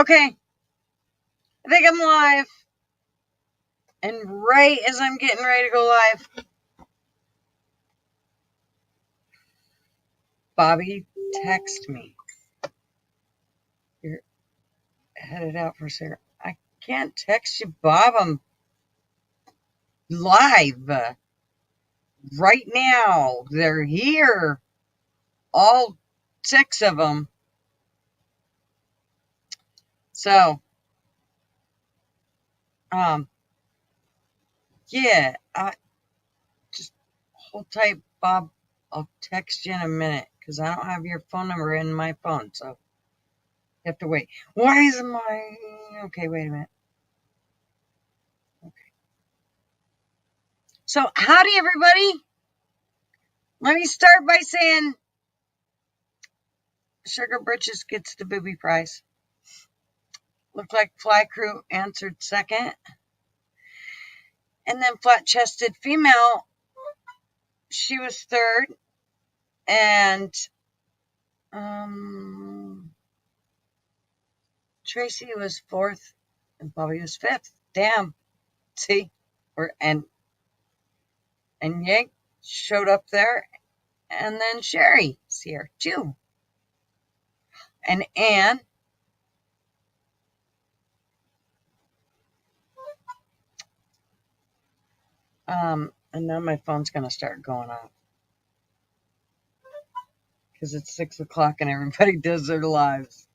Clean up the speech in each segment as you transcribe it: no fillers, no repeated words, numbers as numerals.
Okay, I think I'm live. And right as I'm getting ready to go live, Bobby texted me. You're headed out for a second. I can't text you, Bob. I'm live right now. They're here. All 6 of them. So, yeah, just hold tight, Bob. I'll text you in a minute because I don't have your phone number in my phone, so you have to wait. Why is my... Okay, wait a minute. Okay. So, howdy, everybody. Let me start by saying Sugar Britches gets the booby prize. Looked like Fly Crew answered second. And then Flat Chested Female, she was third. And Tracy was fourth. And Bobby was fifth. Damn. See? And Yank showed up there. And then Sherry's here too. And Ann. And now my phone's going to start going off. Because it's 6 o'clock and everybody does their lives.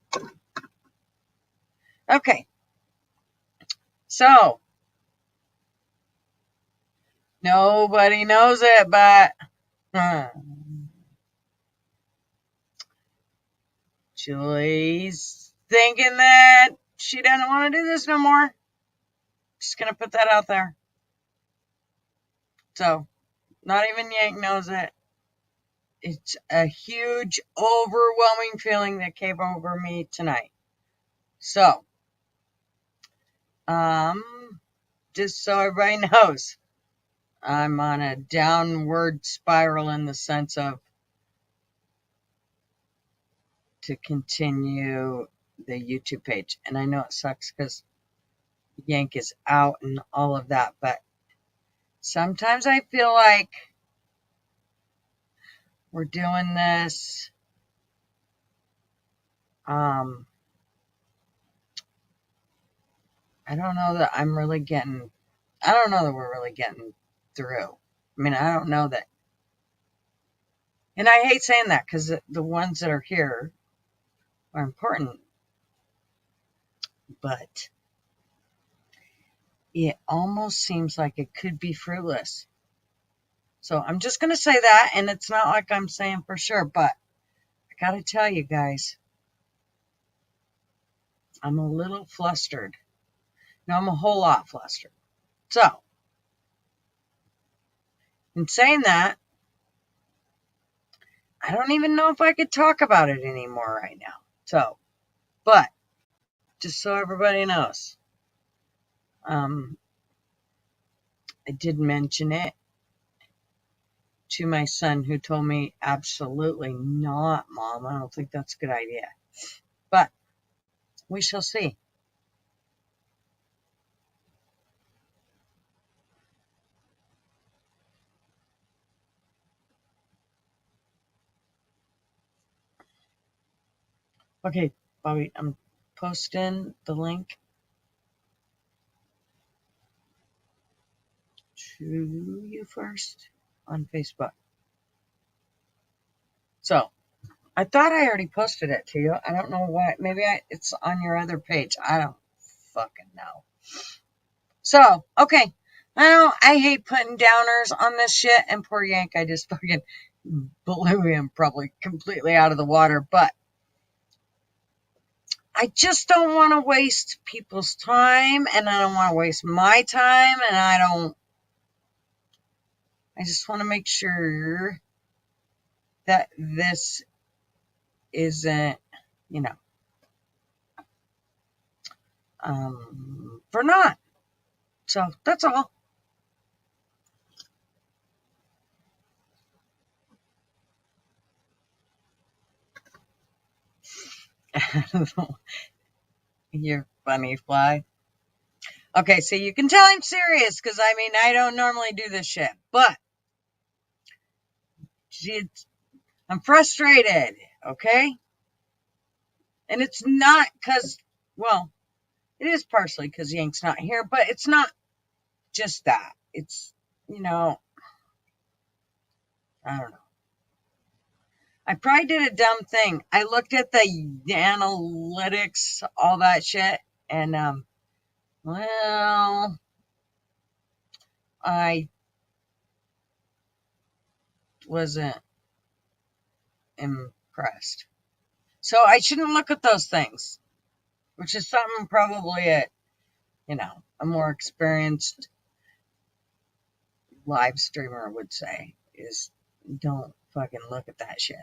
Okay. So, nobody knows it, but Julie's thinking that she doesn't want to do this no more. Just going to put that out there. So, not even Yank knows it. It's a huge, overwhelming feeling that came over me tonight. So, just so everybody knows, I'm on a downward spiral in the sense of to continue the YouTube page. And I know it sucks because Yank is out and all of that, but sometimes I feel like we're doing this I don't know that we're really getting through. I mean, I don't know that. And I hate saying that because the ones that are here are important. But it almost seems like it could be fruitless. So I'm just going to say that, and it's not like I'm saying for sure, but I got to tell you guys, I'm a little flustered. No, I'm a whole lot flustered. So, in saying that, I don't even know if I could talk about it anymore right now. So, but, just so everybody knows, I did mention it to my son, who told me, absolutely not, Mom. I don't think that's a good idea. But we shall see. Okay, Bobby, I'm posting the link to you first on Facebook. So, I thought I already posted it to you. I don't know why. Maybe it's on your other page. I don't fucking know. So, okay. I hate putting downers on this shit, and poor Yank, I just fucking blew him probably completely out of the water, but I just don't want to waste people's time, and I don't want to waste my time, and I just want to make sure that this isn't, for naught. So that's all. You're funny, Fly. Okay, so you can tell I'm serious because I mean, I don't normally do this shit, but I'm frustrated, okay? And it's not because, well, it is partially because Yank's not here, but it's not just that. It's, you know, I don't know. I probably did a dumb thing. I looked at the analytics, all that shit, and, well, I wasn't impressed. So I shouldn't look at those things, which is something probably a more experienced live streamer would say is don't fucking look at that shit.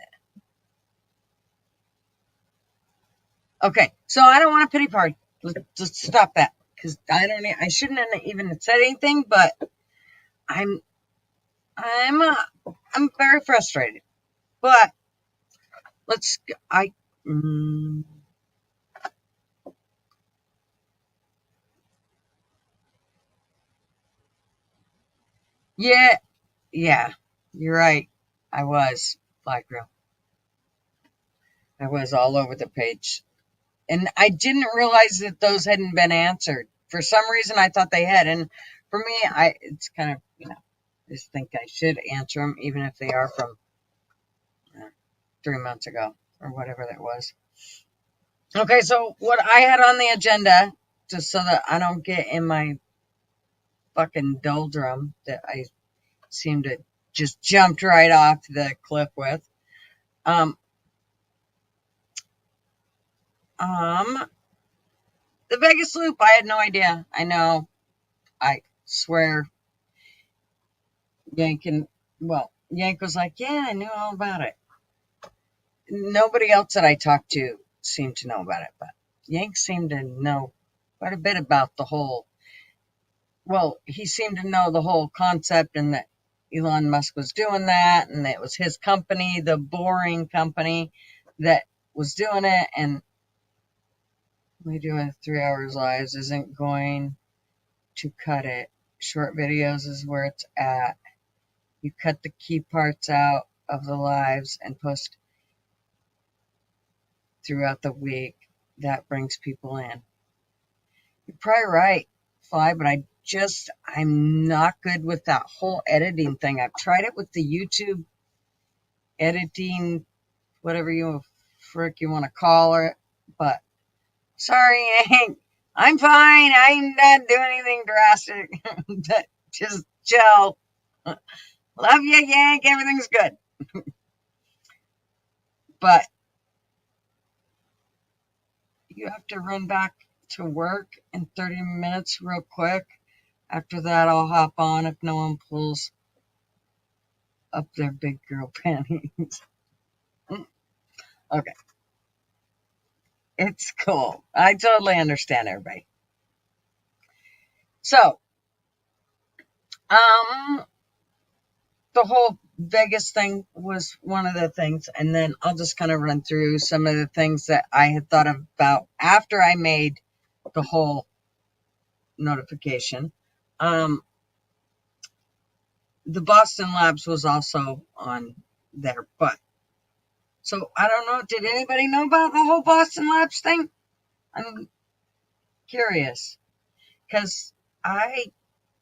Okay, so I don't want a pity party. Let's stop that because I shouldn't have even said anything, but I'm very frustrated. But let's I mm, yeah, you're right. I was Black Girl. I was all over the page. And I didn't realize that those hadn't been answered. For some reason, I thought they had. And for me, it's kind of, I just think I should answer them, even if they are from 3 months ago or whatever that was. Okay, so what I had on the agenda, just so that I don't get in my fucking doldrum that I seem to just jumped right off the cliff with. Um, um, the Vegas Loop, I had no idea. I know. I swear Yank was like, yeah, I knew all about it. Nobody else that I talked to seemed to know about it, but Yank seemed to know quite a bit about the whole. Well, he seemed to know the whole concept and that Elon Musk was doing that, and it was his company, the Boring Company, that was doing it, and we doing 3 hours lives isn't going to cut it. Short videos is where it's at. You cut the key parts out of the lives and post throughout the week. That brings people in. You're probably right, Fly, but I'm not good with that whole editing thing. I've tried it with the YouTube editing, whatever you want to call it, but sorry, I'm fine. I'm not doing anything drastic. Just chill. Love you, Yank. Everything's good. But you have to run back to work in 30 minutes real quick. After that, I'll hop on if no one pulls up their big girl panties. Okay. It's cool. I totally understand everybody. So, the whole Vegas thing was one of the things, and then I'll just kind of run through some of the things that I had thought about after I made the whole notification. The Boston Labs was also on there, but so I don't know. Did anybody know about the whole Boston Labs thing? I'm curious because I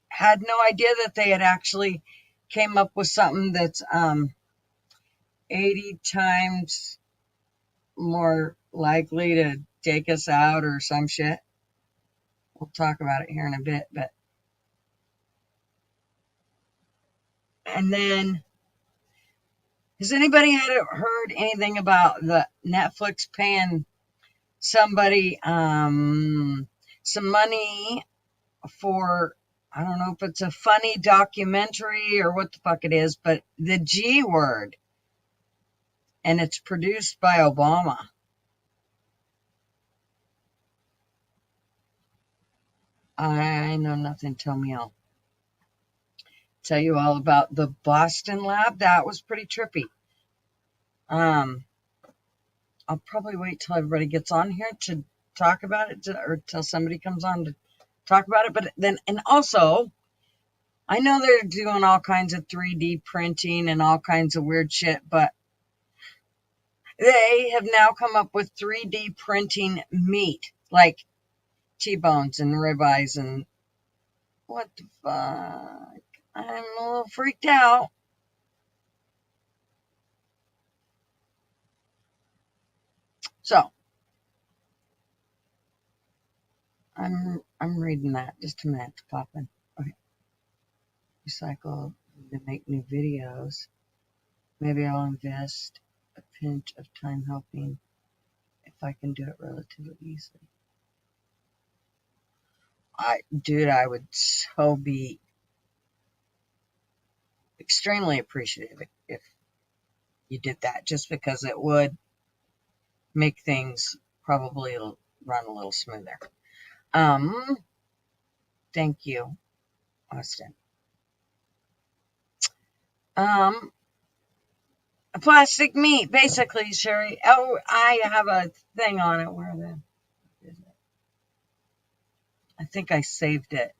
had no idea that they had actually came up with something that's 80 times more likely to take us out or some shit. We'll talk about it here in a bit, but and then has anybody heard anything about the Netflix paying somebody some money for, I don't know if it's a funny documentary or what the fuck it is, but the G Word, and it's produced by Obama. I know nothing. Tell me. I'll tell you all about the Boston Lab. That was pretty trippy. I'll probably wait till everybody gets on here to talk about it or till somebody comes on to talk about it. But then, and also, I know they're doing all kinds of 3D printing and all kinds of weird shit, but they have now come up with 3D printing meat, like T-bones and ribeyes and what the fuck? I'm a little freaked out. So I'm reading that. Just a minute to pop in. Okay. Recycle to make new videos. Maybe I'll invest a pinch of time helping if I can do it relatively easily. Dude, I would so be extremely appreciative if you did that, just because it would make things probably run a little smoother. Thank you, Austin. Plastic meat, basically, Sherry. Oh, I have a thing on it. Where is it? I think I saved it.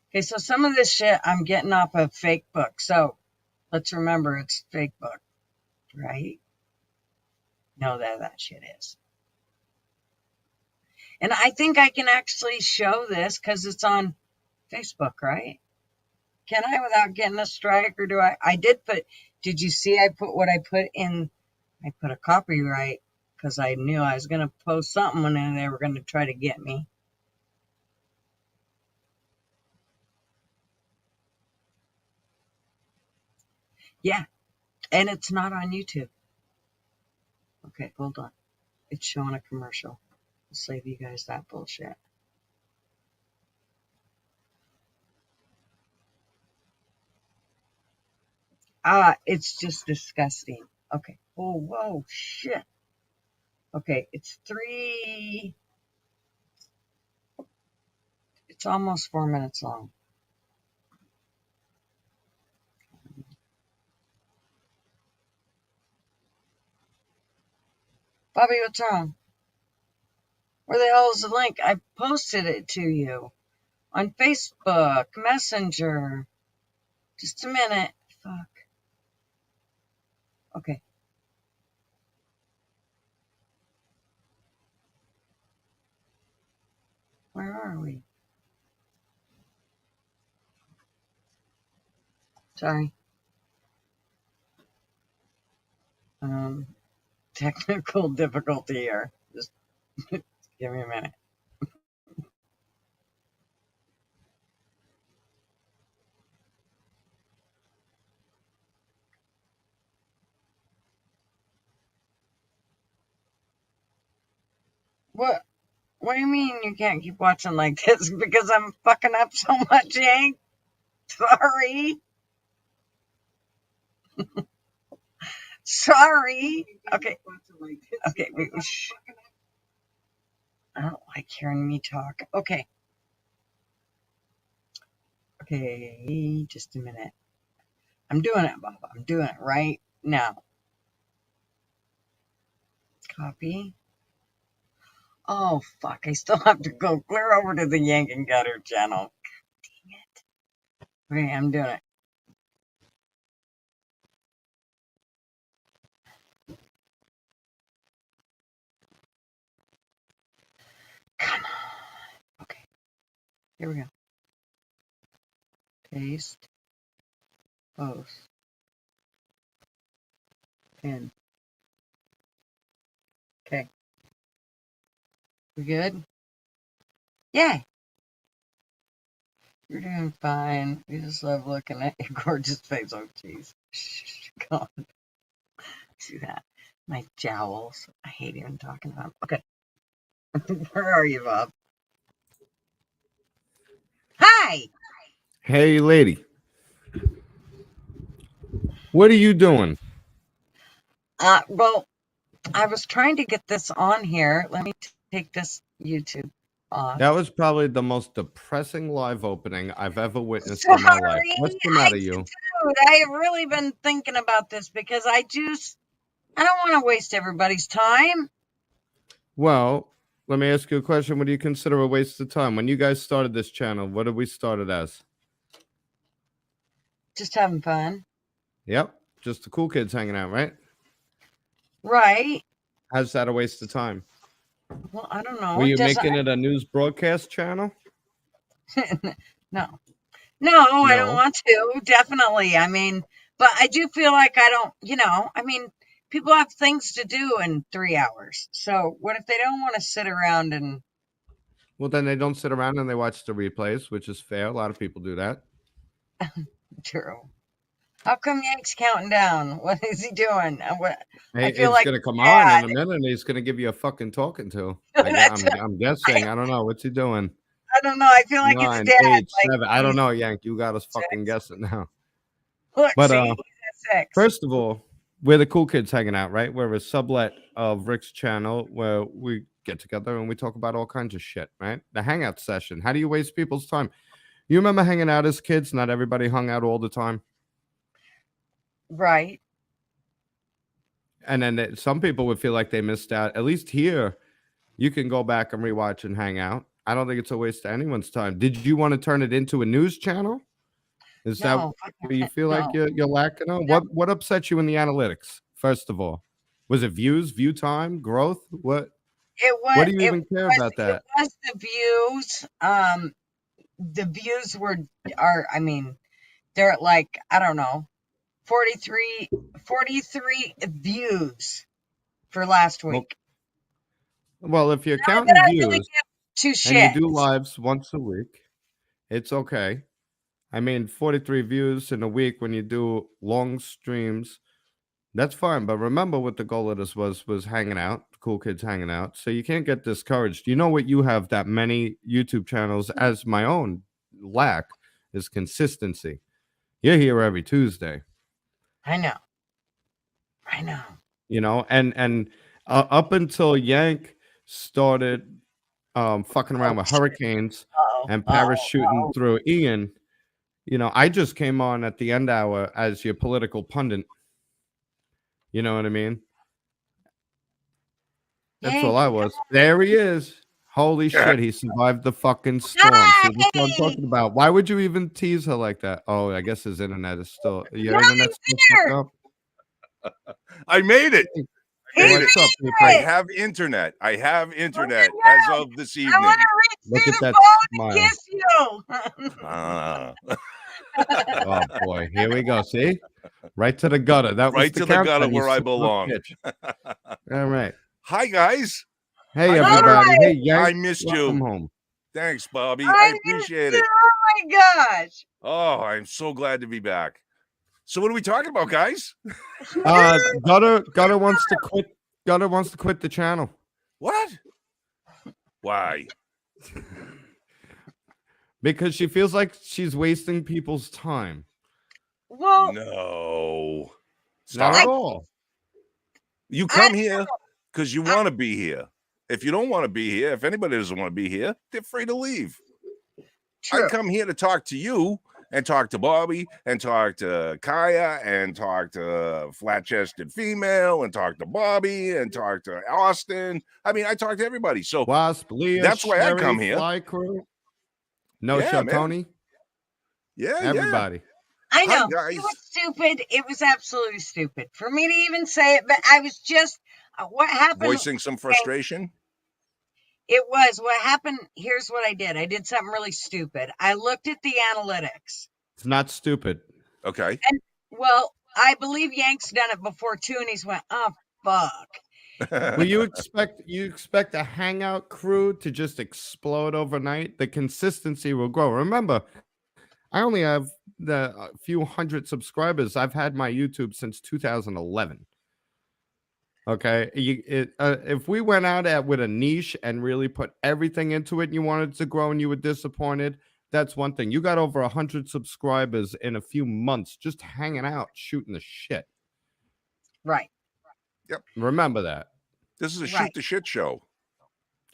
Okay, so some of this shit I'm getting off a fake book. So let's remember it's fake book, right? Know that shit is. And I think I can actually show this because it's on Facebook, right? Can I without getting a strike, or do I did you see I put what I put in? I put a copyright because I knew I was going to post something and they were going to try to get me. Yeah, and it's not on YouTube. Okay, hold on. It's showing a commercial. I'll save you guys that bullshit. It's just disgusting. Okay. Oh, whoa, shit. Okay, it's almost 4 minutes long. Bobby, what's wrong? Where the hell is the link? I posted it to you on Facebook, Messenger. Just a minute. Fuck. Okay. Where are we? Sorry. Technical difficulty here. Just give me a minute. What do you mean you can't keep watching like this? Because I'm fucking up so much, Hank? Sorry. Sorry. Okay. Okay. Wait, shh. I don't like hearing me talk. Okay. Okay. Just a minute. I'm doing it, Bob. I'm doing it right now. Copy. Oh, fuck. I still have to go clear over to the Yank and Gutter channel. Dang it. Okay, I'm doing it. Come on. Okay. Here we go. Paste. Post. Pin. Okay. We good? Yay. You're doing fine. We just love looking at your gorgeous face. Oh, jeez. God. See that? My jowls. I hate even talking about them. Okay. Where are you, Bob? Hi. Hey, lady. What are you doing? Well, I was trying to get this on here. Let me take this YouTube off. That was probably the most depressing live opening I've ever witnessed in my life. What's the matter, you? Dude, I have really been thinking about this because I don't want to waste everybody's time. Well, Let me ask you a question. What do you consider a waste of time? When you guys started this channel, what did we start it as? Just having fun. Yep. Just the cool kids hanging out, right? Right. How's that a waste of time? Well, I don't know. Were It you doesn't. making it a news broadcast channel? No. No, I don't No. want to. Definitely. I mean, but I do feel like I don't, I mean, people have things to do in 3 hours. So what if they don't want to sit around and Well, then they don't sit around and they watch the replays, which is fair. A lot of people do that. True. How come Yank's counting down? What is he doing? Hey, I feel it's like gonna come on dad. in a minute, and he's gonna give you a fucking talking to. That's I'm guessing. I don't know what's he doing. I don't know. I feel like it's 9, dad. 8, Like 7. I don't he's know, Yank. You got us fucking 6. guessing now. Look, But see, he's at 6. first of all, we're the cool kids hanging out, right? We're a sublet of Rick's channel where we get together and we talk about all kinds of shit, right? The hangout session. How do you waste people's time? You remember hanging out as kids? Not everybody hung out all the time. Right. And then some people would feel like they missed out. At least here, you can go back and rewatch and hang out. I don't think it's a waste of anyone's time. Did you want to turn it into a news channel? Is that No, what you feel like no. you're lacking on? No. What upset you in the analytics? First of all, was it views, view time, growth? What do you even care about that? It was the views. The views I mean, they're at like, I don't know, 43 views for last week. Well, if you're Not counting that I views really give two and you shits. do lives once a week, it's okay. I mean, 43 views in a week when you do long streams, that's fine. But remember what the goal of this was hanging out, cool kids hanging out. So you can't get discouraged. You know what you have that many YouTube channels as my own lack is consistency. You're here every Tuesday. I know. You know, and up until Yank started fucking around with hurricanes and parachuting through Ian, you know, I just came on at the end hour as your political pundit. You know what I mean? That's all I was. There he is. Holy shit, he survived the fucking storm. See, that's what I'm talking about. Why would you even tease her like that? Oh, I guess his internet is still internet's still fucked up. I made it. What's up, people? I have internet. As of this evening. I want to reach through the phone and kiss you. Oh boy, here we go. See, right to the gutter. That right was to the gutter where I belong. All right. Hi guys. Hey everybody. Hey, Yank. I missed you. Welcome home. Thanks, Bobby. I appreciate it. Oh my gosh. Oh, I'm so glad to be back. So what are we talking about, guys? Gutter wants to quit. Gutter wants to quit the channel. What? Why? Because she feels like she's wasting people's time. Well, no. Not at all. You come here because you want to be here. If you don't want to be here, if anybody doesn't want to be here, they're free to leave. True. I come here to talk to you and talk to Bobby and talk to Kaya and talk to Flat-Chested Female and talk to Bobby and talk to Austin. I mean, I talk to everybody. So Wasp, Leah, that's why Sherry, I come here. Fly Crew. No shot, Tony. Yeah, everybody. I know. Hi, it was stupid. It was absolutely stupid for me to even say it, but I was just what happened. Voicing some frustration. It was what happened. Here's what I did. I did something really stupid. I looked at the analytics. It's not stupid. Okay. And well, I believe Yank's done it before too, and he's went, oh fuck. Well, you expect a hangout crew to just explode overnight? The consistency will grow. Remember, I only have a few hundred subscribers. I've had my YouTube since 2011. Okay, if we went out with a niche and really put everything into it, and you wanted to grow and you were disappointed, that's one thing. You got over 100 subscribers in a few months just hanging out, shooting the shit. Right. Yep. Remember that. This is a shoot the shit show.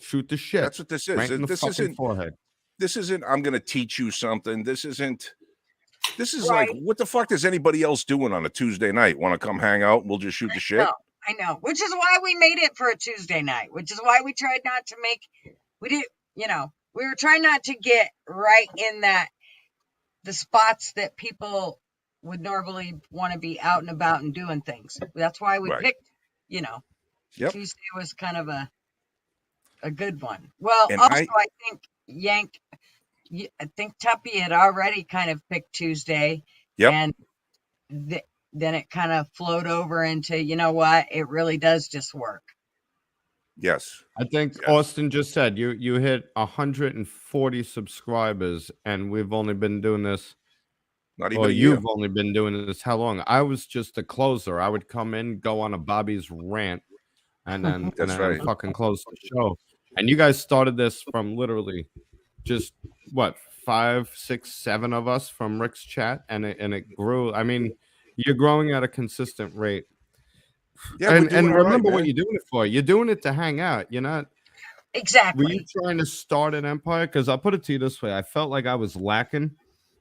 Shoot the shit. That's what this is. Right in the this fucking isn't forehead. This isn't I'm going to teach you something. This is like, what the fuck is anybody else doing on a Tuesday night? Want to come hang out and we'll just shoot the shit? No, I know, which is why we made it for a Tuesday night, which is why we tried not to make, we were trying not to get right in the spots that people would normally want to be out and about and doing things. That's why we Right. picked, Yep. Tuesday was kind of a good one. Well, And also, I think I think Tuppy had already kind of picked Tuesday. Yep. And then it kind of flowed over into, you know what, it really does just work. Yes. I think Austin just said you hit 140 subscribers, and we've only been doing this. Not even a year. You've only been doing this how long? I was just a closer. I would come in, go on a Bobby's rant, and then That's right. fucking close the show. And you guys started this from literally just what 5, 6, 7 of us from Rick's chat, and it grew. I mean, you're growing at a consistent rate. Yeah, and remember right, what you're doing it for. You're doing it to hang out. You're not. Exactly. Were you trying to start an empire? Because I'll put it to you this way: I felt like I was lacking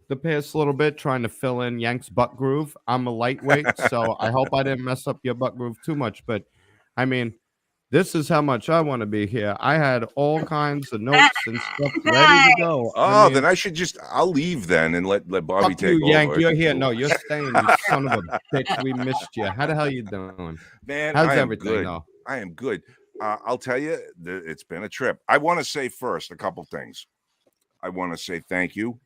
the past little bit trying to fill in Yank's butt groove. I'm a lightweight, so I hope I didn't mess up your butt groove too much. But I mean, this is how much I want to be here. I had all kinds of notes and stuff ready to go. Oh, then I should I'll leave then and let Bobby take over. Yank, you're here. No, you're staying, you son of a bitch. We missed you. How the hell you doing? Man, how's I am everything good. though? I am good. I'll tell you, it's been a trip. I want to say first a couple things. I want to say thank you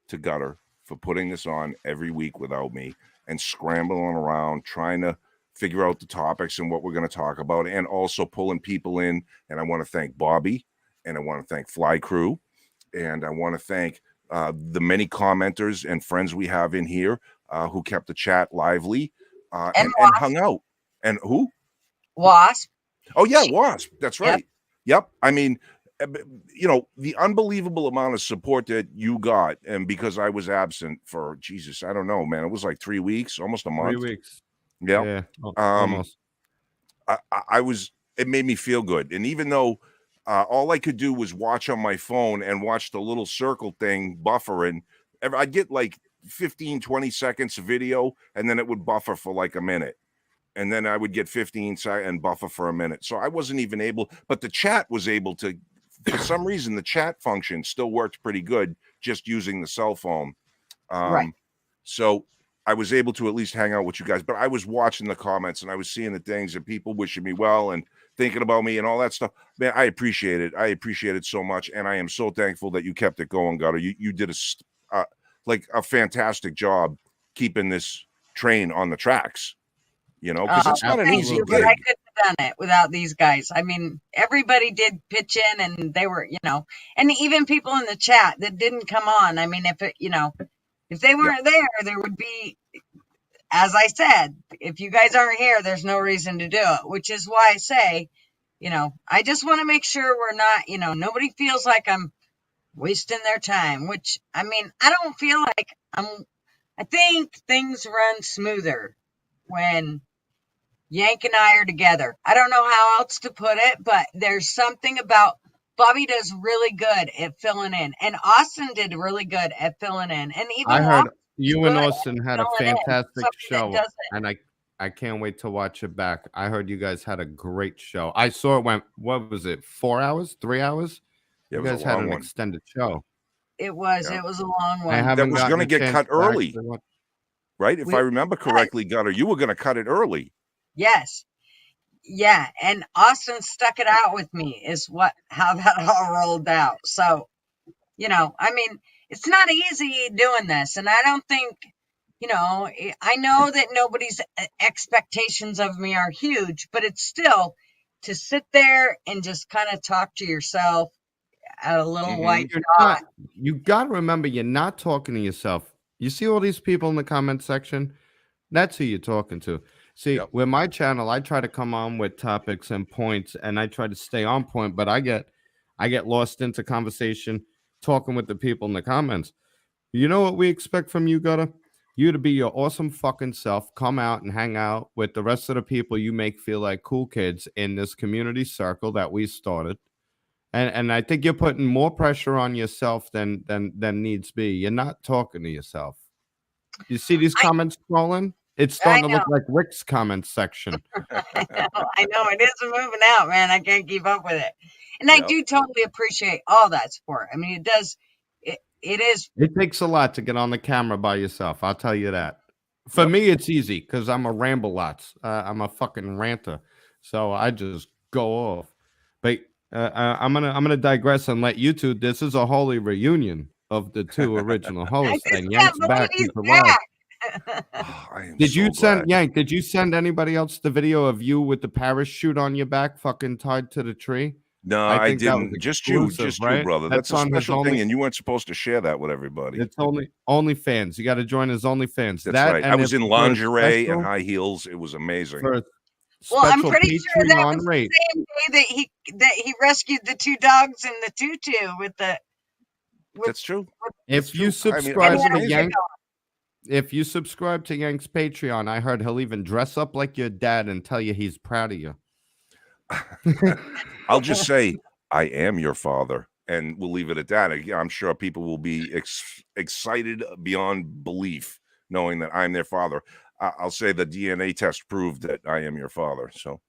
to Gutter for putting this on every week without me and scrambling around trying to figure out the topics and what we're going to talk about, and also pulling people in. And I want to thank Bobby, and I want to thank Fly Crew, and I want to thank the many commenters and friends we have in here who kept the chat lively and hung out. And who? Wasp. Oh yeah, Wasp. That's right. Yep. I mean, the unbelievable amount of support that you got, and because I was absent for Jesus, I don't know, man. It was like 3 weeks, almost a month. 3 weeks. Yeah. Almost. I was. It made me feel good, and even though all I could do was watch on my phone and watch the little circle thing buffering, I'd get like 15, 20 seconds of video, and then it would buffer for like a minute. And then I would get 15 seconds and buffer for a minute. So I wasn't even able, but the chat was able to, for some reason, the chat function still worked pretty good just using the cell phone. Right. So I was able to at least hang out with you guys, but I was watching the comments and I was seeing the things and people wishing me well and thinking about me and all that stuff. Man, I appreciate it. I appreciate it so much. And I am so thankful that you kept it going, Gutter. You did a fantastic job keeping this train on the tracks. Because it's not an easy gig. I couldn't have done it without these guys. I mean, everybody did pitch in, and they were, and even people in the chat that didn't come on. I mean, if they weren't there would be, as I said, if you guys aren't here, there's no reason to do it. Which is why I say, I just want to make sure we're not, nobody feels like I'm wasting their time. Which, I mean, I don't feel like I think things run smoother when Yank and I are together. I don't know how else to put it, but there's something about Bobby does really good at filling in, and Austin did really good at filling in. And even I heard you and Austin had a fantastic show, and I can't wait to watch it back. I heard you guys had a great show. I saw it went, what was it, 4 hours, 3 hours? Yeah, you guys had an extended show. It was a long one. That was going to get cut early, right? If I remember correctly, Gutter, you were going to cut it early. Yes. Yeah. And Austin stuck it out with me is how that all rolled out. So, I mean, it's not easy doing this. And I don't think, I know that nobody's expectations of me are huge, but it's still to sit there and just kind of talk to yourself at a little white dot. You got to remember, you're not talking to yourself. You see all these people in the comment section? That's who you're talking to. See, with my channel, I try to come on with topics and points, and I try to stay on point, but I get lost into conversation talking with the people in the comments. You know what we expect from you, Gutter? You to be your awesome fucking self, come out and hang out with the rest of the people you make feel like cool kids in this community circle that we started. And I think you're putting more pressure on yourself than needs be. You're not talking to yourself. You see these comments scrolling? It's starting to look like Rick's comments section. I know it is moving out, man. I can't keep up with it, and I do totally appreciate all that support. I mean, it does. It is. It takes a lot to get on the camera by yourself. I'll tell you that. For me, it's easy because I'm a ramble lots. I'm a fucking ranter, so I just go off. But I'm gonna digress and let you two. This is a holy reunion of the two original hosts, and Yank's back. He's alive. Did you send Yank? Did you send anybody else the video of you with the parachute on your back, fucking tied to the tree? No, I didn't. Just you, brother. That's a special thing, and you weren't supposed to share that with everybody. It's only fans. You got to join his OnlyFans. That's right. I was in lingerie and high heels. It was amazing. Well, I'm pretty sure that was the same day that he rescued the two dogs in the tutu with the. That's true. If you subscribe to Yank, if you subscribe to Yank's Patreon, I heard he'll even dress up like your dad and tell you he's proud of you. I'll just say I am your father, and we'll leave it at that. I'm sure people will be excited beyond belief knowing that I'm their father. I'll say the DNA test proved that I am your father. So,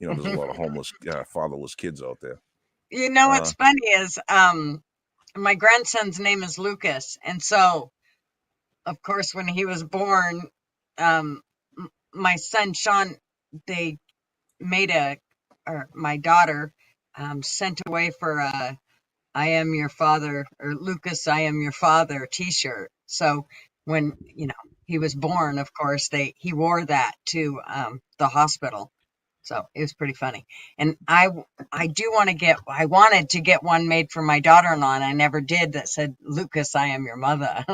there's a lot of homeless, fatherless kids out there. What's funny is my grandson's name is Lucas, and so of course when he was born, my son Sean, they made my daughter sent away for a I am your father, or Lucas, I am your father t-shirt. So when, he was born, of course, he wore that to the hospital. So it was pretty funny. And I wanted to get one made for my daughter-in-law, and I never did, that said, Lucas, I am your mother.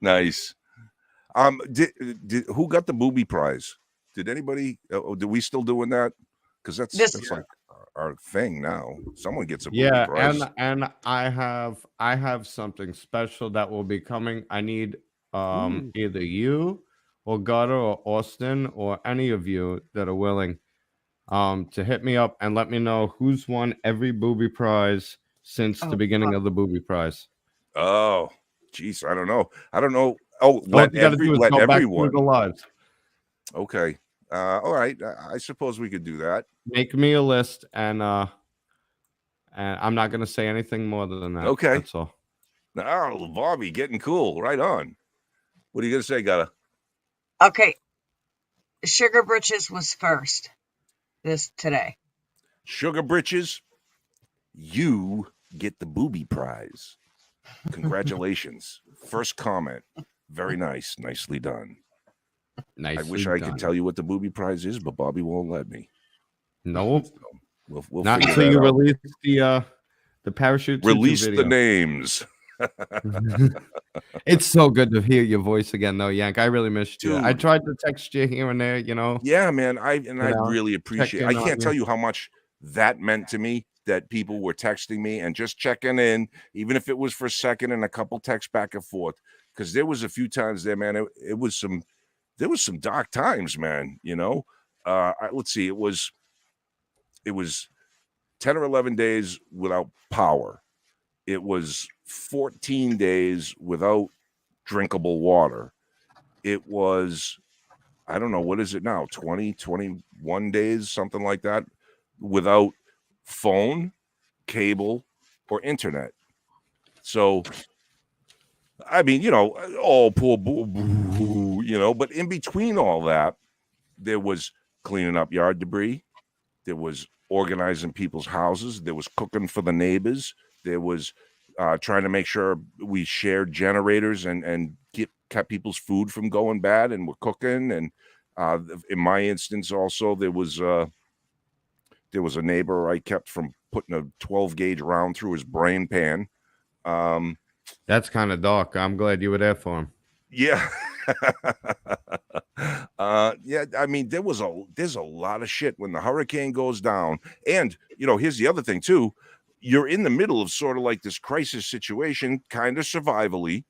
Nice. Who got the booby prize? Did anybody? Do we still doing that? Because that's like our thing now. Someone gets a booby prize. and I have something special that will be coming. I need either you or Gutter or Austin or any of you that are willing to hit me up and let me know who's won every booby prize since the beginning of the booby prize. Oh, geez, I don't know. Oh, let everyone. The lives. Okay. All right. I suppose we could do that. Make me a list, and I'm not going to say anything more than that. Okay. That's all. Oh, Bobby, getting cool. Right on. What are you going to say, Gata? Okay. Sugar Britches was first today. Sugar Britches, you get the booby prize. Congratulations. First comment. Very nice. Nicely done. I wish I could tell you what the booby prize is, but Bobby won't let me. Nope. So we'll not until you release the parachute. Release the names. It's so good to hear your voice again, though, Yank. I really missed you. I tried to text you here and there, Yeah, man. I really appreciate it. I can't tell you how much that meant to me, that people were texting me and just checking in, even if it was for a second and a couple texts back and forth. Because there was a few times there, man. There was some dark times, man. Let's see. It was 10 or 11 days without power. It was 14 days without drinkable water. It was, I don't know, what is it now? 20, 21 days, something like that, without phone, cable, or internet. So, I mean, oh, poor boo, but in between all that, there was cleaning up yard debris. There was organizing people's houses. There was cooking for the neighbors. There was trying to make sure we shared generators and kept people's food from going bad, and we're cooking. And in my instance, also, there was a neighbor I kept from putting a 12 gauge round through his brain pan. That's kind of dark. I'm glad you were there for him. Yeah. Yeah, I mean, there's a lot of shit when the hurricane goes down. And, here's the other thing too. You're in the middle of sort of like this crisis situation, kind of survivally,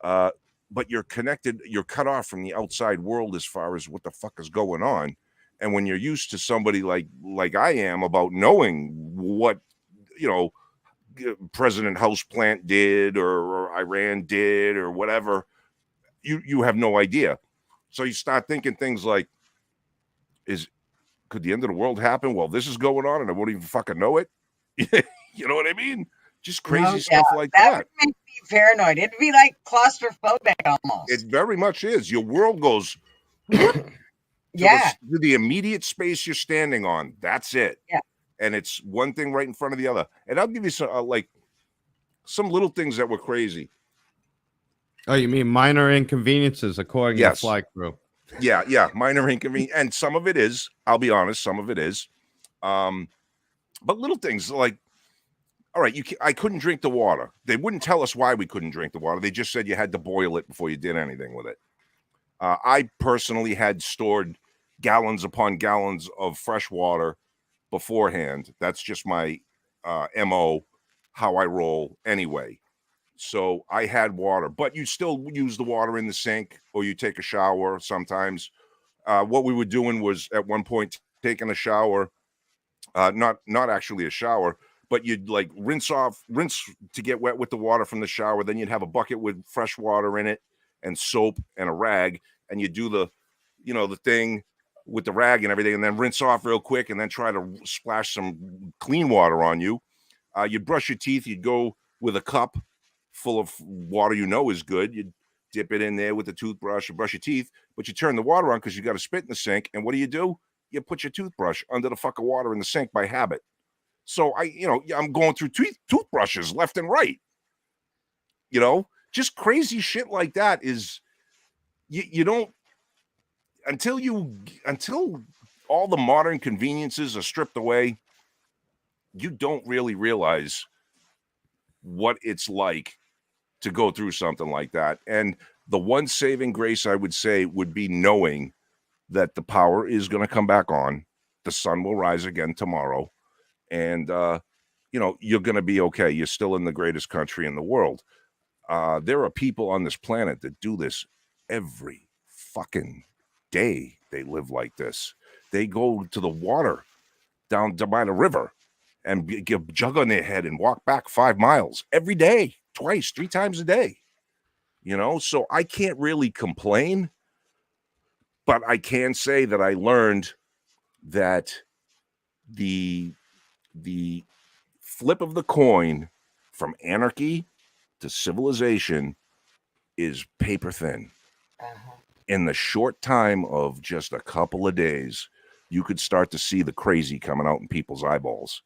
but you're cut off from the outside world as far as what the fuck is going on. And when you're used to somebody like I am about knowing what, President Houseplant did or Iran did or whatever, you have no idea. So you start thinking things like, could the end of the world happen while this is going on and I won't even fucking know it? You know what I mean? Just crazy Oh, yeah. stuff like That that. would make me paranoid. It'd be like claustrophobic It almost. very much is. Your world goes to Yeah. the immediate space you're standing on. That's it. Yeah. And it's one thing right in front of the other. And I'll give you some little things that were crazy. Oh, you mean minor inconveniences according to Yes. fly crew? Yeah, minor inconvenience, and some of it is. I'll be honest, some of it is. But little things like, all right, I couldn't drink the water. They wouldn't tell us why we couldn't drink the water. They just said you had to boil it before you did anything with it. I personally had stored gallons upon gallons of fresh water beforehand. That's just my MO, how I roll anyway. So I had water, but you still use the water in the sink or you take a shower sometimes. What we were doing was at one point taking a shower, not actually a shower, but you'd like rinse to get wet with the water from the shower. Then you'd have a bucket with fresh water in it and soap and a rag, and you do the thing with the rag and everything, and then rinse off real quick, and then try to splash some clean water on you. You'd brush your teeth. You'd go with a cup full of water is good. You'd dip it in there with the toothbrush and brush your teeth, but you turn the water on because you got to spit in the sink. And what do? You put your toothbrush under the fucking water in the sink by habit. So I'm going through toothbrushes left and right. Just crazy shit like that is you don't until all the modern conveniences are stripped away, you don't really realize what it's like to go through something like that. And the one saving grace I would say would be knowing that the power is going to come back on. The sun will rise again tomorrow. And, you're going to be okay. You're still in the greatest country in the world. There are people on this planet that do this every fucking day. They live like this. They go to the water down by the river and get a jug on their head and walk back 5 miles every day, twice, 3 times a day. So I can't really complain, but I can say that I learned that the flip of the coin from anarchy to civilization is paper thin. Uh-huh. In the short time of just a couple of days, you could start to see the crazy coming out in people's eyeballs.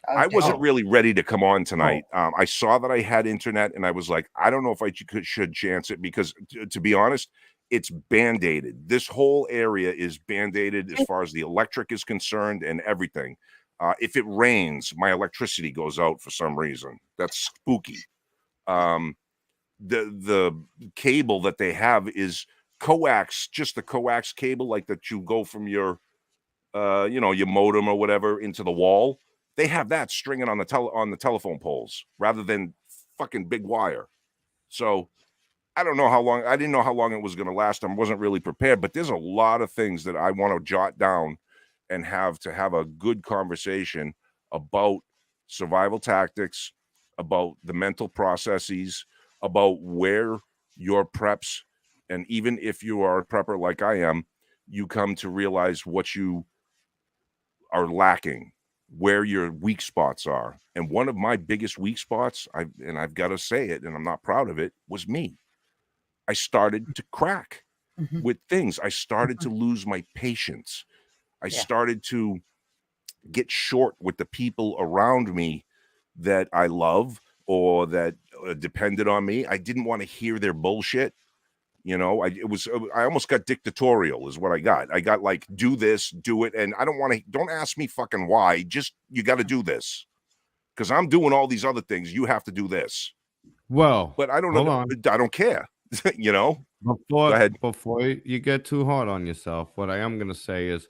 I wasn't really ready to come on tonight. I saw that I had internet and I was like, I don't know if I should chance it because, to be honest, it's band-aided. This whole area is band-aided as far as the electric is concerned and everything. If it rains, my electricity goes out for some reason. That's spooky. The cable that they have is coax, just the coax cable, like that you go from your your modem or whatever into the wall. They have that stringing on the telephone poles rather than fucking big wire. So I didn't know how long it was going to last. I wasn't really prepared, but there's a lot of things that I want to jot down and have a good conversation about survival tactics, about the mental processes, about where your preps, and even if you are a prepper like I am, you come to realize what you are lacking, where your weak spots are. And one of my biggest weak spots, I've got to say it, and I'm not proud of it, was me. I started to crack with things. I started to lose my patience. I started to get short with the people around me that I love or that depended on me. I didn't want to hear their bullshit. I almost got dictatorial is what I got. I got like, do this, do it. And don't ask me fucking why, just, you got to do this because I'm doing all these other things. You have to do this. Well, but I don't know. I don't care. Go ahead. Before you get too hard on yourself, what I am going to say is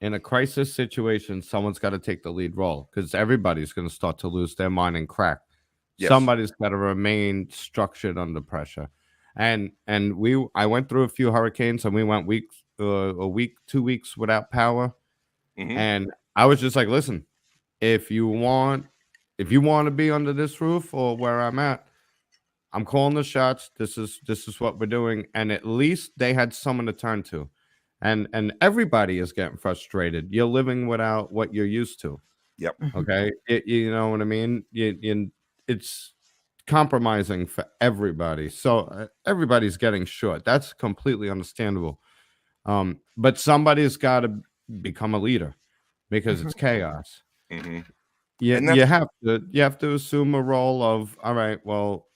in a crisis situation, someone's got to take the lead role because everybody's going to start to lose their mind and crack. Yes. Somebody's got to remain structured under pressure. And I went through a few hurricanes and we went a week, 2 weeks without power. And I was just like, listen, if you want to be under this roof or where I'm at, I'm calling the shots. This is what we're doing, and at least they had someone to turn to, and everybody is getting frustrated. You're living without what you're used to. Yep. Okay, you know what I mean. It's compromising for everybody, so everybody's getting short. That's completely understandable. But somebody's got to become a leader because it's chaos. Mm-hmm. You And you have to assume a role of, all right, well,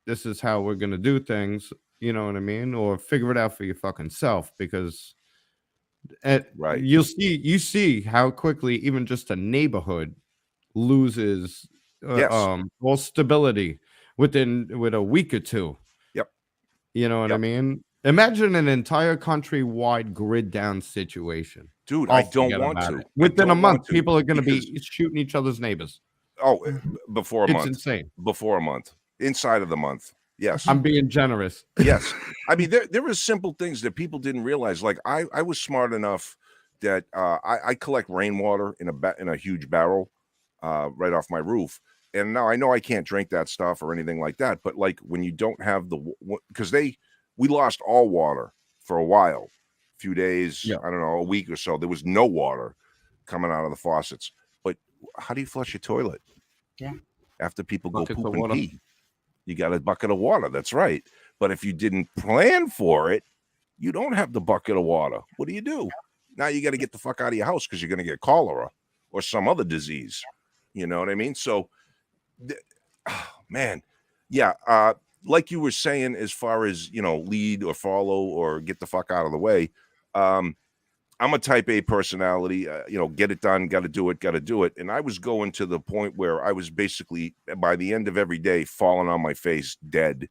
this is how we're gonna do things. You know what I mean, or figure it out for your fucking self because right. you see how quickly even just a neighborhood loses Yes. all stability with a week or two. Yep. You know what I Yep. mean? Imagine an entire countrywide grid down situation. Dude, I Oh, don't forget want about to. it. I Within a don't want month, to people are going to because be shooting each other's neighbors. before a It's month. insane. Before a month. Inside of the month. Yes. I'm being generous. Yes. I mean, there were simple things that people didn't realize. Like I was smart enough that I collect rainwater in a huge barrel right off my roof. And now I know I can't drink that stuff or anything like that. But like when you don't have because we lost all water for a while, a few days, Yeah. I don't know, a week or so. There was no water coming out of the faucets. But how do you flush your toilet? Yeah. After people Buckets go of poop and water. pee. You got a bucket of water. That's right. But if you didn't plan for it, you don't have the bucket of water. What do? Now you got to get the fuck out of your house because you're going to get cholera or some other disease. You know what I mean? So, man, yeah. Like you were saying, as far as, lead or follow or get the fuck out of the way. I'm a type A personality, get it done, got to do it. And I was going to the point where I was basically, by the end of every day, falling on my face, dead,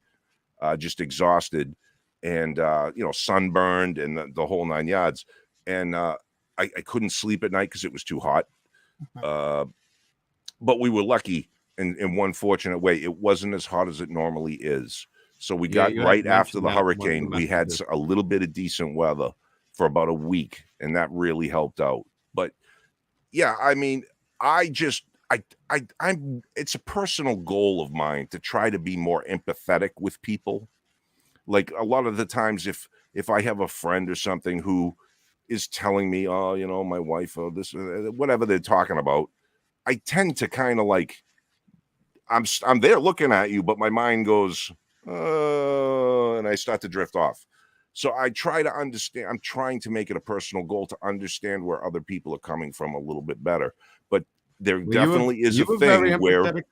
just exhausted and, sunburned and the whole 9 yards. And I couldn't sleep at night because it was too hot. But we were lucky in one fortunate way. It wasn't as hot as it normally is. So we got you had right after mentioned the that in one of hurricane, the we had messages. a little bit of decent weather for about a week, and that really helped out. But yeah, I mean, I'm it's a personal goal of mine to try to be more empathetic with people. Like a lot of the times if I have a friend or something who is telling me, oh, my wife or this, whatever they're talking about, I tend to kind of like, I'm there looking at you, but my mind goes, and I start to drift off. So I try to understand. I'm trying to make it a personal goal to understand where other people are coming from a little bit better. But there definitely is a very thing where. empathetic.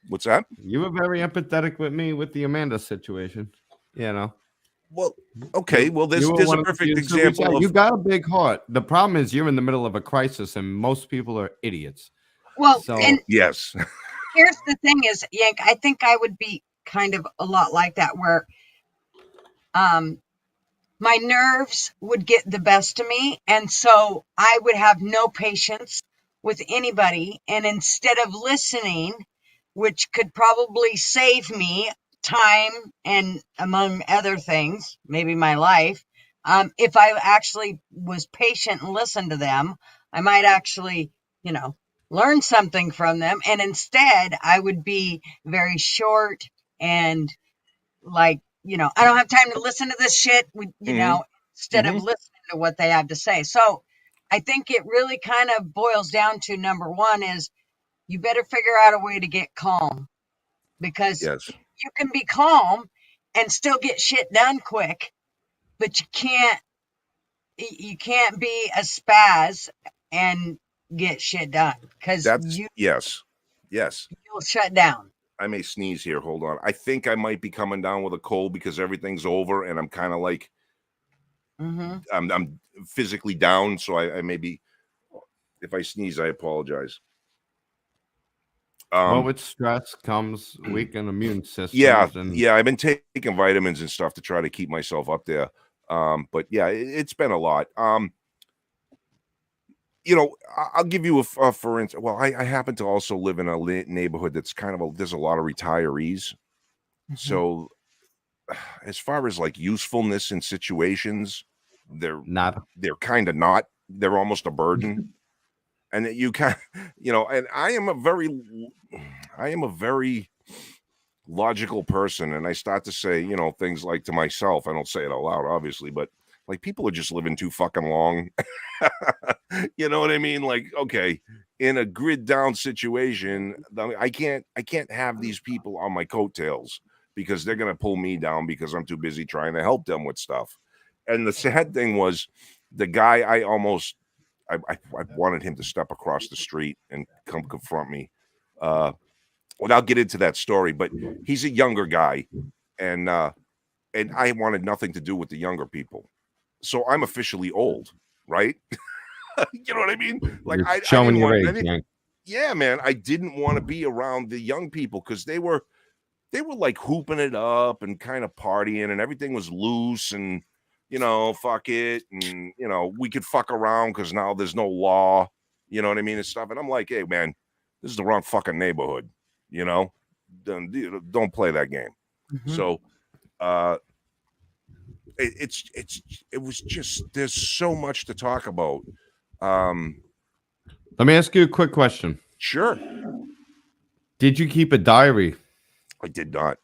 What's that? You were very empathetic with me with the Amanda situation. Well, okay. Well, you were there's one a of the perfect few who reached out. example You of. got a big heart. The problem is you're in the middle of a crisis, and most people are idiots. Well, So and Yes. here's the thing is, Yank, I think I would be kind of a lot like that where my nerves would get the best of me. And so I would have no patience with anybody. And instead of listening, which could probably save me time and among other things, maybe my life, if I actually was patient and listened to them, I might actually, learn something from them. And instead, I would be very short and like, I don't have time to listen to this shit, Mhm. instead of Mhm. listening to what they have to say. So I think it really kind of boils down to number one is you better figure out a way to get calm because Yes. you can be calm and still get shit done quick, but you can't be a spaz and get shit done because That's yes. Yes. you'll shut down. I may sneeze here. Hold on. I think I might be coming down with a cold because everything's over and I'm kind of like Mm-hmm. I'm physically down. So I may be. If I sneeze, I apologize. well, with stress comes weakened immune Yeah, systems, and yeah. I've been taking vitamins and stuff to try to keep myself up there. But yeah, it's been a lot. I'll give you a for instance. Well, I happen to also live in a neighborhood that's kind of there's a lot of retirees. Mm-hmm. So as far as like usefulness in situations, they're kind of not. They're almost a burden. And you kind and I am a very logical person, and I start to say, you know, things like to myself, I don't say it out loud, obviously, but like people are just living too fucking long. You know what I mean? Like, okay, in a grid down situation, I can't have these people on my coattails because they're gonna pull me down because I'm too busy trying to help them with stuff. And the sad thing was, the guy I wanted him to step across the street and come confront me. Well, I'll get into that story, but he's a younger guy, and I wanted nothing to do with the younger people. So I'm officially old, right? You know what I mean? Like You're I showing didn't your want age, any. man. Yeah, man, I didn't want to be around the young people because they were like hooping it up and kind of partying, and everything was loose, and you know, fuck it, and you know, we could fuck around because now there's no law. You know what I mean and stuff. And I'm like, hey, man, this is the wrong fucking neighborhood. You know, don't play that game. Mhm. So it was just, there's so much to talk about. Let me ask you a quick question. Sure. Did you keep a diary? I did not.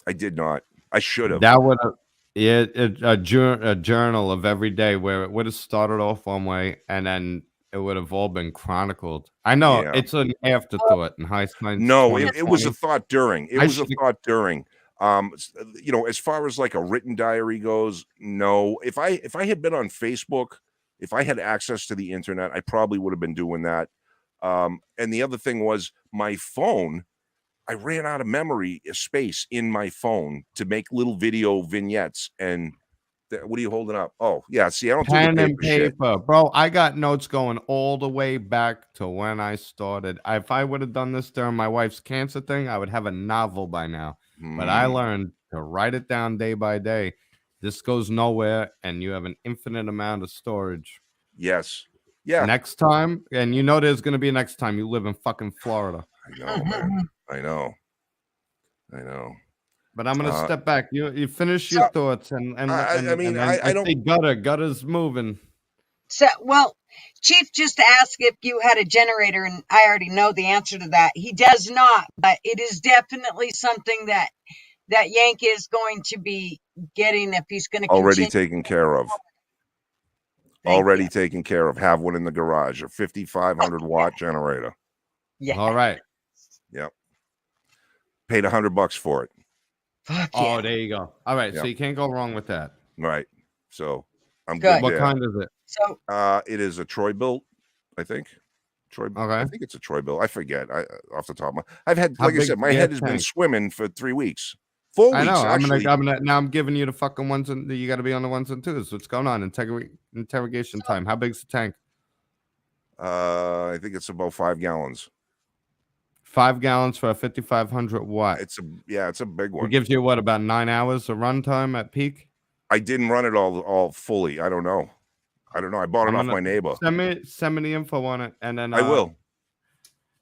I should have. That would have, yeah, a journal of every day where it would have started off one way and then it would have all been chronicled. I know Yeah. it's an afterthought in hindsight. No, it was a thought during. It I was a should've- thought during. You know, as far as like a written diary goes, no. If I had been on Facebook, if I had access to the internet, I probably would have been doing that. And the other thing was my phone. I ran out of memory space in my phone to make little video vignettes. And what are you holding up? Oh, yeah. See, I don't do the Pen and paper shit. paper, bro. I got notes going all the way back to when I started. If I would have done this during my wife's cancer thing, I would have a novel by now. But I learned to write it down day by day. This goes nowhere, and you have an infinite amount of storage. Yes. Yeah. Next time, and you know there's going to be a next time. You live in fucking Florida. I know, man. I know. But I'm gonna step back. You finish your thoughts, and I mean, and I don't. say gutter's moving. So, well, Chief just asked if you had a generator, and I already know the answer to that. He does not, but it is definitely something that Yank is going to be getting if he's going to Already continue. taken care of. Already taken care of. Have one in the garage. A 5,500 watt generator. Yeah. All right. Yep. Paid $100 for it. Fuck Oh, yeah. there you go. All right. Yep. So you can't go wrong with that. Right. So I'm Good. good. What there. kind is it? So, It is a Troy built, I think. I Okay. think it's a Troy built. I forget. Off the top of my, I've had, How like I big said, is my the head air has been tank? swimming for 3 weeks. 4 I know. weeks, actually. Now I'm giving you the fucking ones, and you got to be on the ones and twos. What's going on? Interrogation time. How big's the tank? I think it's about 5 gallons. 5 gallons for a 5,500 watt. It's a big It one. gives you what, about 9 hours of runtime at peak? I didn't run it all fully. I don't know. I bought it off my neighbor. Send me the info on it, and then I will.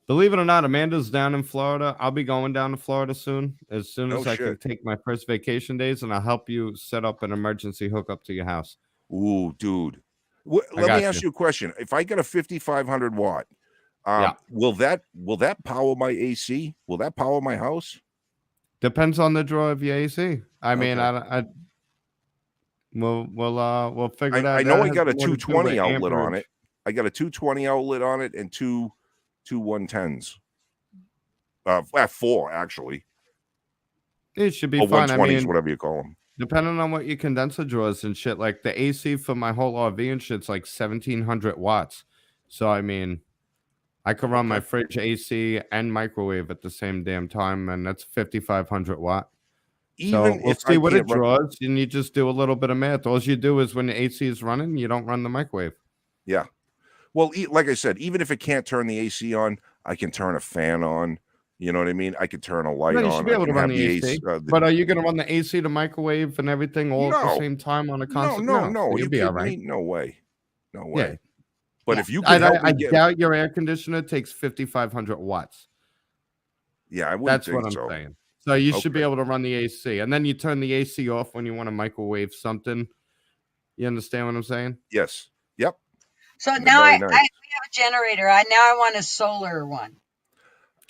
Believe it or not, Amanda's down in Florida. I'll be going down to Florida soon as No I can shit. take my first vacation days, and I'll help you set up an emergency hookup to your house. Ooh, dude. Let me ask you a question. If I get a 5,500 watt, will that power my AC? Will that power my house? Depends on the draw of your AC. I mean, we'll figure that out. I know I got a 220 outlet on it. I got a 220 outlet on it and two 110s. 4 actually. It should be or fine. 120s, I mean, whatever you call them. Depending on what your condenser draws and shit, like the AC for my whole RV and shit's like 1,700 watts. So I mean, I could run my fridge AC and microwave at the same damn time, and that's 5,500 watt. So we'll see what it draws, and you just do a little bit of math. All you do is when the AC is running, you don't run the microwave. Yeah. Well, like I said, even if it can't turn the AC on, I can turn a fan on. You know what I mean? I could turn a light on. You should be able to run the AC. But are you going to run the AC, the microwave, and everything all at the same time on a constant? No. You'll be all right. No way. Yeah. But if you could help me I doubt your air conditioner takes 5,500 watts. Yeah, I wouldn't That's think what I'm so. saying. So you should be able to run the AC, and then you turn the AC off when you want to microwave something. You understand what I'm saying? Yes. Yep. So now we have a generator. Now I want a solar one.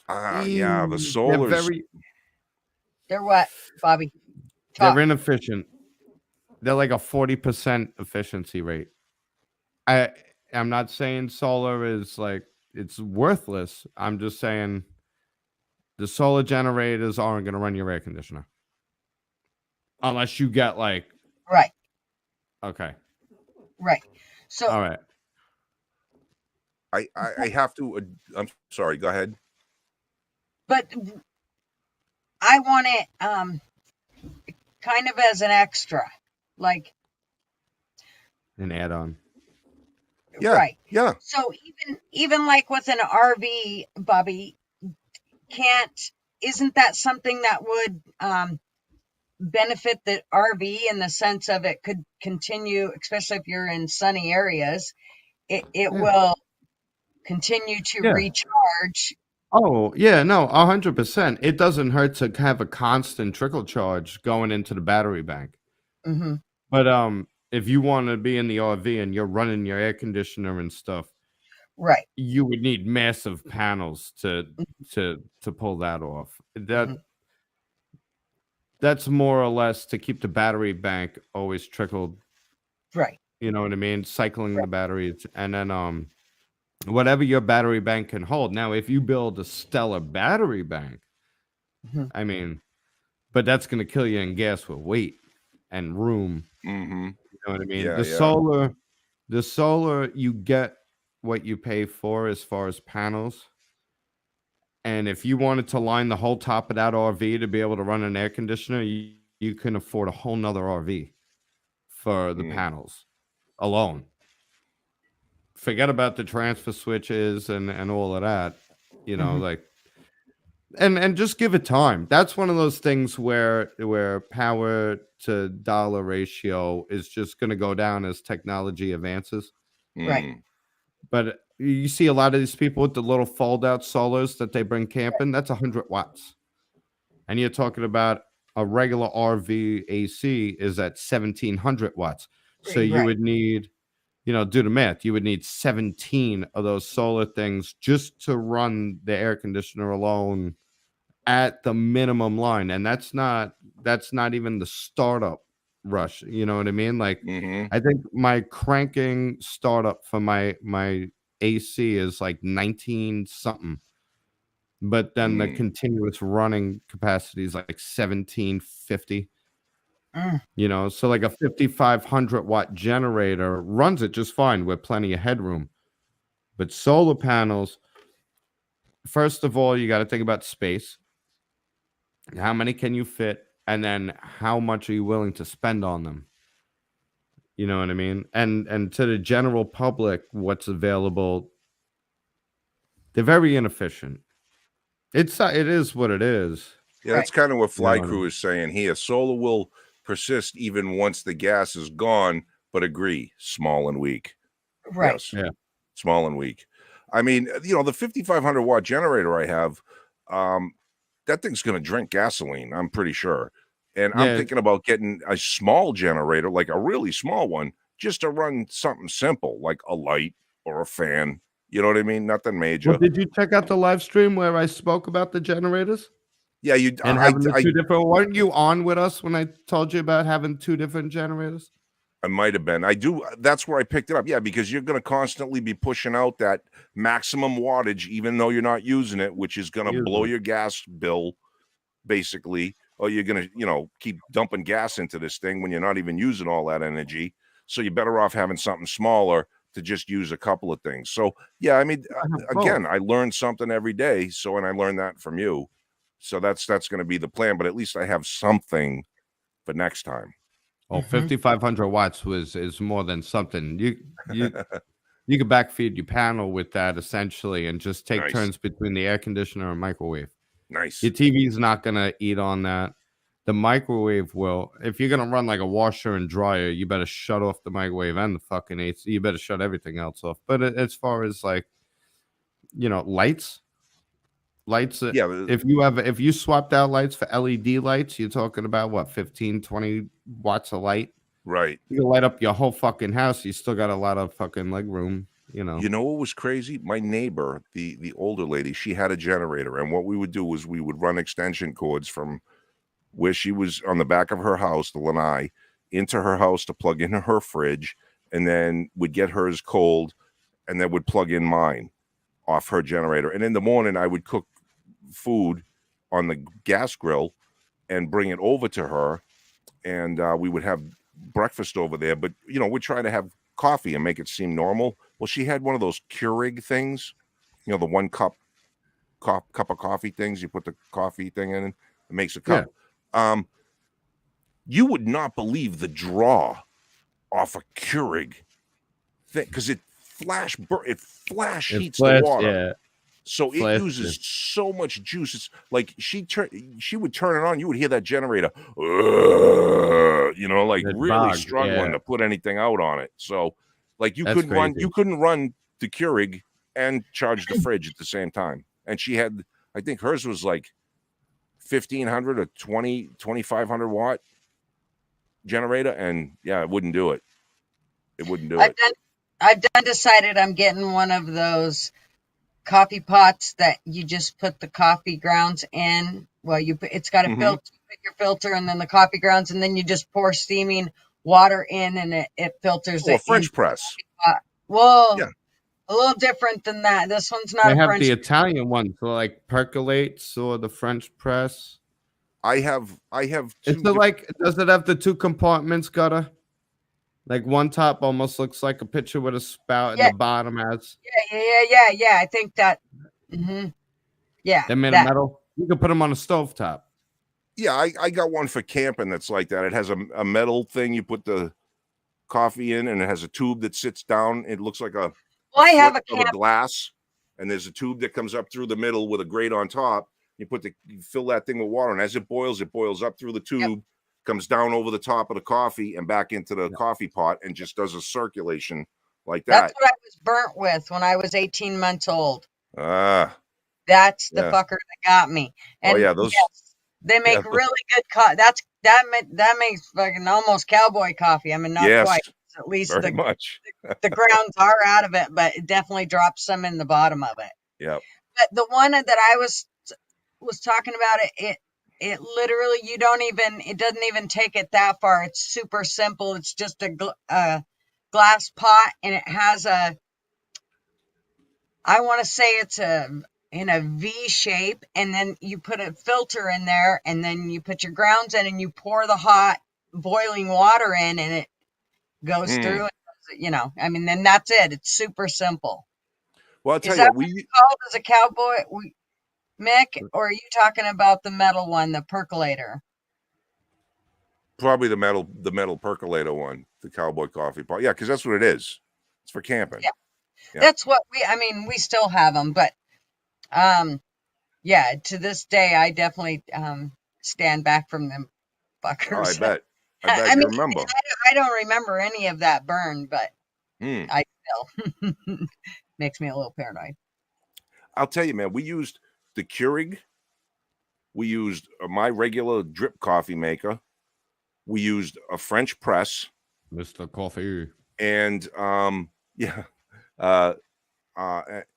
Yeah, the solar. They're what, Bobby? They're Talk. inefficient. They're like a 40% efficiency rate. I'm not saying solar is like it's worthless. I'm just saying the solar generators aren't going to run your air conditioner unless you get like Right. okay, Right. So, all right. I have to. I'm sorry. Go ahead. but I want it kind of as an extra, like An add-on. Yeah. right. Yeah. So even like with an RV, Bobby, isn't that something that would benefit the RV in the sense of it could continue, especially if you're in sunny areas, it Yeah. will continue to Yeah. recharge. Oh yeah, no, 100%. It doesn't hurt to have a constant trickle charge going into the battery bank. Hmm. But if you want to be in the RV and you're running your air conditioner and stuff, Right. you would need massive panels to pull that off. Hmm. That's more or less to keep the battery bank always trickled, Right. you know what I mean? Cycling Right. the batteries and then whatever your battery bank can hold. Now, if you build a stellar battery bank, Hmm. I mean, but that's going to kill you in gas with weight and room. Mm-hmm. You know what I mean? Yeah. Yeah. The solar, you get what you pay for as far as panels. And if you wanted to line the whole top of that RV to be able to run an air conditioner, you can afford a whole nother RV for the panels alone. Forget about the transfer switches and all of that. You know, Hmm. like and just give it time. That's one of those things where power to dollar ratio is just going to go down as technology advances. Right. Mm. But you see a lot of these people with the little fold out solars that they bring camping, that's 100 watts. And you're talking about a regular RV AC is at 1700 watts. So you Right. would need, do the math. You would need 17 of those solar things just to run the air conditioner alone at the minimum line. And that's not even the startup rush. You know what I mean? Like Mm-hmm. I think my cranking startup for my AC is like 19 something. But then the Mm. continuous running capacity is like 1750. Mm. So like a 5500-watt generator runs it just fine with plenty of headroom. But solar panels, first of all, you got to think about space. How many can you fit? And then how much are you willing to spend on them? You know what I mean? And to the general public, what's available, they're very inefficient. It is what it is. Yeah, Right. that's kind of what You know Fly what I Crew mean? is saying here. Solar will persist even once the gas is gone, but agree, small and weak. Right. Yes, Yeah. small and weak. I mean, the 5500-watt generator I have, that thing's going to drink gasoline, I'm pretty sure. And I'm Yeah. thinking about getting a small generator, like a really small one, just to run something simple, like a light or a fan. You know what I mean? Nothing Well, major. did you check out the live stream where I spoke about the generators Yeah, and having the two different? Weren't you on with us when I told you about having two different generators? I might have been. I do. That's where I picked it up. Yeah, because you're going to constantly be pushing out that maximum wattage, even though you're not using it, which is going to blow Usually. your gas bill, basically. Or you're going to, keep dumping gas into this thing when you're not even using all that energy. So you're better off having something smaller to just use a couple of things. So yeah, I mean, I have again, both. I learn something every day. So, and I learned that from you. So that's going to be the plan. But at least I have something for next time. Well, Hmm. 5500 watts is more than something. You could backfeed your panel with that essentially, and just take Nice, turns between the air conditioner and microwave. nice. Your TV's not gonna eat on that. The microwave will. If you're gonna run like a washer and dryer, you better shut off the microwave and the fucking AC. You better shut everything else off. But as far as like, lights, Yeah, if you swapped out lights for LED lights, you're talking about what, 15, 20 watts of light. right. You can light up your whole fucking house. You still got a lot of fucking leg room. You know what was crazy? My neighbor, the older lady, she had a generator, and what we would do was we would run extension cords from where she was on the back of her house, the lanai, into her house to plug into her fridge, and then would get hers cold, and then would plug in mine off her generator. And in the morning, I would cook food on the gas grill and bring it over to her, and we would have breakfast over there. But we'd try to have coffee and make it seem normal. Well, she had one of those Keurig things, the 1 cup of coffee things. You put the coffee thing in, and it makes a cup. Yeah. You would not believe the draw off a Keurig thing, because it flash heats the water. Yeah. So it uses so much juice. It's like she would turn it on. You would hear that generator, like really struggling to put anything out on it. So, like you couldn't run the Keurig and charge the fridge at the same time. And she had, I think hers was like 1,500 or 2,500 watt generator, and it wouldn't do it. It wouldn't do it. I've decided I'm getting one of those coffee pots that you just put the coffee grounds in. Well, it's got a filter. You put your filter and then the coffee grounds, and then you just pour steaming water in, and it filters it. A French press. Well, a little different than that. This one's not. They have the Italian one, so like percolates, or the French press. I have. Is it like? Does it have the 2 compartments, Gutter? Like one top almost looks like a pitcher with a spout, and the bottom has. Yeah. I think that. Yeah. They're made of metal. You can put them on a stovetop. Yeah, I got one for camping that's like that. It has a metal thing you put the coffee in, and it has a tube that sits down. It looks like a. Well, I have a glass, and there's a tube that comes up through the middle with a grate on top. You fill that thing with water, and as it boils up through the tube, comes down over the top of the coffee and back into the coffee pot, and just does a circulation like that. That's what I was burnt with when I was 18 months old. That's the fucker that got me. And those. They make really good coffee. That makes fucking almost cowboy coffee. I mean, not quite. At least very much. the grounds are out of it, but it definitely drops some in the bottom of it. Yeah. But the one that I was talking about, it literally, it doesn't even take it that far. It's super simple. It's just a glass pot, and it has I want to say it's in a V shape, and then you put a filter in there, and then you put your grounds in, and you pour the hot boiling water in, and it goes through. I mean, then that's it. It's super simple. Well, I'll tell you, what it's called as a cowboy, Mick, or are you talking about the metal one, the percolator? Probably the metal percolator one, the cowboy coffee pot. Yeah, because that's what it is. It's for camping. Yeah. That's what we still have them, but to this day, I definitely stand back from them fuckers. Oh, I bet you remember. I don't remember any of that burn, but I still makes me a little paranoid. I'll tell you, man, we used the Keurig. We used my regular drip coffee maker. We used a French press. Mr. Coffee. And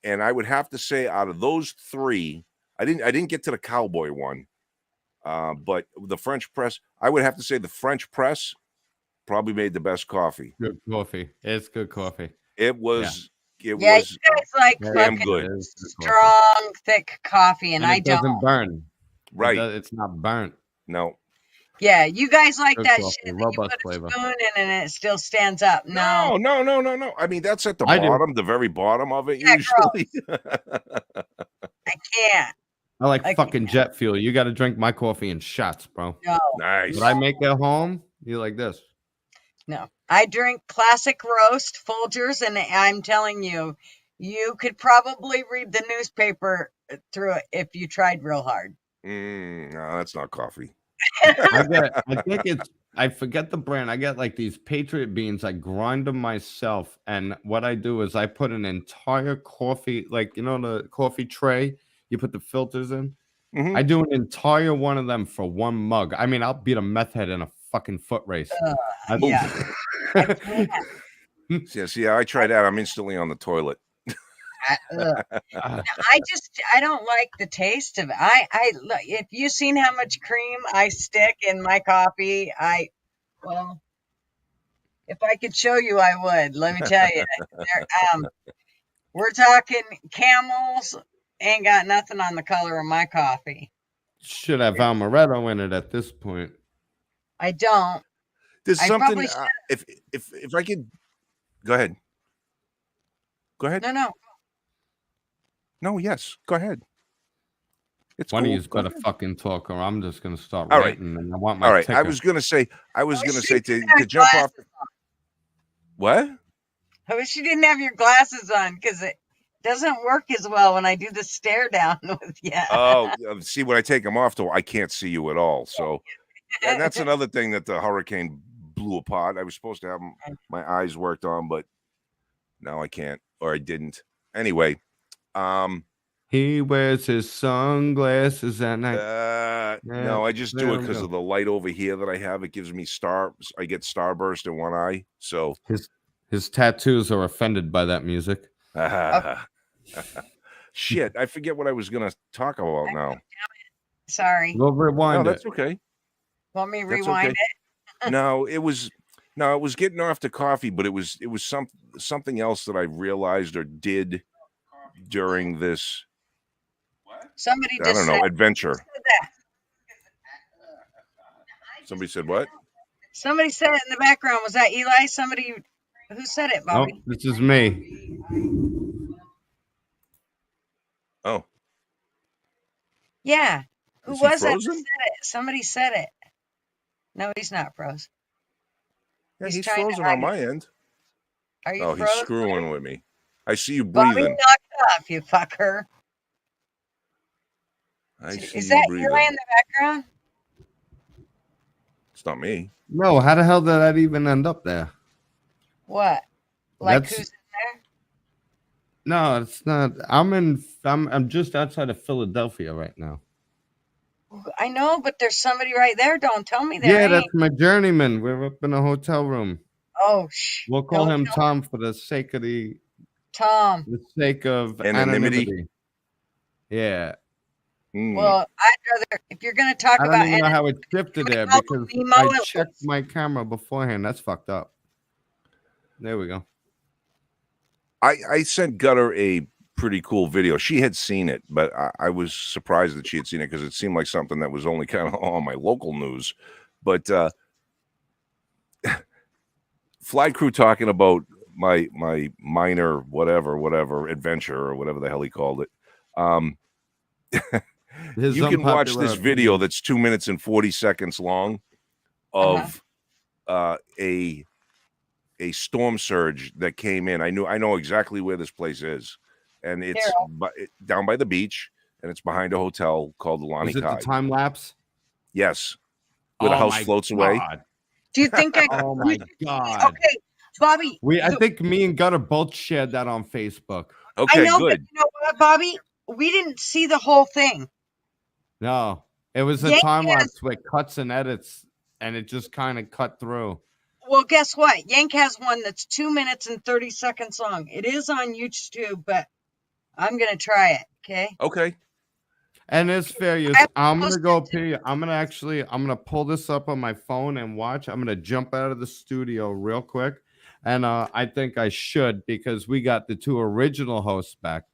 and I would have to say, out of those 3, I didn't get to the cowboy one. But the French press, I would have to say the French press probably made the best coffee. Good coffee. It's good coffee. It was. You guys like damn good, strong, thick coffee, and I don't. It doesn't burn. Right. It's not burnt. No. Yeah, you guys like good that coffee, shit that you put flavor. a spoon in and it still stands up. No. I mean, that's at the bottom, the very bottom of it, usually. I can't. I like fucking jet fuel. You got to drink my coffee in shots, bro. No. Nice. But I make it home. You like this? No. I drink classic roast Folgers, and I'm telling you, you could probably read the newspaper through it if you tried real hard. No, that's not coffee. I forget the brand. I get like these Patriot beans. I grind them myself. And what I do is I put an entire coffee, like, the coffee tray you put the filters in. Mm-hmm. I do an entire one of them for 1 mug. I mean, I'll beat a meth head in a fucking foot race. Yeah. See, I try that. I'm instantly on the toilet. I don't like the taste of it. If you seen how much cream I stick in my coffee, well, if I could show you, I would. Let me tell you, we're talking Camels ain't got nothing on the color of my coffee. Should have amaretto in it at this point. I don't. There's I something. probably should. If I could, go ahead. Go ahead. No. Yes. Go ahead. It's One cool. of you's better fucking talk, or I'm just gonna start All right. writing. And I want my All right. ticker. I was gonna say She to jump off. What? I wish you didn't have your glasses on because it doesn't work as well when I do the stare down with you. Oh, see, when I take them off, though, I can't see you at all. So, and that's another thing that the hurricane blew apart. I was supposed to have my eyes worked on, but now I can't, or I didn't. Anyway, he wears his sunglasses at night. no, I just do it because of the light over here that I have. It gives me I get starburst in one eye. So his tattoos are offended by that music. Shit, I forget what I was gonna talk about now. Sorry. We'll rewind that's okay. Want me to rewind it? No, it was getting off the coffee, but it was something else that I realized or did during this. Somebody I don't know, adventure. Somebody said what? Somebody said it in the background. Was that Eli? Somebody who said it, Bobby? Oh, this is me. Oh. Yeah. Who Is was he that frozen? that said it? Somebody said it. No, he's not frozen. Yeah, he's frozen on my end. Are you frozen? He's screwing with me. I see you Bobby, breathing. knock it off, you fucker. Is that Eli in the background? It's not me. No, how the hell did that even end up there? What? Like who's in there? No, it's not. I'm just outside of Philadelphia right now. I know, but there's somebody right there. Don't tell me that. Yeah, that's my journeyman. We're up in a hotel room. Oh, we'll call him Tom for the sake of the anonymity. Yeah. Well, I'd rather, if you're going to talk about, I don't even know how it shifted there because I checked my camera beforehand. That's fucked up. There we go. I sent Gutter a pretty cool video. She had seen it, but I was surprised that she had seen it because it seemed like something that was only kind of on my local news. But Flight Crew talking about my minor whatever adventure or whatever the hell he called it. You can watch this video that's 2 minutes and 40 seconds long of a storm surge that came in. I know exactly where this place is, and it's down by the beach, and it's behind a hotel called the Lani Kai. Is it the time lapse? Yes, where the house floats away. Do you think Oh my god! Okay, Bobby. I think me and Gutter both shared that on Facebook. Okay, I know, good. But you know what, Bobby? We didn't see the whole thing. No, it was a time lapse with cuts and edits, and it just kind of cut through. Well, guess what? Yank has one that's 2 minutes and 30 seconds long. It is on YouTube, but I'm gonna try it. Okay. Okay. And it's fair use. I'm gonna go up here. I'm gonna pull this up on my phone and watch. I'm gonna jump out of the studio real quick. And I think I should because we got the two original hosts back.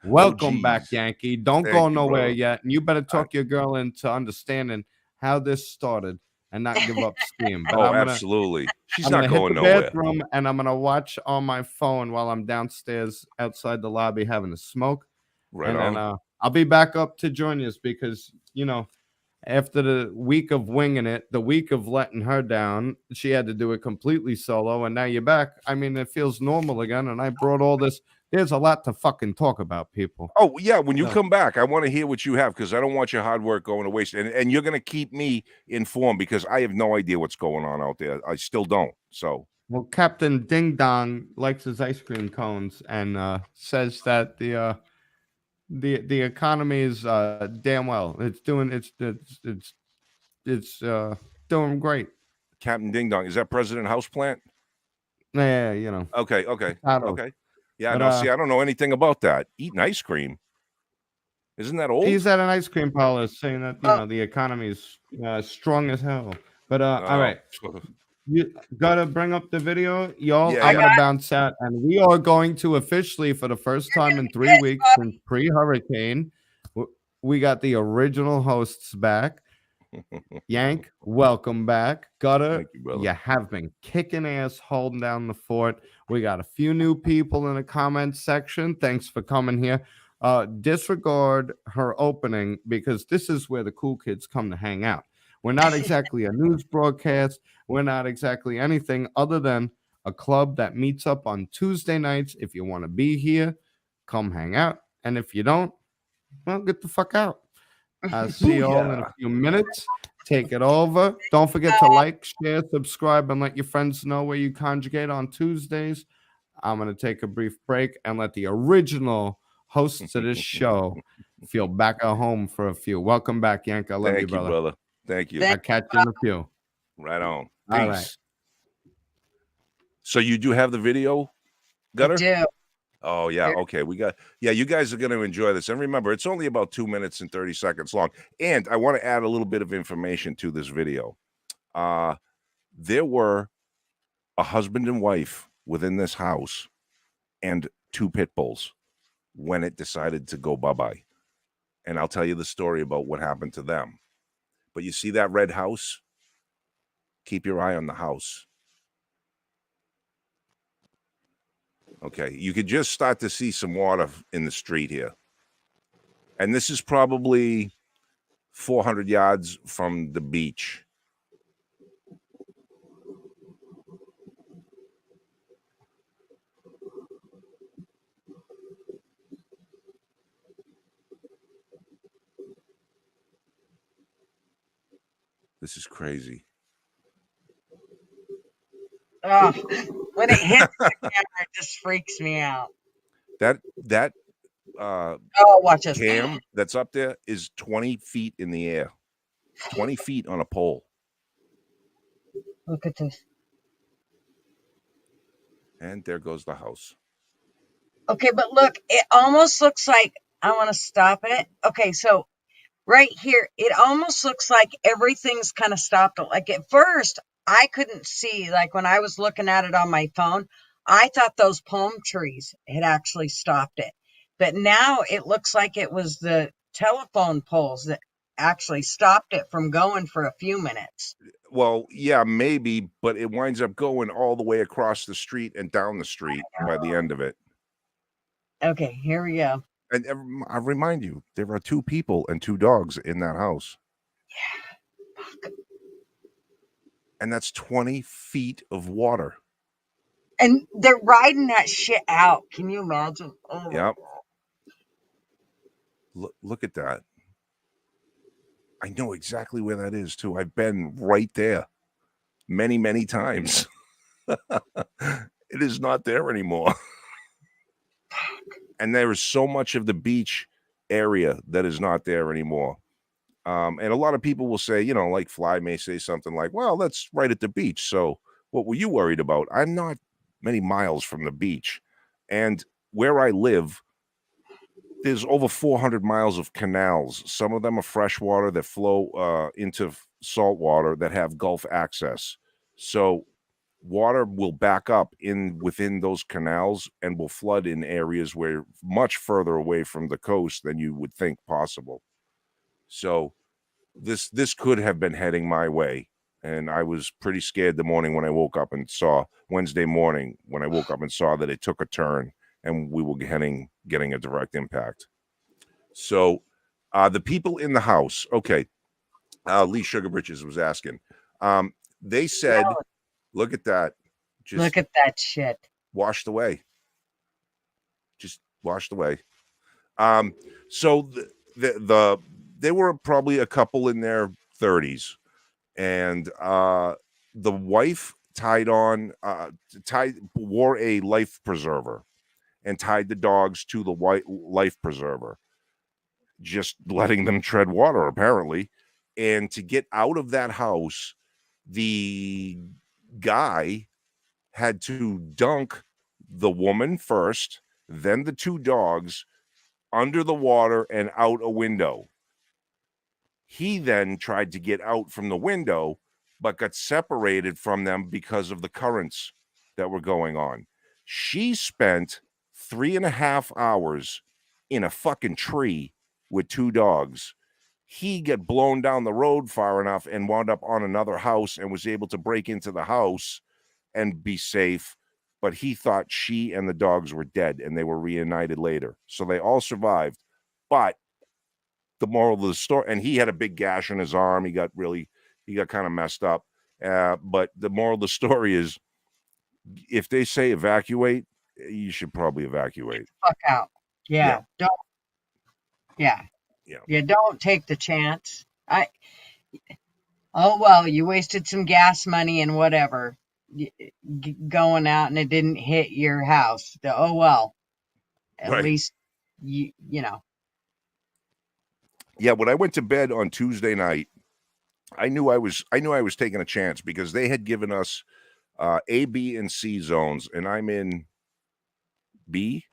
Welcome back, Yankee. Don't go nowhere yet. And you better talk your girl into understanding how this started and not give up steam. But absolutely. She's not going hit the nowhere. Bathroom, and I'm gonna watch on my phone while I'm downstairs outside the lobby having a smoke. Right and on. Then, I'll be back up to join you because after the week of winging it, the week of letting her down, she had to do it completely solo, and now you're back. I mean, it feels normal again, and I brought all this. There's a lot to fucking talk about, people. Oh, yeah, when you come back, I want to hear what you have because I don't want your hard work going to waste. And you're going to keep me informed because I have no idea what's going on out there. I still don't. So, well, Captain Ding Dong likes his ice cream cones and says that the economy is damn well. It's doing doing great. Captain Ding Dong, is that President Houseplant? Yeah, Okay. Yeah, But no, see, I don't know anything about that. Eating ice cream. Isn't that old? he's at an ice cream parlor saying that Oh, the economy is strong as hell. But all Oh. right, you gotta bring up the video, y'all. Yeah, I yeah. gotta bounce out, and we are going to officially, for the first time in 3 pissed, weeks Bobby. since pre-hurricane, we got the original hosts back. Yank, welcome back. Gutter, Thank you, brother. you have been kicking ass, holding down the fort. We got a few new people in the comments section. Thanks for coming here. Disregard her opening because this is where the cool kids come to hang out. We're not exactly a news broadcast. We're not exactly anything other than a club that meets up on Tuesday nights. If you want to be here, come hang out. And if you don't, well, get the fuck out. I'll see you all in a few minutes. Take it over. Don't forget to like, share, subscribe, and let your friends know where you conjugate on Tuesdays. I'm going to take a brief break and let the original hosts of this show feel back at home for a few. Welcome back, Yank. I love Thank you, brother. brother. Thank you. I'll catch you in a few. Right on. Peace. All right. So you do have the video, I Gutter? do. Oh yeah, Here. okay. You guys are going to enjoy this. And remember, it's only about 2 minutes and 30 seconds long. And I want to add a little bit of information to this video. There were a husband and wife within this house and 2 pit bulls when it decided to go bye-bye. And I'll tell you the story about what happened to them. But you see that red house? Keep your eye on the house. Okay, you could just start to see some water in the street here. And this is probably 400 yards from the beach. This is crazy. Oh, when it hits the camera, it just freaks me out. That Oh, watch this. cam that's up there is 20 feet in the air. 20 feet on a pole. Look at this. And there goes the house. Okay, but look, it almost looks like I want to stop it. Okay, so right here, it almost looks like everything's kind of stopped. Like at first, I couldn't see, like when I was looking at it on my phone, I thought those palm trees had actually stopped it. But now it looks like it was the telephone poles that actually stopped it from going for a few minutes. Well, yeah, maybe, but it winds up going all the way across the street and down the street by the end of it. Okay, here we go. And I remind you, there are 2 people and 2 dogs in that house. Yeah. And that's 20 feet of water. And they're riding that shit out. Can you imagine? Oh, yep. Look at that. I know exactly where that is, too. I've been right there many, many times. It is not there anymore. And there is so much of the beach area that is not there anymore. And a lot of people will say, like Fly may say something like, well, that's right at the beach. So what were you worried about? I'm not many miles from the beach. And where I live, there's over 400 miles of canals. Some of them are freshwater that flow into saltwater that have Gulf access. So water will back up within those canals and will flood in areas where much further away from the coast than you would think possible. So this could have been heading my way. And I was pretty scared the morning when I woke up and saw Wednesday morning when I woke up and saw that it took a turn and we were getting a direct impact. So the people in the house, okay, Lee Sugarbritches was asking, they said, look at that. Just look at that shit. Washed away. Just washed away. So they were probably a couple in their 30s, and the wife wore a life preserver and tied the dogs to the white life preserver, just letting them tread water apparently. And to get out of that house, the guy had to dunk the woman first then the 2 dogs under the water and out a window. He then tried to get out from the window, but got separated from them because of the currents that were going on. She spent 3.5 hours in a fucking tree with 2 dogs. He got blown down the road far enough and wound up on another house and was able to break into the house and be safe. But he thought she and the dogs were dead, and they were reunited later. So they all survived. But the moral of the story, and he had a big gash on his arm. He got kind of messed up. But the moral of the story is, if they say evacuate, you should probably evacuate. Fuck out. Yeah. Don't. Yeah. Yeah. Yeah. Don't take the chance. Oh well, you wasted some gas money and whatever going out, and it didn't hit your house. Oh well. At Right. least you know. Yeah, when I went to bed on Tuesday night, I knew I was taking a chance because they had given us A, B, and C zones, and I'm in B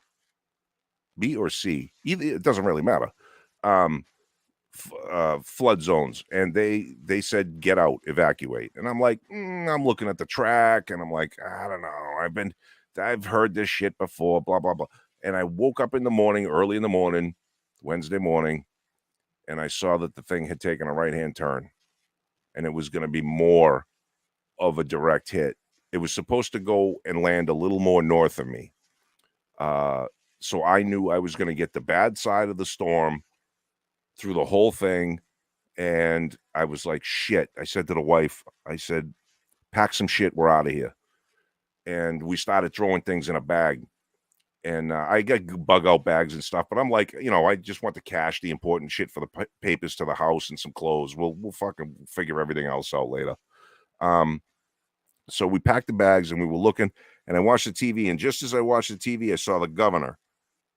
or C. Either, it doesn't really matter. Flood zones, and they said get out, evacuate, and I'm like, I'm looking at the track, and I'm like, I don't know, I've heard this shit before, blah blah blah. And I woke up in the morning, early in the morning, Wednesday morning, and I saw that the thing had taken a right-hand turn, and it was going to be more of a direct hit. It was supposed to go and land a little more north of me. So I knew I was going to get the bad side of the storm through the whole thing. And I was like, shit. I said to the wife, I said, pack some shit. We're out of here. And we started throwing things in a bag. And I got bug out bags and stuff. But I'm like, I just want the cash, the important shit for the papers to the house and some clothes. We'll fucking figure everything else out later. So we packed the bags and we were looking. And I watched the TV. And just as I watched the TV, I saw the governor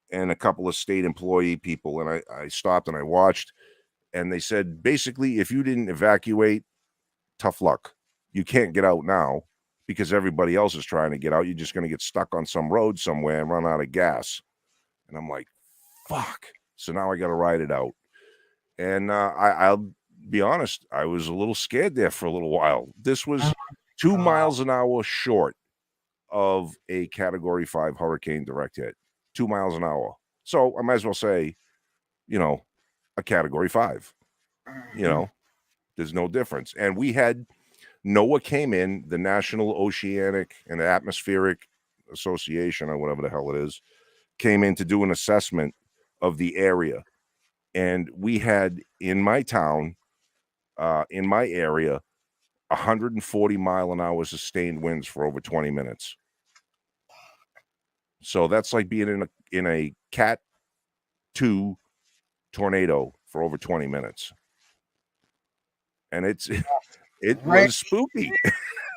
and a couple of state employee people. And I stopped and I watched. And they said, basically, if you didn't evacuate, tough luck. You can't get out now because everybody else is trying to get out. You're just going to get stuck on some road somewhere and run out of gas. And I'm like, fuck. So now I got to ride it out. And I'll be honest, I was a little scared there for a little while. This was 2 miles an hour short of a Category 5 hurricane direct hit. 2 miles an hour. So I might as well say, a Category 5. There's no difference. And we had NOAA came in, the National Oceanic and Atmospheric Association, or whatever the hell it is, came in to do an assessment of the area. And we had in my town, in my area, 140 mile an hour sustained winds for over 20 minutes. So that's like being in a Cat 2 tornado for over 20 minutes. And it was spooky.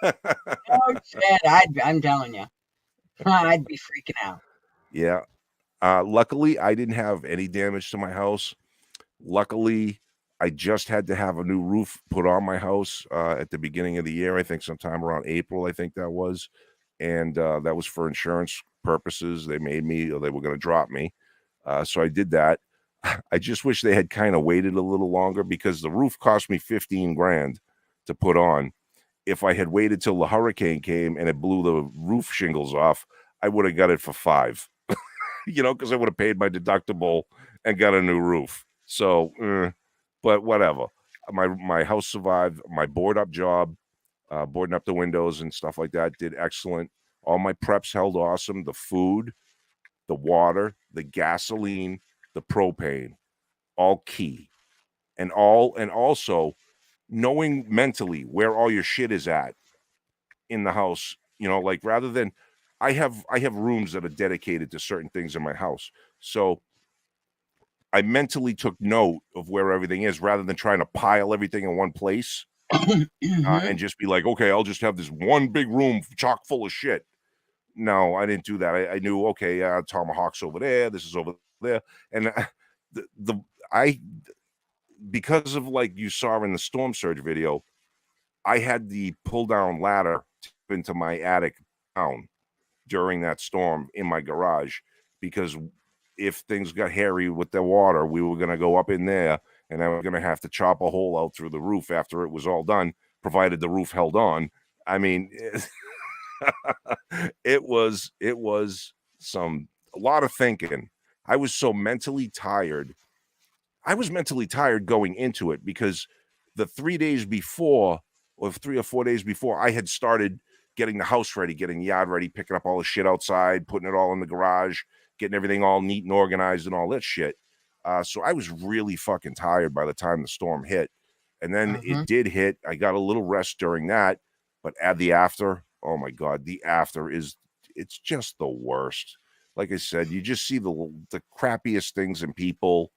Oh shit! I'm telling you, I'd be freaking out. Yeah. Luckily, I didn't have any damage to my house. Luckily, I just had to have a new roof put on my house at the beginning of the year. I think sometime around April, I think that was. And that was for insurance purposes. They made me, or they were going to drop me. So I did that. I just wish they had kind of waited a little longer because the roof cost me $15,000 to put on. If I had waited till the hurricane came and it blew the roof shingles off, I would have got it for $5,000, because I would have paid my deductible and got a new roof. So, but whatever. My house survived. My board up job, boarding up the windows and stuff like that, did excellent. All my preps held awesome. The food, the water, the gasoline, the propane, all key. And also knowing mentally where all your shit is at in the house, like rather than I have rooms that are dedicated to certain things in my house. So I mentally took note of where everything is rather than trying to pile everything in one place and just be like, okay, I'll just have this one big room chock full of shit. No, I didn't do that. I knew, okay, Tomahawk's over there. This is over there. And because of like you saw in the storm surge video, I had the pull down ladder into my attic down during that storm in my garage. because if things got hairy with the water, we were going to go up in there, and then we're going to have to chop a hole out through the roof after it was all done, provided the roof held on. I mean, it was a lot of thinking. I was so mentally tired. I was mentally tired going into it because the 3 days before, or 3 or 4 days before, I had started getting the house ready, getting the yard ready, picking up all the shit outside, putting it all in the garage, getting everything all neat and organized and all that shit. So I was really fucking tired by the time the storm hit. And then it did hit. I got a little rest during that, but at the after, oh my God, the after it's just the worst. Like I said, you just see the crappiest things in people.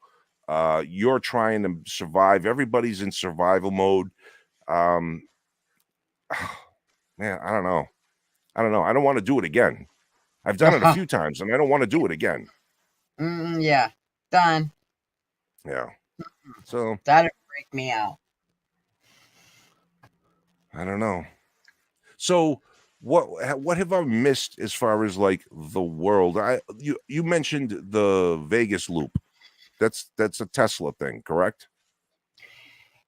You're trying to survive. Everybody's in survival mode. Man, I don't know. I don't want to do it again. I've done it a few times, and I don't want to do it again. Yeah, done. Yeah. So that'd freak me out. I don't know. So what have I missed as far as like the world? You mentioned the Vegas loop. That's a Tesla thing, correct?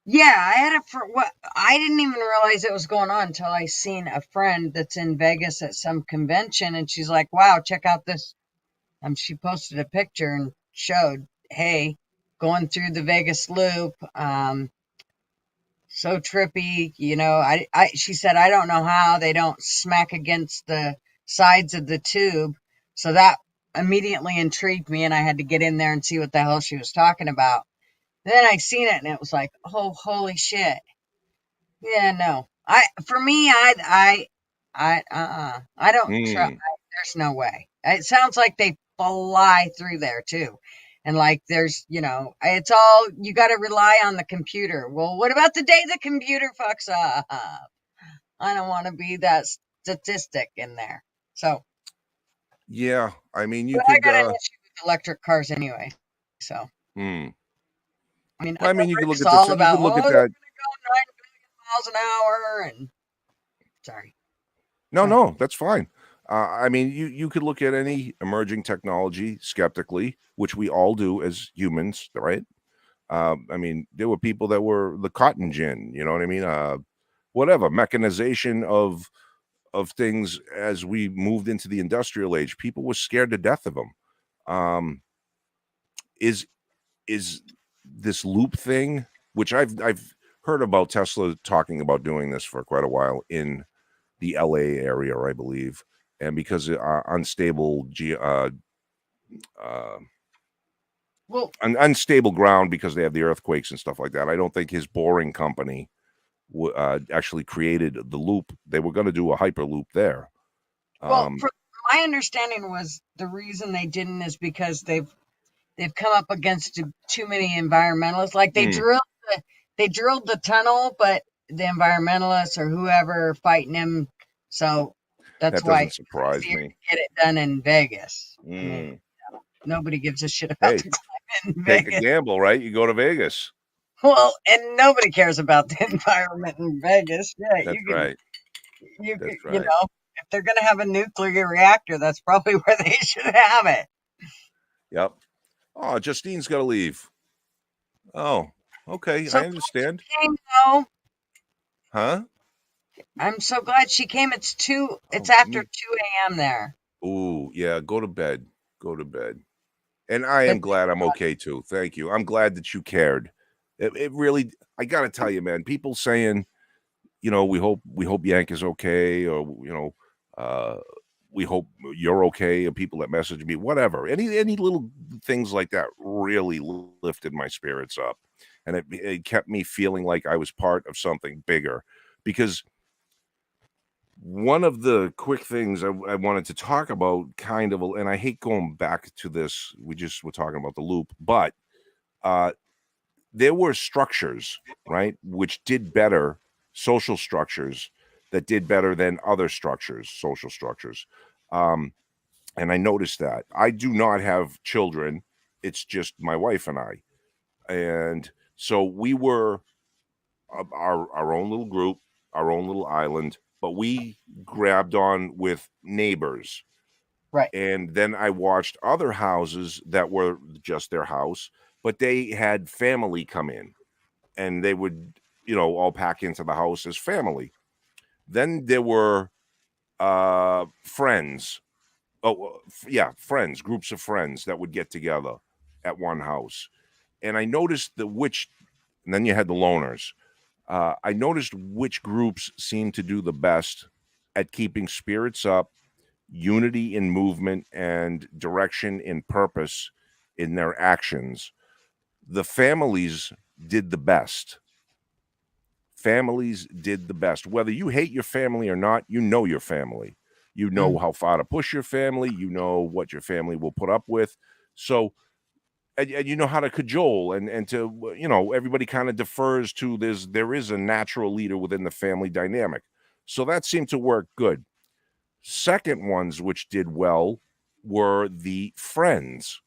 Yeah, I had it for what I didn't even realize it was going on until I seen a friend that's in Vegas at some convention, and she's like, "Wow, check out this." She posted a picture and showed, "Hey, going through the Vegas loop. So trippy, you know." She said, "I don't know how they don't smack against the sides of the tube." So that immediately intrigued me, and I had to get in there and see what the hell she was talking about. Then I seen it, and it was like, oh, holy shit. Yeah, no. For me, I don't trust. There's no way. It sounds like they fly through there too, and like there's, it's all you got to rely on the computer. Well, what about the day the computer fucks up? I don't want to be that statistic in there. So yeah, I mean, you but could. I got an issue with electric cars anyway. So I mean, well, I mean, you could look at all this. You about could look at they're that. going to go 9 billion miles an hour, and sorry. No, that's fine. I mean, you could look at any emerging technology skeptically, which we all do as humans, right? I mean, there were people that were the cotton gin, you know what I mean? Whatever mechanization of things as we moved into the industrial age, people were scared to death of them. Is this loop thing, which I've heard about Tesla talking about doing this for quite a while in the LA area, I believe, and because unstable unstable ground because they have the earthquakes and stuff like that. I don't think his boring company actually created the loop. They were going to do a hyperloop there. Well, my understanding was the reason they didn't is because they've come up against too many environmentalists. Like they drilled the tunnel, but the environmentalists or whoever are fighting them. So that's that why doesn't surprise me. To get it done in Vegas. I mean, nobody gives a shit about the climate in take Vegas. a gamble, right? You go to Vegas. Well, and nobody cares about the environment in Vegas. Yeah, that's right. You know, if they're going to have a nuclear reactor, that's probably where they should have it. Yep. Oh, Justine's got to leave. Oh, okay. So I understand. Came, though. Huh? I'm so glad she came. It's after 2 a.m. there. Ooh, yeah. Go to bed. Go to bed. And I am glad I'm okay too. Thank you. I'm glad that you cared. It really. I got to tell you, man. People saying, we hope Yank is okay, or we hope you're okay, and people that message me, whatever, any little things like that really lifted my spirits up, and it kept me feeling like I was part of something bigger. Because one of the quick things I wanted to talk about, kind of, and I hate going back to this, we just were talking about the loop, but there were structures, right, which did better, social structures that did better than other structures, social structures. And I noticed that. I do not have children. It's just my wife and I. And so we were our own little group, our own little island, but we grabbed on with neighbors. Right. And then I watched other houses that were just their house, but they had family come in and they would, all pack into the house as family. Then there were friends. Oh, yeah, friends, groups of friends that would get together at one house. And I noticed and then you had the loners. I noticed which groups seemed to do the best at keeping spirits up, unity in movement, and direction in purpose in their actions. The families did the best. Families did the best. Whether you hate your family or not, you know your family. You know how far to push your family. You know what your family will put up with. So, and you know how to cajole and to, everybody kind of defers to there is a natural leader within the family dynamic. So that seemed to work good. Second ones which did well were the friends,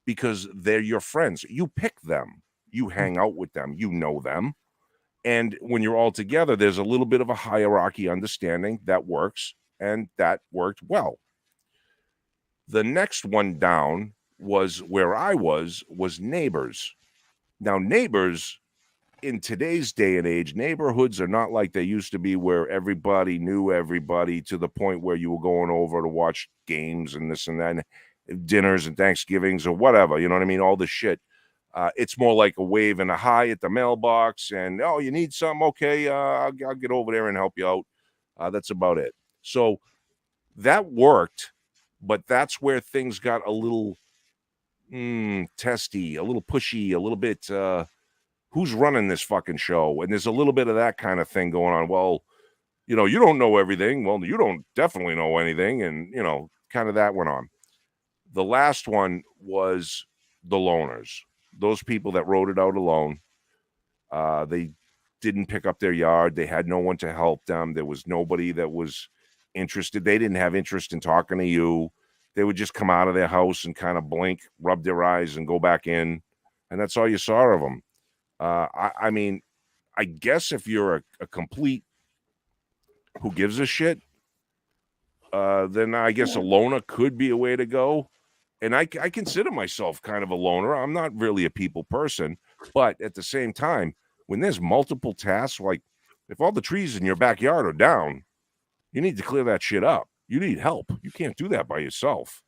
because they're your friends. You pick them, you hang out with them, you know them. And when you're all together, there's a little bit of a hierarchy understanding that works, and that worked well. The next one down was where I was neighbors. Now, neighbors in today's day and age, neighborhoods are not like they used to be, where everybody knew everybody to the point where you were going over to watch games and this and that, and dinners and Thanksgivings or whatever. You know what I mean? All this shit. It's more like a wave and a hi at the mailbox, and you need something? Okay, I'll get over there and help you out. That's about it. So that worked, but that's where things got a little testy, a little pushy, a little bit. Who's running this fucking show? And there's a little bit of that kind of thing going on. Well, you don't know everything. Well, you don't definitely know anything, and kind of that went on. The last one was the loners. Those people that rode it out alone. They didn't pick up their yard. They had no one to help them. There was nobody that was interested. They didn't have interest in talking to you. They would just come out of their house and kind of blink, rub their eyes, and go back in. And that's all you saw of them. I mean, I guess if you're a complete who gives a shit, then I guess a loner could be a way to go. And I consider myself kind of a loner. I'm not really a people person, but at the same time, when there's multiple tasks, like if all the trees in your backyard are down, you need to clear that shit up. You need help. You can't do that by yourself.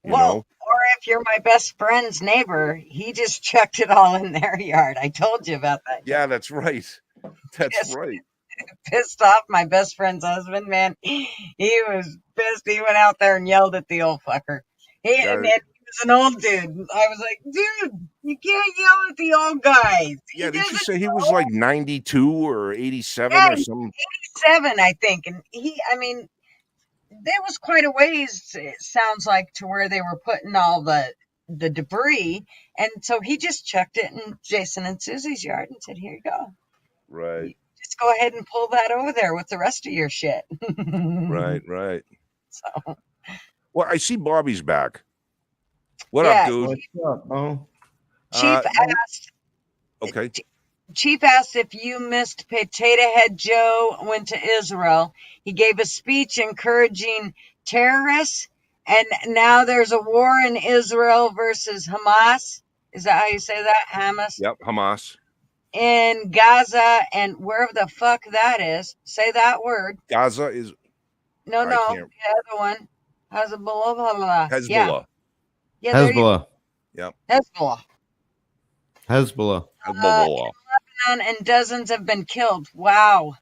You know? Or if you're my best friend's neighbor, he just chucked it all in their yard. I told you about that. Yeah, that's right. That's right. Pissed off my best friend's husband, man. He was pissed. He went out there and yelled at the old fucker. He was an old dude. I was like, dude, you can't yell at the old guys. Yeah, did you say he was like 92 or 87 or something? 87, I think. And there was quite a ways, it sounds like, to where they were putting all the debris. And so he just chucked it in Jason and Susie's yard and said, here you go. Right. Just go ahead and pull that over there with the rest of your shit. Right. So. Well, I see Bobby's back. What up, dude? What's up, Mo? Chief asked. Okay. Chief asked if you missed Potato Head Joe went to Israel. He gave a speech encouraging terrorists, and now there's a war in Israel versus Hamas. Is that how you say that? Hamas? Yep, Hamas. In Gaza and wherever the fuck that is. Say that word. Gaza is... No, the other one. Hezbollah. Hezbollah. Yeah, Hezbollah. Yep. Hezbollah. Hezbollah. Hezbollah. Lebanon, and dozens have been killed. Wow.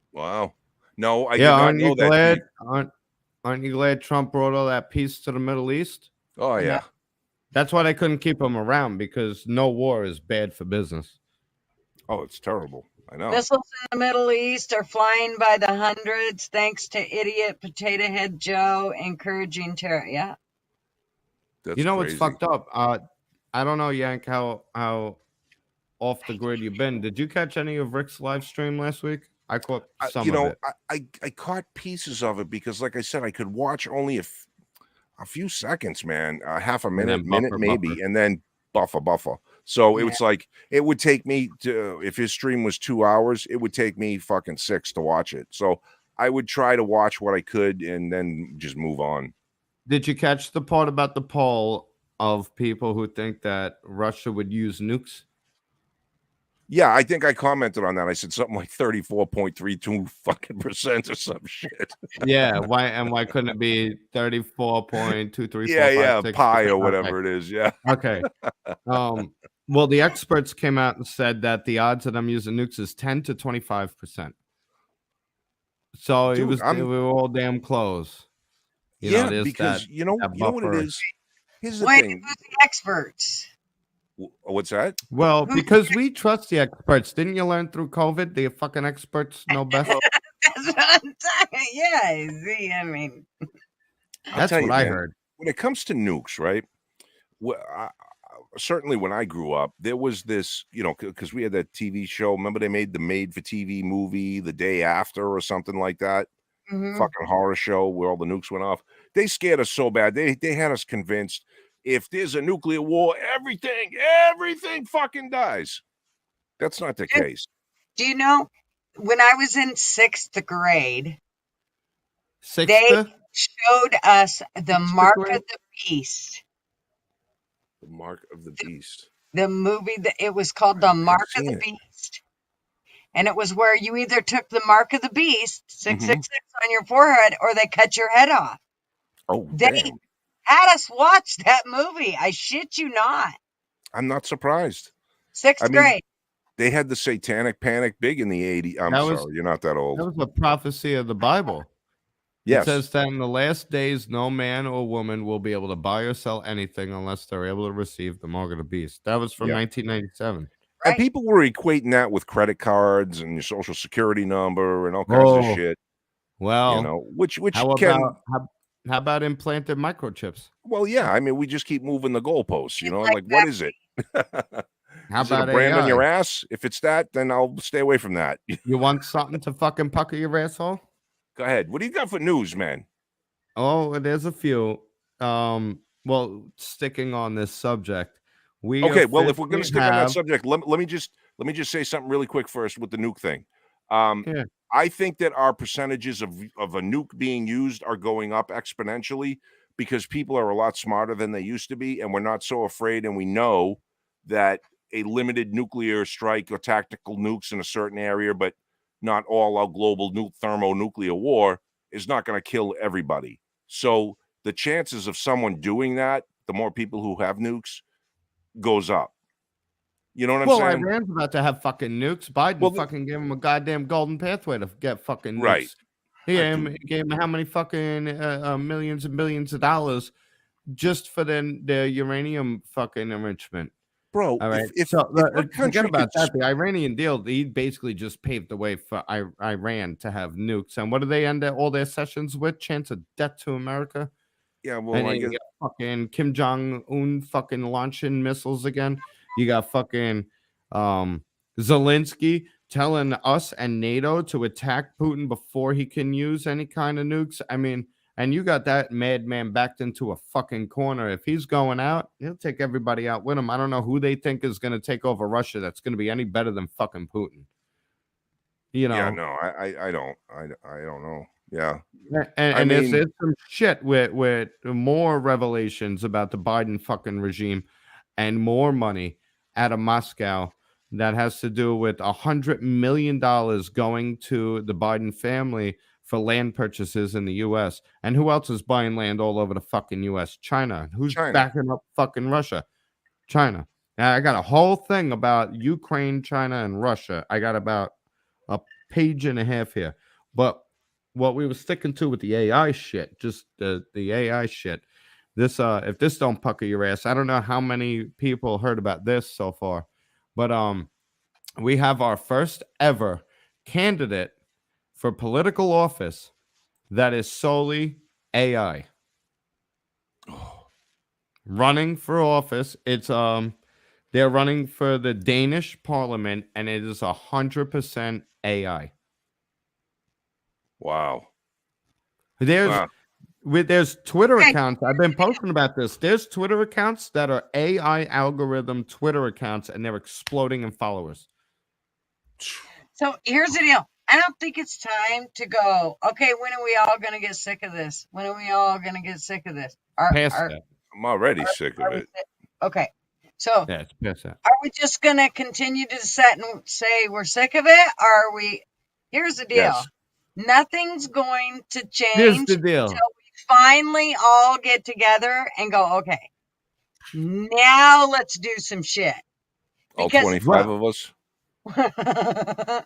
No, I did not know that. Aren't you glad Trump brought all that peace to the Middle East? Oh, yeah. That's why they couldn't keep him around, because no war is bad for business. Oh, it's terrible. I know. Missiles in the Middle East are flying by the hundreds thanks to idiot Potato Head Joe encouraging terror. Yeah. That's crazy. What's fucked up? I don't know, Yank, how off the grid you've been. Did you catch any of Rick's live stream last week? I caught some of it. I caught pieces of it because, like I said, I could watch only a few seconds, man, half a minute, maybe, and then buffer. So it was like, it would take me to, if his stream was 2 hours, it would take me fucking 6 to watch it. So I would try to watch what I could and then just move on. Did you catch the part about the poll of people who think that Russia would use nukes? Yeah, I think I commented on that. I said something like 34.32 fucking percent or some shit. Yeah. Why couldn't it be 34.23456? Yeah, pi or Okay. whatever it is. Yeah. Okay. Well, the experts came out and said that the odds of them using nukes is 10 to 25%. So Dude, we were all damn close. yeah, There's because that you know what it buffer. is? Here's the Wait, thing. who's the experts? What's that? Well, Who- because we trust the experts. Didn't you learn through COVID? The fucking experts know best. That's what I'm saying. Yeah, see, I mean, I'll That's tell what you, I man, heard. when it comes to nukes, right? Well, certainly when I grew up, there was this, because we had that TV show. Remember they made the made-for-TV movie The Day After or something like that? mhm. Fucking horror show where all the nukes went off. They scared us so bad. They had us convinced if there's a nuclear war, everything fucking dies. That's not the case. Do you know when I was in 6th grade, Sixth? they showed us the Sixth Mark grade? of the Beast, The Mark of the Beast. the movie that it was called The I've Mark of seen the it. Beast. And it was where you either took the mark of the beast, Mm-hmm. 666 on your forehead, or they cut your head off. Oh, They damn. had us watch that movie. I shit you not. I'm not surprised. 6th grade. They had the satanic panic big in the 80s. I'm sorry, you're not that old. That was a prophecy of the Bible. Yes. It says that in the last days, no man or woman will be able to buy or sell anything unless they're able to receive the mark of the beast. That was from 1997. And Right. people were equating that with credit cards and your social security number and all kinds of shit. Well, which how can. how about implanted microchips? Well, yeah. I mean, we just keep moving the goalposts. Like What is it? How Is it a about brand on AI? your ass? If it's that, then I'll stay away from that. You want something to fucking pucker your asshole? Go ahead. What do you got for news, man? Oh, there's a few. Well, sticking on this subject, we Okay, well, if we're going to stick on that have- subject, let me just say something really quick first with the nuke thing. Yeah. I think that our percentages of a nuke being used are going up exponentially because people are a lot smarter than they used to be, and we're not so afraid, and we know that a limited nuclear strike or tactical nukes in a certain area, but not all our global thermonuclear war is not going to kill everybody. So the chances of someone doing that, the more people who have nukes, goes up. You know what I'm Well, saying? Iran's about to have fucking nukes. Biden fucking gave him a goddamn golden pathway to get fucking nukes. Right. He gave him how many fucking millions and billions of dollars just for the uranium fucking enrichment. Bro, All right. if Forget about that. The Iranian deal, he basically just paved the way for Iran to have nukes. And what do they end all their sessions with? Chance of death to America? Yeah, well, And I then you guess got fucking Kim Jong-un fucking launching missiles again. You got fucking Zelensky telling us and NATO to attack Putin before he can use any kind of nukes. I mean, and you got that madman backed into a fucking corner. If he's going out, he'll take everybody out with him. I don't know who they think is going to take over Russia that's going to be any better than fucking Putin. Yeah, no, I don't know. Yeah. And there's some shit with more revelations about the Biden fucking regime and more money out of Moscow that has to do with $100 million going to the Biden family for land purchases in the U.S. And who else is buying land all over the fucking U.S.? China. Who's backing up fucking Russia? China. Now, I got a whole thing about Ukraine, China, and Russia. I got about a page and a half here. But what we were sticking to with the AI shit, just the AI shit. This if this don't pucker your ass, I don't know how many people heard about this so far, but we have our first ever candidate for political office that is solely AI. Running for office, it's they're running for the Danish parliament, and it is 100% AI. Wow. There's Twitter accounts. I've been posting about this. There's Twitter accounts that are AI algorithm Twitter accounts, and they're exploding in followers. So here's the deal. I don't think it's time to go, okay, when are we all going to get sick of this? When are we all going to get sick of this? Past that. I'm already sick of it. Okay. So Yeah, it's past that. are we just going to continue to set and say we're sick of it? Or are we, here's the deal. Yes. Nothing's going to Here's change the deal. until we finally all get together and go, okay, now let's do some shit. All Because 25 of us.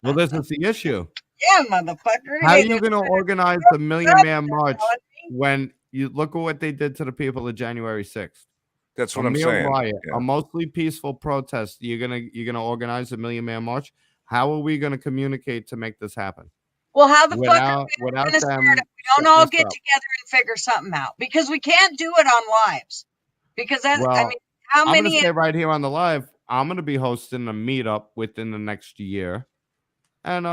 Well, this is the issue. yeah, motherfucker. How are Hey, you going to organize the Million Man March when you look at what they did to the people of January 6th? That's A what I'm mere saying. riot, Yeah. a mostly peaceful protest. You're gonna organize a Million Man March. How are we gonna communicate to make this happen? Well, how the fuck are we without going to start them it? We don't all setting get us up? together and figure something out because we can't do it on lives. Because that's, I Well, mean, how I'm gonna many? say right here on the live, I'm gonna be hosting a meetup within the next year, and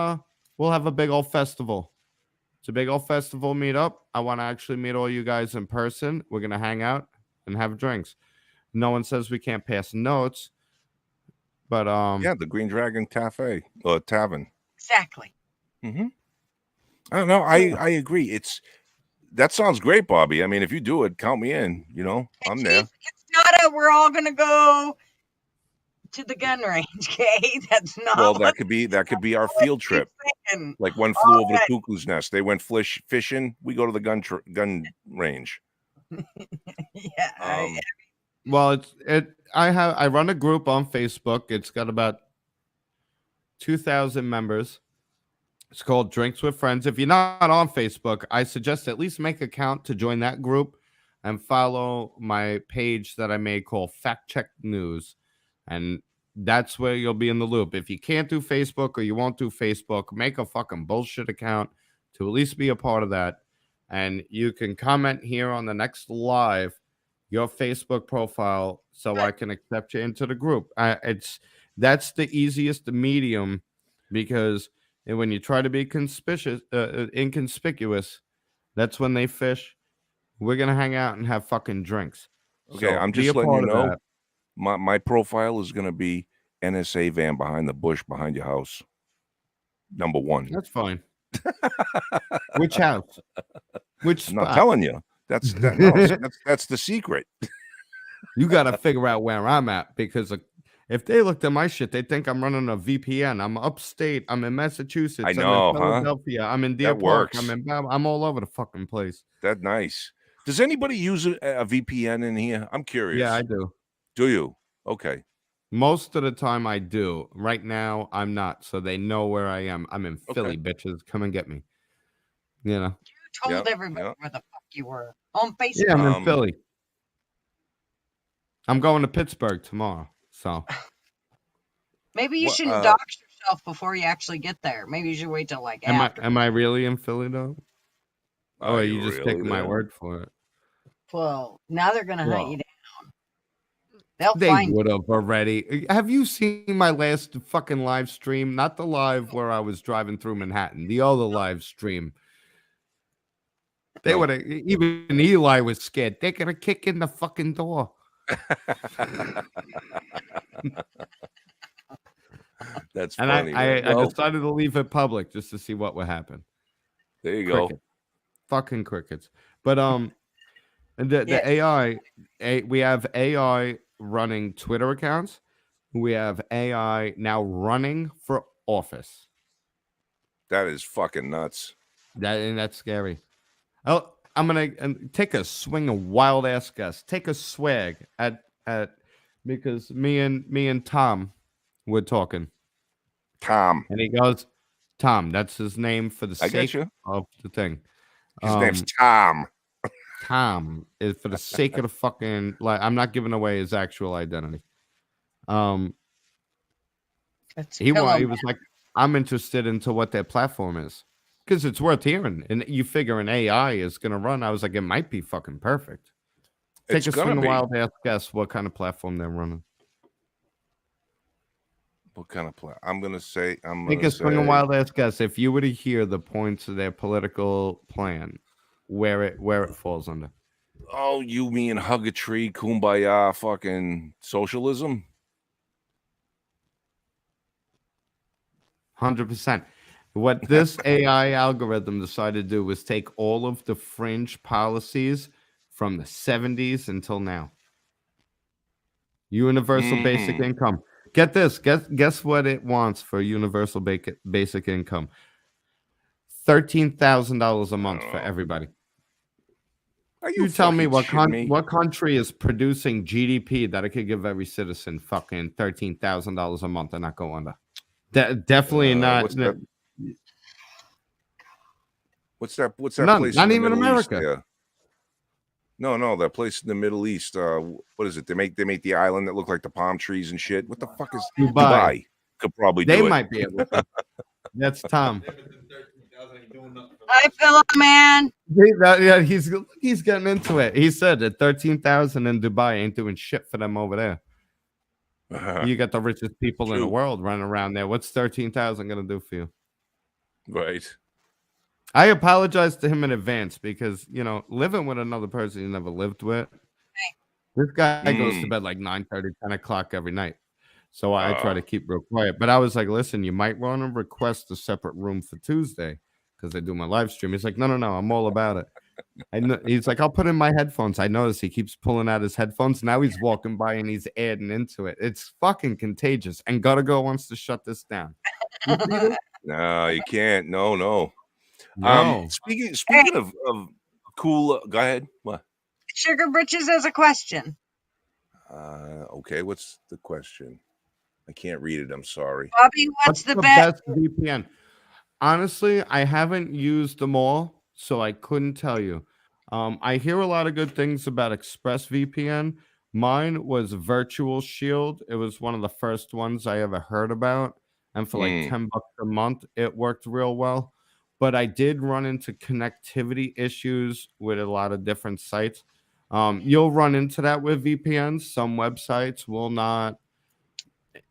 we'll have a big old festival. It's a big old festival meetup. I want to actually meet all you guys in person. We're gonna hang out and have drinks. No one says we can't pass notes, but Yeah, the Green Dragon Cafe or Tavern. Exactly. Mm-hmm. I don't know. I agree. That sounds great, Bobby. I mean, if you do it, count me in. You know, I'm there. It's not we're all going to go to the gun range, okay? That's not. Well, that could be our field trip. Like one flew over the cuckoo's nest. They went fishing. We go to the gun range. Yeah. Well, I run a group on Facebook. It's got about 2,000 members. It's called Drinks with Friends. If you're not on Facebook, I suggest at least make an account to join that group and follow my page that I made called Fact Check News. And that's where you'll be in the loop. If you can't do Facebook or you won't do Facebook, make a fucking bullshit account to at least be a part of that. And you can comment here on the next live your Facebook profile so I can accept you into the group. That's the easiest medium because when you try to be inconspicuous, that's when they fish. We're gonna hang out and have fucking drinks. Okay, So I'm be just a letting you part of know. that. My profile is gonna be NSA van behind the bush behind your house. Number 1. That's fine. Which house? Which I'm spot? not telling you. That's the secret. You got to figure out where I'm at because if they looked at my shit, they think I'm running a VPN. I'm upstate. I'm in Massachusetts. I know, I'm in Philadelphia. I'm in Deer That Park. works. I'm all over the fucking place. That's nice. Does anybody use a VPN in here? I'm curious. Yeah, I do. Do you? Okay. Most of the time I do. Right now, I'm not. So they know where I am. I'm in Philly, bitches. Come and get me. You know. You told everybody where the fuck you were on Facebook. Yeah, I'm in Philly. I'm going to Pittsburgh tomorrow. So maybe you shouldn't dox yourself before you actually get there. Maybe you should wait till like after. Am I really in Philly though? Oh, you just really taking my word for it. Well, now they're gonna hunt you down. They would have already. Have you seen my last fucking live stream? Not the live where I was driving through Manhattan. The other live stream. They would have. Even Eli was scared. They're gonna kick in the fucking door. That's funny. And I decided to leave it public just to see what would happen. There you go. Fucking crickets. But the AI, we have AI running Twitter accounts. We have AI now running for office. That is fucking nuts. That's scary. Oh, I'm gonna take a swing of wild ass guess. Take a swag at because me and Tom were talking. Tom. And he goes, Tom, that's his name for the sake of the thing. His name's Tom. Tom is for the sake of the fucking I'm not giving away his actual identity. He was like, I'm interested into what their platform is. Because it's worth hearing. And you figure an AI is gonna run. I was like, it might be fucking perfect. Take a swing of wild ass guess what kind of platform they're running. What kind of plan? I'm gonna say. Take a swing of wild ass guess. If you were to hear the points of their political plan, where it falls under. Oh, you mean hug a tree, kumbaya, fucking socialism? 100%. What this AI algorithm decided to do was take all of the fringe policies from the 70s until now. Universal basic income. Get this. Guess what it wants for universal basic income. $13,000 a month for everybody. Are You tell me fucking shitting me? what country is producing GDP that it could give every citizen fucking $13,000 a month and not go under? Definitely not. What's that? What's that None. place Not in the even Middle America. East? Yeah. No, that place in the Middle East. What is it? They make the island that look like the palm trees and shit. What the fuck is Dubai? Could probably They do it. might be able to. That's Tom. Hi, Philip, man. Yeah, he's getting into it. He said that 13,000 in Dubai ain't doing shit for them over there. You got the richest people in the world running around there. What's 13,000 gonna do for you? Right. I apologize to him in advance because living with another person you never lived with. This guy goes to bed like 9:30, 10 o'clock every night. So I try to keep real quiet. But I was like, listen, you might want to request a separate room for Tuesday because I do my live stream. He's like, no, I'm all about it. He's like, I'll put in my headphones. I notice he keeps pulling out his headphones. Now he's walking by and he's adding into it. It's fucking contagious. And Gotta Go wants to shut this down. No, you can't. No. Speaking of cool, go ahead. What? Sugar Britches has a question. Okay, what's the question? I can't read it. I'm sorry. Bobby, what's the best VPN? Honestly, I haven't used them all, so I couldn't tell you. I hear a lot of good things about ExpressVPN. Mine was Virtual Shield. It was one of the first ones I ever heard about. And for like $10 a month, it worked real well. But I did run into connectivity issues with a lot of different sites. You'll run into that with VPNs. Some websites will not,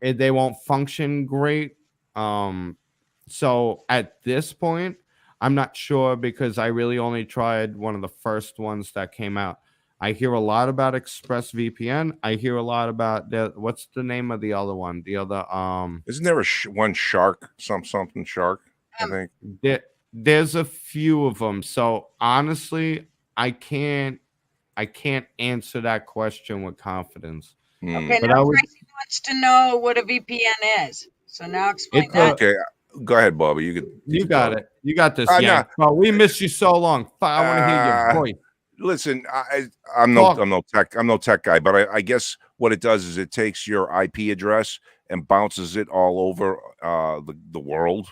they won't function great. So at this point, I'm not sure because I really only tried one of the first ones that came out. I hear a lot about ExpressVPN. I hear a lot about what's the name of the other one? The other isn't there one Shark? Something Shark? I think there's a few of them. So honestly, I can't answer that question with confidence. Okay, now Tracy wants to know what a VPN is. So now explain that. Okay, go ahead, Bobby. You got it. You got this. Yeah. Nah. Oh, we missed you so long. I want to hear your voice. Listen, I'm no tech guy, but I guess what it does is it takes your IP address and bounces it all over the world,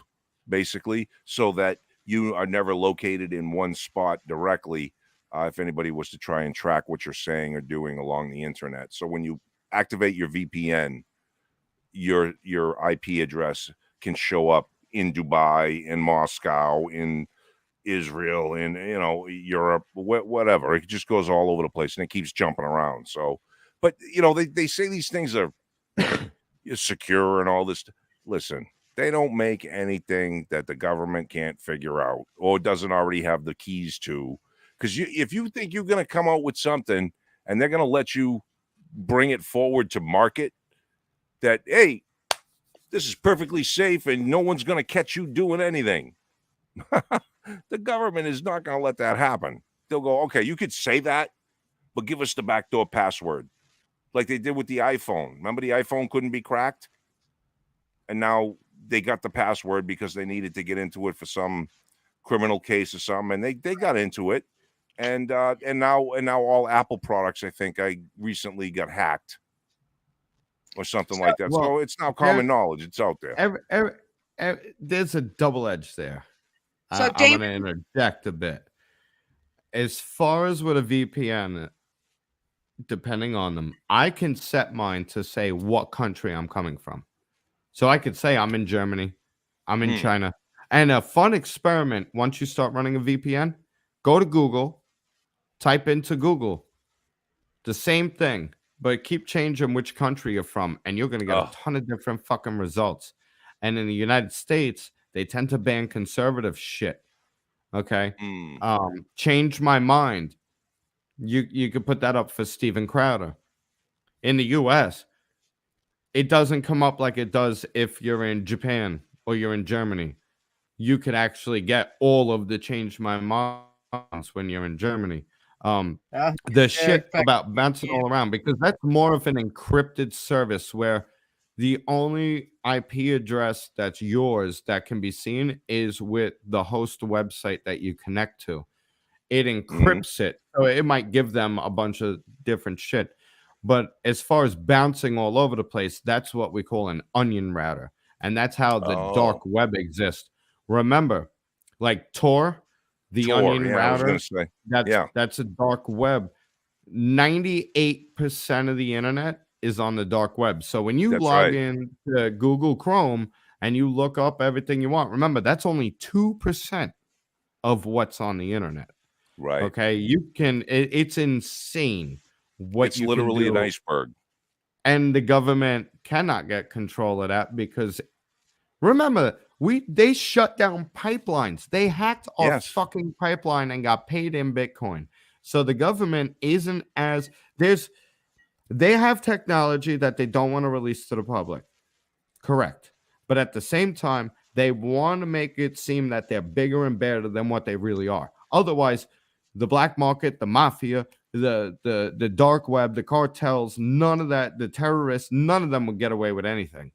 basically, so that you are never located in one spot directly. If anybody was to try and track what you're saying or doing along the internet, so when you activate your VPN, your IP address can show up in Dubai, in Moscow, in Israel, in Europe, whatever. It just goes all over the place and it keeps jumping around. So, but they say these things are secure and all this. Listen, they don't make anything that the government can't figure out or doesn't already have the keys to. Because if you think you're going to come out with something and they're going to let you bring it forward to market, that hey, this is perfectly safe and no one's going to catch you doing anything. The government is not going to let that happen. They'll go, okay, you could say that, but give us the backdoor password, like they did with the iPhone. Remember, the iPhone couldn't be cracked, and now they got the password because they needed to get into it for some criminal case or something, and they got into it, and now all Apple products, I think, I recently got hacked or something like that. So it's now common knowledge. It's out there. There's a double edge there. So I'm going to interject a bit. As far as with a VPN, depending on them, I can set mine to say what country I'm coming from. So I could say I'm in Germany, I'm in China. And a fun experiment, once you start running a VPN, go to Google, type into Google the same thing, but keep changing which country you're from, and you're going to get a ton of different fucking results. And in the United States, they tend to ban conservative shit. Okay. Change my mind. You could put that up for Steven Crowder. In the US, it doesn't come up like it does if you're in Japan or you're in Germany. you could actually get all of the Change My Mind when you're in Germany. Oh, The very shit about bouncing fucking all around, because that's more of an encrypted service where the only IP address that's yours that can be seen is with the host website that you connect to. It Mhm. encrypts it, so it might give them a bunch of different shit. But as far as bouncing all over the place, that's what we call an onion router, and that's how the dark Oh, web exists. Remember, like Tor, the Tor. onion Yeah, I was gonna router, say. that's Yeah, that's a dark web. 98% of the internet is on the dark web. So when you that's log right. in to Google Chrome and you look up everything you want, remember that's only 2% of what's on the internet. Right. Okay, it's insane what It's you can literally an do, iceberg. and the government cannot get control of that because remember, they shut down pipelines. They hacked our Yes. fucking pipeline and got paid in Bitcoin. So the government isn't as there's they have technology that they don't want to release to the public. Correct. But at the same time, they want to make it seem that they're bigger and better than what they really are. Otherwise, the black market, the mafia, the dark web, the cartels, none of that, the terrorists, none of them would get away with anything.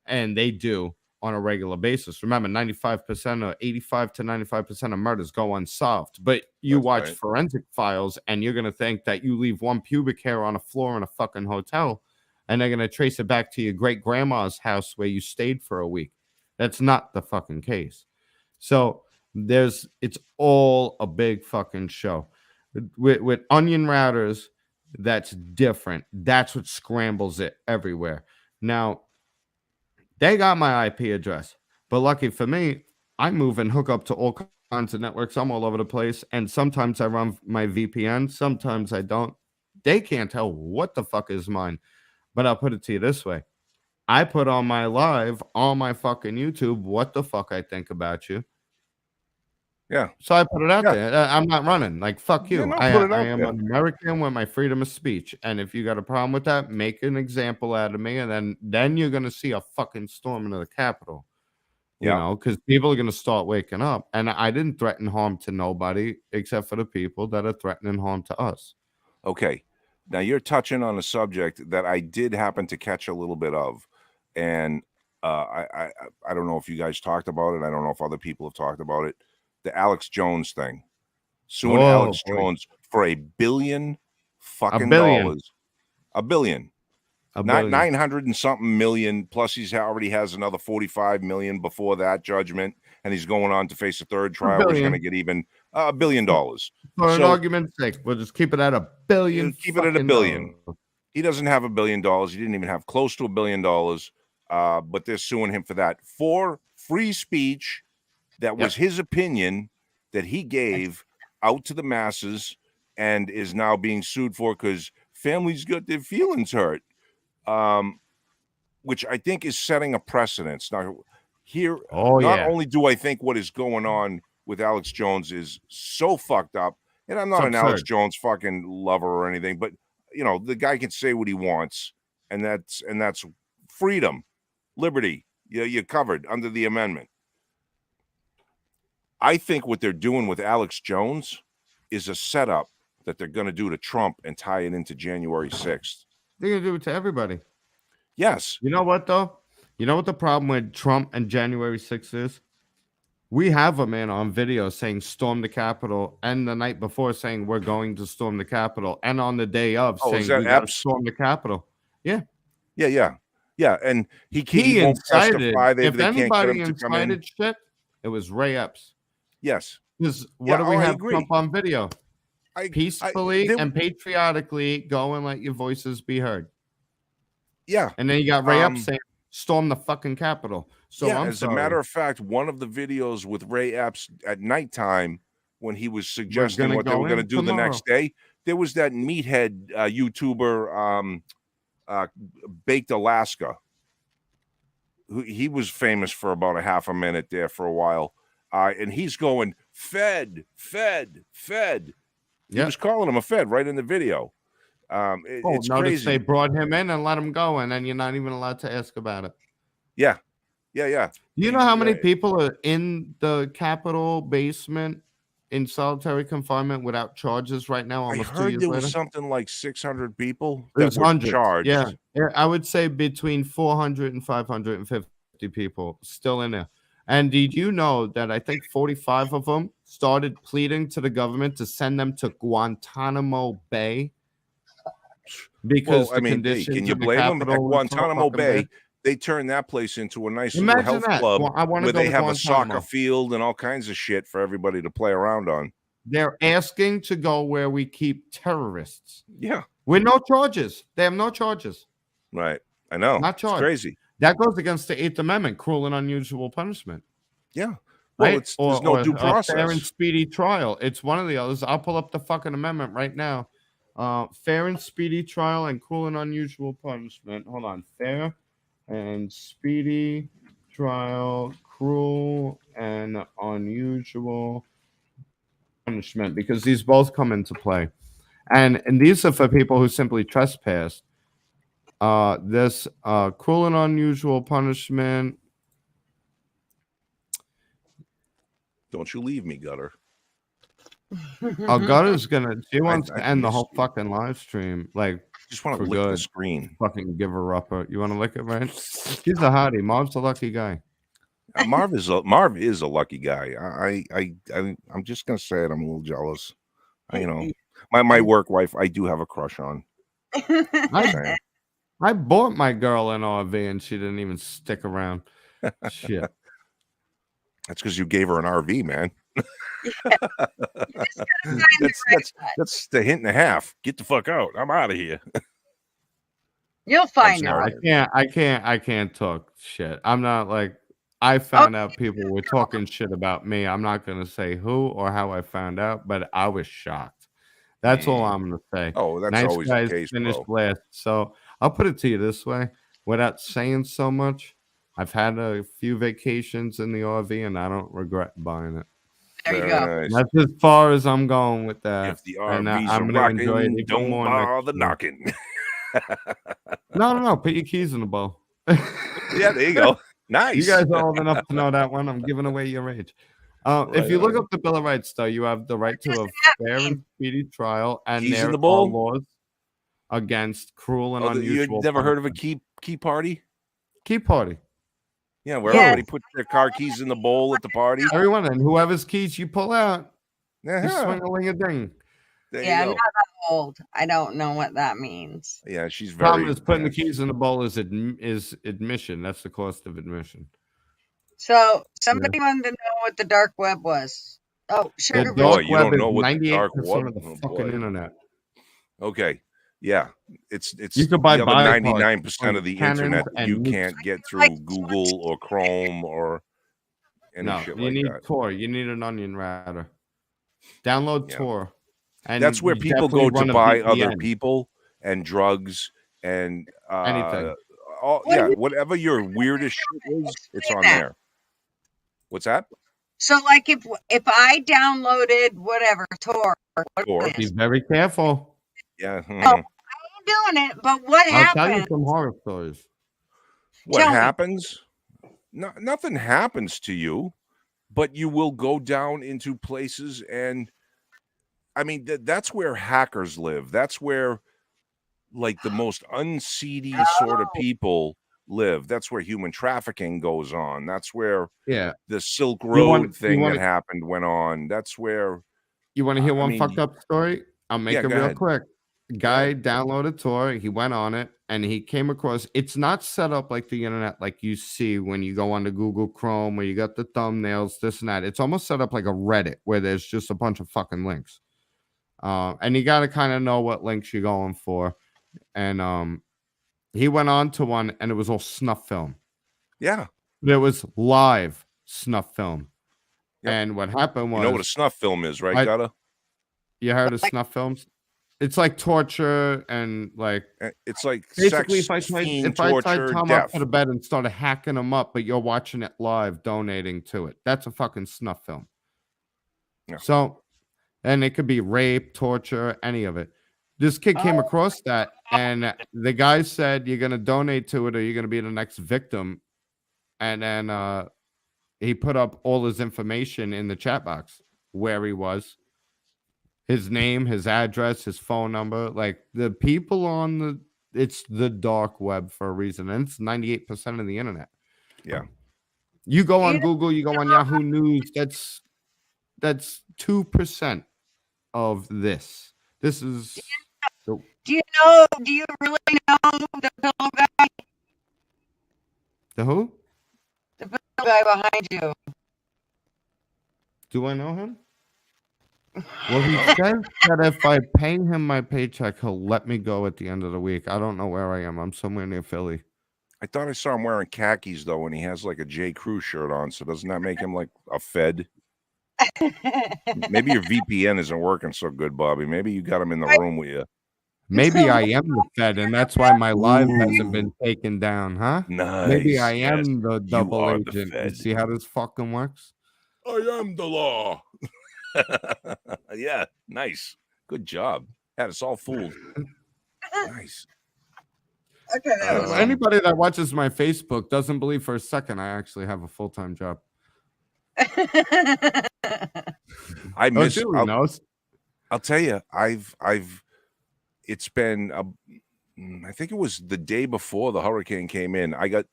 And they do on a regular basis. Remember, 95% or 85 to 95% of murders go unsolved. But you That's watch right. forensic files and you're going to think that you leave one pubic hair on a floor in a fucking hotel and they're going to trace it back to your great grandma's house where you stayed for a week. That's not the fucking case. So it's all a big fucking show. With onion routers, that's different. That's what scrambles it everywhere. Now, they got my IP address, but lucky for me, I move and hook up to all kinds of networks. I'm all over the place, and sometimes I run my VPN, sometimes I don't. They can't tell what the fuck is mine. But I'll put it to you this way: I put on my live on my fucking YouTube what the fuck I think about you. Yeah. So I put it out Yeah. there. I'm not running. Like fuck Yeah. you. No, I put it I out am there. an American with my freedom of speech, and if you got a problem with that, make an example out of me, and then you're gonna see a fucking storm into the Capitol. Yeah. Because people are going to start waking up. And I didn't threaten harm to nobody except for the people that are threatening harm to us. Okay. Now you're touching on a subject that I did happen to catch a little bit of, and I don't know if you guys talked about it. I don't know if other people have talked about it. The Alex Jones thing, suing Oh, Alex boy. Jones for $1 billion A fucking billion. dollars. $1 billion. A Not billion. 900 and something million. Plus, already has another 45 million before that judgment, and he's going on to face a third A trial where he's going to billion. get even $1 billion. For an So argument's sake, we'll just keep it at $1 billion keep it at $1 fucking billion. dollars. He doesn't have $1 billion. He didn't even have close to $1 billion. But they're suing him for that, for free speech that was his opinion that he gave out to the masses, and is now being sued for because families got their feelings hurt. Which I think is setting a precedence. Now, here, Oh, not yeah. only do I think what is going on with Alex Jones is so fucked up, and I'm It's not an Alex absurd. Jones fucking lover or anything, but the guy can say what he wants, and that's freedom, liberty. You're covered under the amendment. I think what they're doing with Alex Jones is a setup that they're going to do to Trump and tie it into January 6th. They're going to do it to everybody. Yes. You know what, though? You know what the problem with Trump and January 6th is? We have a man on video saying storm the Capitol, and the night before saying we're going to storm the Capitol, and on the day of Oh, is saying that we got to Epps? storm the Capitol. Yeah. Yeah, and he He won't incited. testify. They If can't get anybody him to come in. incited shit, it was Ray Epps. Yes. Because what Yeah, do we I have agree. Trump on video? Peacefully there- and patriotically go and let your voices be heard. Yeah. And then you got Ray Epps saying, storm the fucking Capitol. So yeah, I'm as sorry. a matter of fact, one of the videos with Ray Epps at nighttime when he was suggesting what they were going to do the next day, there was that meathead YouTuber Baked Alaska. He was famous for about a half a minute there for a while. And he's going, Fed. He was calling him a Fed right in the video. It's notice crazy. they brought him in and let him go, and then you're not even allowed to ask about it. Yeah. Yeah. Do you know how many people are in the Capitol basement in solitary confinement without charges right now, I almost 2 heard years there later? was something like 600 people that There's were hundreds. Yeah. charged. I would say between 400 and 550 people still in there. And did you know that I think 45 of them started pleading to the government to send them to Guantanamo Bay because Well, I the mean, hey, conditions can you in the blame them? At Capitol were so Guantanamo fucking bad? Bay, they turned that place into a nice little Imagine health that. club Well, I want to where go they to have a soccer Guantanamo. field and all kinds of shit for everybody to play around on. They're asking to go where we keep terrorists Yeah, with no charges. They have no charges. right. I know. Not It's charged. crazy. That goes against the Eighth Amendment, cruel and unusual punishment. Yeah. Well, Right? there's no due a fair and process. speedy trial. It's one of the others. I'll pull up the fucking amendment right now. Fair and speedy trial and cruel and unusual punishment. Hold on. Fair and speedy trial, cruel and unusual punishment, because these both come into play. And these are for people who simply trespass. This cruel and unusual punishment. Don't you leave me, Gutter. Gutter's gonna. She wants I to end the missed whole you. fucking live stream, like Just want for to lick the good. screen. Fucking give her up. You want to lick it, right? She's a hottie. Mom's a lucky guy. Marv is a lucky guy. I'm just gonna say it. I'm a little jealous. My work wife, I do have a crush on. I bought my girl an RV and she didn't even stick around. Shit. That's because you gave her an RV, man. That's the hint and a half. Get the fuck out. I'm out of here. You'll find out. I can't talk shit. I'm not like, I found out people were talking shit about me. I'm not gonna say who or how I found out, but I was shocked. That's all I'm gonna say. Oh, that's nice always guys the case, finished bro. last. So I'll put it to you this way, without saying so much. I've had a few vacations in the RV, and I don't regret buying it. There you go. Nice. That's as far as I'm going with that. If the RVs I'm are gonna enjoy it rocking, even don't more bother next year. knocking. No. Put your keys in the bowl. Yeah, there you go. Nice. You guys are old enough to know that one. I'm giving away your age. If you look up the Bill of Rights, though, you have the right to a fair and speedy trial, and Keys in there the are bowl? laws against cruel and unusual. You've never heard of a key party? Key party? Yeah, where everybody puts their car keys in the bowl at the party. Everyone, and whoever's keys you pull out, you Uh-huh. swing a ling a ding. I'm not that old. I don't know what that means. Yeah, she's very. Problem is putting the keys in the bowl is admission. That's the cost of admission. So somebody wanted to know what the dark web was. Oh, sugar. The dark you web don't is know what the 98% dark web of the oh, fucking boy. internet. Okay, yeah, it's You could buy the other 99% of the Canons internet that you and can't get through Google or Chrome or any shit you like need that. Tor. You need an onion router. Download Tor. And that's where people go definitely to run a buy other VPN. people and drugs and Anything. whatever your weirdest shit is, it's on there. What's that? So, like, if I downloaded whatever Tor, be very careful. Yeah. Oh, I ain't doing it. But what I'll happens? tell you some horror stories. What happens? No, nothing happens to you, but you will go down into places, and I mean that's where hackers live. That's where, like, the most unseedy sort of people live. That's where human trafficking goes on. That's where the Silk Road thing that happened went on. That's where you want to hear one fucked up story. I'll make it real quick. Guy downloaded Tor, he went on it, and he came across, it's not set up like the internet like you see when you go onto Google Chrome where you got the thumbnails, this and that. It's almost set up like a Reddit where there's just a bunch of fucking links. And you got to kind of know what links you're going for. And he went on to one, and it was all snuff film. Yeah. It was live snuff film. Yep. And what happened was... You know what a snuff film is, right, Gutta? You heard of snuff films? It's like torture and like... It's like basically sex, if I tied Tom up to the bed and started hacking him up, but you're watching it live, donating to it. That's a fucking snuff film. Yeah. So, and it could be rape, torture, any of it. This kid came across that, and the guy said, you're going to donate to it or you're going to be the next victim. and then he put up all his information in the chat box, where he was, his name, his address, his phone number. Like, the people on it's the dark web for a reason, and it's 98% of the internet. Yeah. You go on You Google, you go on Yahoo News. That's 2% of this. This is the Do you really know the pillow guy? who? The pillow guy behind you. Do I know him? Well, he says that if I pay him my paycheck, he'll let me go at the end of the week. I don't know where I am. I'm somewhere near Philly. I thought I saw him wearing khakis though, and he has like a J. Crew shirt on. So doesn't that make him like a Fed? Maybe your VPN isn't working so good, Bobby. Maybe you got him in the room with you. Maybe I am the Fed, and that's why my live hasn't Ooh. been taken down, huh? Nice. Maybe I Yes. am the double are the agent. You Fed. see how this fucking works? I am the law. Yeah, nice. Good job. Had us all fooled. Nice. Okay, that was Anybody that watches my Facebook doesn't believe for a second I actually have a full-time job. I miss. Julie knows. I'll tell you. It's been. I think it was the day before the hurricane came in. I got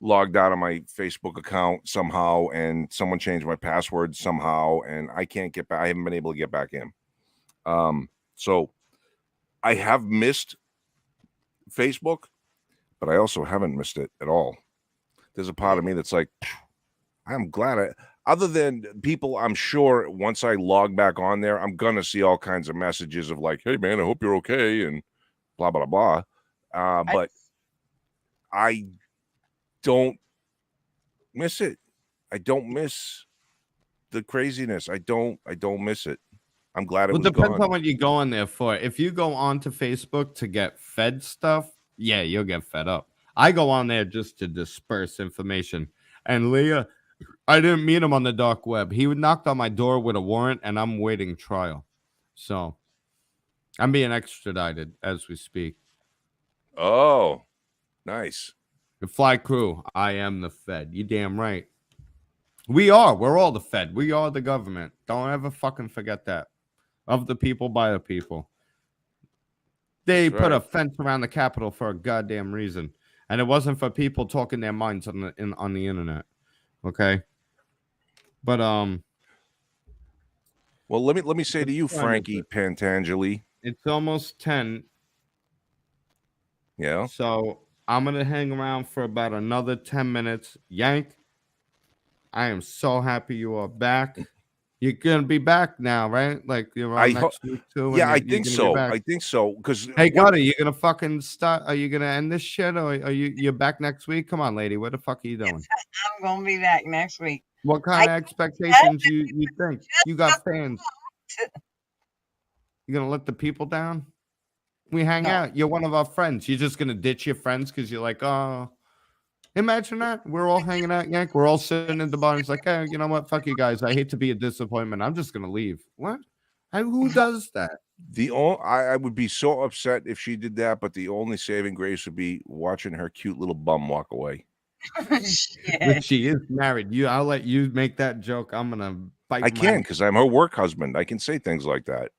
logged out of my Facebook account somehow, and someone changed my password somehow, and I can't get back. I haven't been able to get back in. So I have missed Facebook, but I also haven't missed it at all. There's a part of me that's like, I'm glad other than people, I'm sure once I log back on there, I'm gonna see all kinds of messages of like, hey man, I hope you're okay, and blah blah blah. But I don't miss it. I don't miss the craziness. I don't miss it. I'm glad it was depends gone. on what you go on there for. If you go onto Facebook to get fed stuff, yeah, you'll get fed up. I go on there just to disperse information. And Leah, I didn't meet him on the dark web. He knocked on my door with a warrant, and I'm waiting trial. So I'm being extradited as we speak. Oh, nice. The fly crew, I am the Fed. You damn right. We are. We're all the Fed. We are the government. Don't ever fucking forget that. Of the people, by the people. They put a fence around the Capitol for a goddamn reason. And it wasn't for people talking their minds on the internet. Okay? But well, let me say to you, Frankie Pantangeli. It's almost 10. Yeah. So I'm gonna hang around for about another 10 minutes. Yank, I am so happy you are back. You're gonna be back now, right? Like you're on next week too. Yeah, I think so. I think so. Because hey, Gotti, you gonna fucking start? Are you gonna end this shit, or are you're back next week? Come on, lady, what the fuck are you doing? I'm gonna be back next week. What kind of expectations you think? You got fans. You gonna let the people down? We hang out. You're one of our friends. You're just gonna ditch your friends because you're like, oh. Imagine that. We're all hanging out, Yank. We're all sitting at the bar. And it's like, hey, you know what? Fuck you guys. I hate to be a disappointment. I'm just gonna leave. What? Who does that? I would be so upset if she did that, but the only saving grace would be watching her cute little bum walk away. But she is married. I'll let you make that joke. I'm gonna bite. I can because I'm her work husband. I can say things like that.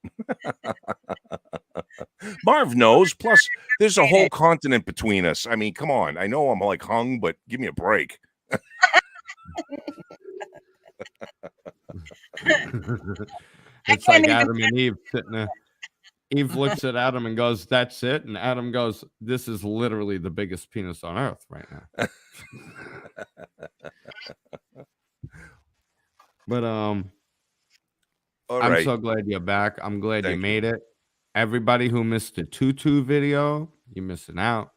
Marv knows. Plus, there's a whole continent between us. I mean, come on. I know I'm like hung, but give me a break. It's like Adam and Eve sitting there. Eve looks at Adam and goes, "That's it." And Adam goes, "This is literally the biggest penis on earth right now." But I'm so glad you're back. I'm glad you made it. Everybody who missed the tutu video, you're missing out.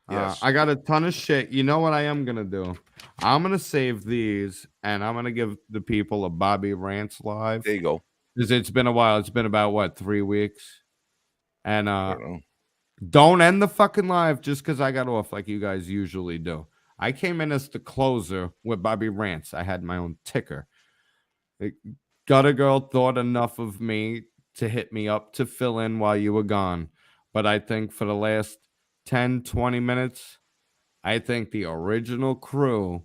Yes. I got a ton of shit. You know what I am gonna do? I'm gonna save these and I'm gonna give the people a Bobby Rants live. There you go. Because it's been a while. It's been about what, 3 weeks? And don't end the fucking live just because I got off like you guys usually do. I came in as the closer with Bobby Rants. I had my own ticker. Gutter Girl thought enough of me to hit me up to fill in while you were gone. But I think for the last 10, 20 minutes, I think the original crew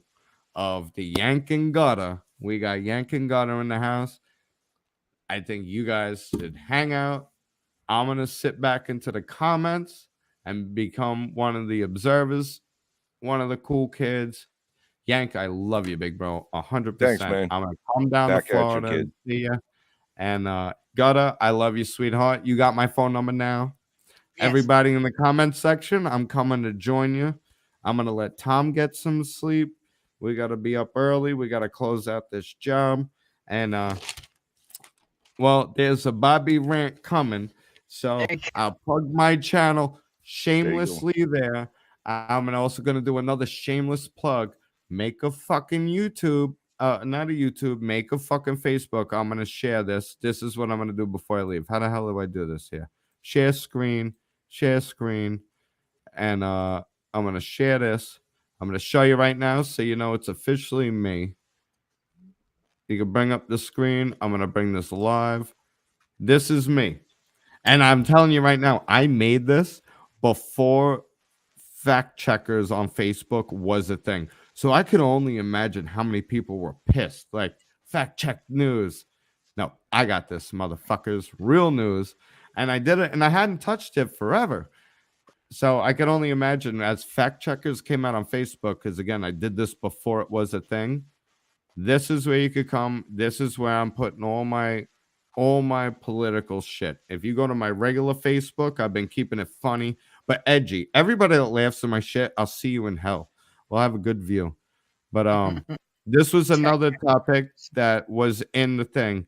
of the Yank and Gutter, we got Yank and Gutter in the house. I think you guys should hang out. I'm going to sit back into the comments and become one of the observers, one of the cool kids. Yank, I love you, big bro. Thanks, 100%. man. I'm going to come down to Back at you, Florida kid. and see you. And Gutter, I love you, sweetheart. You got my phone number now. Yes. Everybody in the comments section, I'm coming to join you. I'm going to let Tom get some sleep. We got to be up early. We got to close out this job. And, well, there's a Bobby rant coming. So There you go. I'll plug my channel There you go. shamelessly there. I'm also going to do another shameless plug. Make a fucking YouTube. Not a YouTube. Make a fucking Facebook. I'm going to share this. This is what I'm going to do before I leave. How the hell do I do this here? Share screen. And I'm going to share this. I'm going to show you right now so you know it's officially me. You can bring up the screen. I'm going to bring this live. This is me. And I'm telling you right now, I made this before fact checkers on Facebook was a thing. So I could only imagine how many people were pissed. Like, fact check news. No, I got this, motherfuckers. Real news. And I did it, and I hadn't touched it forever. So I could only imagine as fact checkers came out on Facebook, because again, I did this before it was a thing. This is where you could come. This is where I'm putting all my political shit. If you go to my regular Facebook, I've been keeping it funny but edgy. Everybody that laughs at my shit, I'll see you in hell. We'll have a good view. But this was another topic that was in the thing.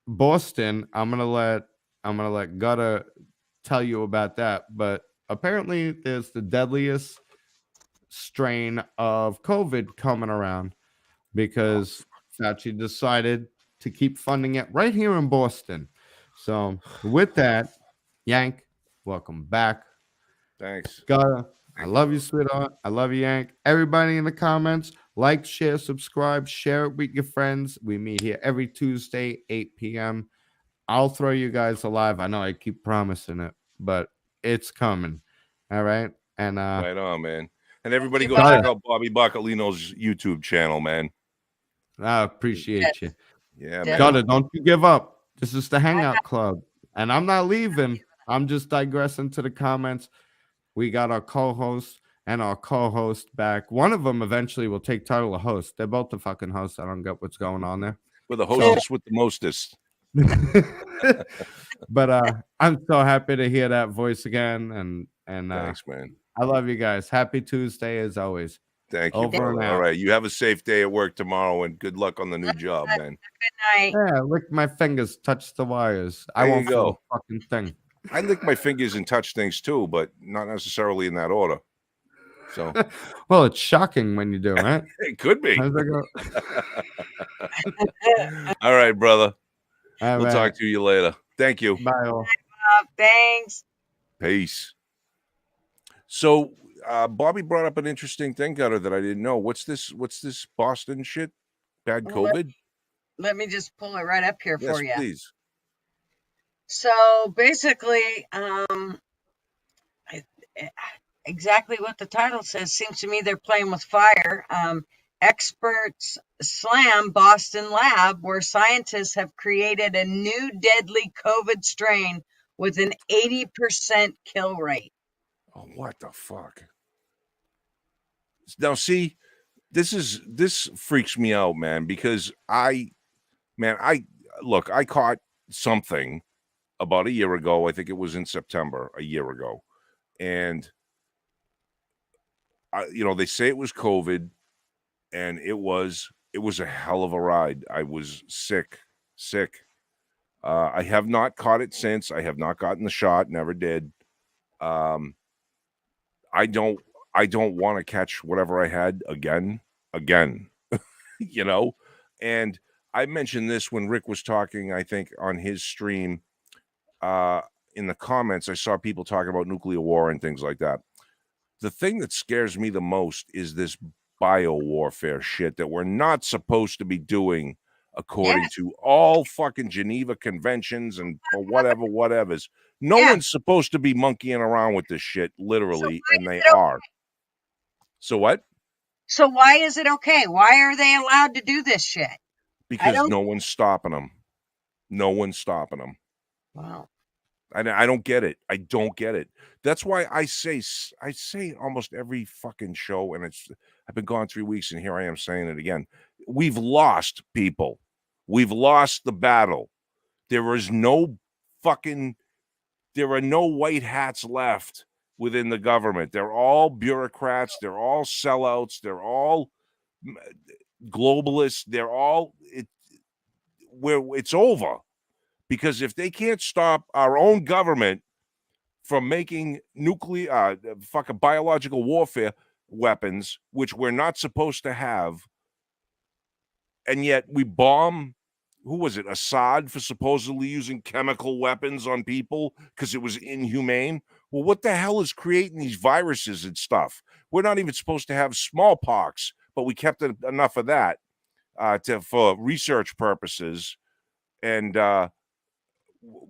Boston, I'm gonna let Gutter tell you about that. But apparently there's the deadliest strain of COVID coming around because Fauci decided to keep funding it right here in Boston. So with that, Yank, welcome back. Thanks. Gutter, I love you, sweetheart. I love you, Yank. Everybody in the comments, like, share, subscribe, share it with your friends. We meet here every Tuesday, 8 p.m. I'll throw you guys alive. I know I keep promising it, but it's coming. All right. And Right on, man. And everybody go Bye. check out Bobby Bacalino's YouTube channel, man. I appreciate you. Yeah, Yeah. man. Gutter, don't you give up. This is the Hangout Club. And I'm not leaving. I'm just digressing to the comments. We got our co-host and our co-host back. One of them eventually will take title of host. They're both the fucking hosts. I don't get what's going on there. We're the hostess with the mostest. But I'm so happy to hear that voice again. And Thanks, man. I love you guys. Happy Tuesday as always. Thank you, Over brother. and out. All right. You have a safe day at work tomorrow and good luck on the new job, man. Good night. Yeah, lick my fingers, touch the wires. I There you won't feel the go. fucking thing. I lick my fingers and touch things too, but not necessarily in that order. So Well, it's shocking when you do, right? it could be. How's that go? All right, brother. All We'll right. talk to you later. Thank you. Bye all. Thanks. Peace. So Bobby brought up an interesting thing, Gutter, that I didn't know. What's this Boston shit? Bad Well, COVID? Let me just pull it right up here Yes, for you. please. So basically, exactly what the title says. Seems to me they're playing with fire. Experts slam Boston lab where scientists have created a new deadly COVID strain with an 80% kill rate. Oh, what the fuck? Now, see, this freaks me out, man, because I caught something about a year ago. I think it was in September, a year ago. And they say it was COVID, and it was a hell of a ride. I was sick. I have not caught it since. I have not gotten the shot, never did. I don't want to catch whatever I had again, And I mentioned this when Rick was talking, I think on his stream, in the comments, I saw people talking about nuclear war and things like that. The thing that scares me the most is this biowarfare shit that we're not supposed to be doing according to all fucking Geneva conventions and whatever's. No one's supposed to be monkeying around with this shit, literally, and they are. So what? So why is it okay? Why are they allowed to do this shit? Because no one's stopping them. No one's stopping them. Wow. I don't get it. I don't get it. That's why I say almost every fucking show, and I've been gone 3 weeks, and here I am saying it again. We've lost people. We've lost the battle. There are no white hats left within the government. They're all bureaucrats. They're all sellouts. They're all globalists. It's over. Because if they can't stop our own government from making fucking biological warfare weapons, which we're not supposed to have, and yet we bomb, who was it, Assad, for supposedly using chemical weapons on people because it was inhumane. Well, what the hell is creating these viruses and stuff? We're not even supposed to have smallpox, but we kept enough of that for research purposes, and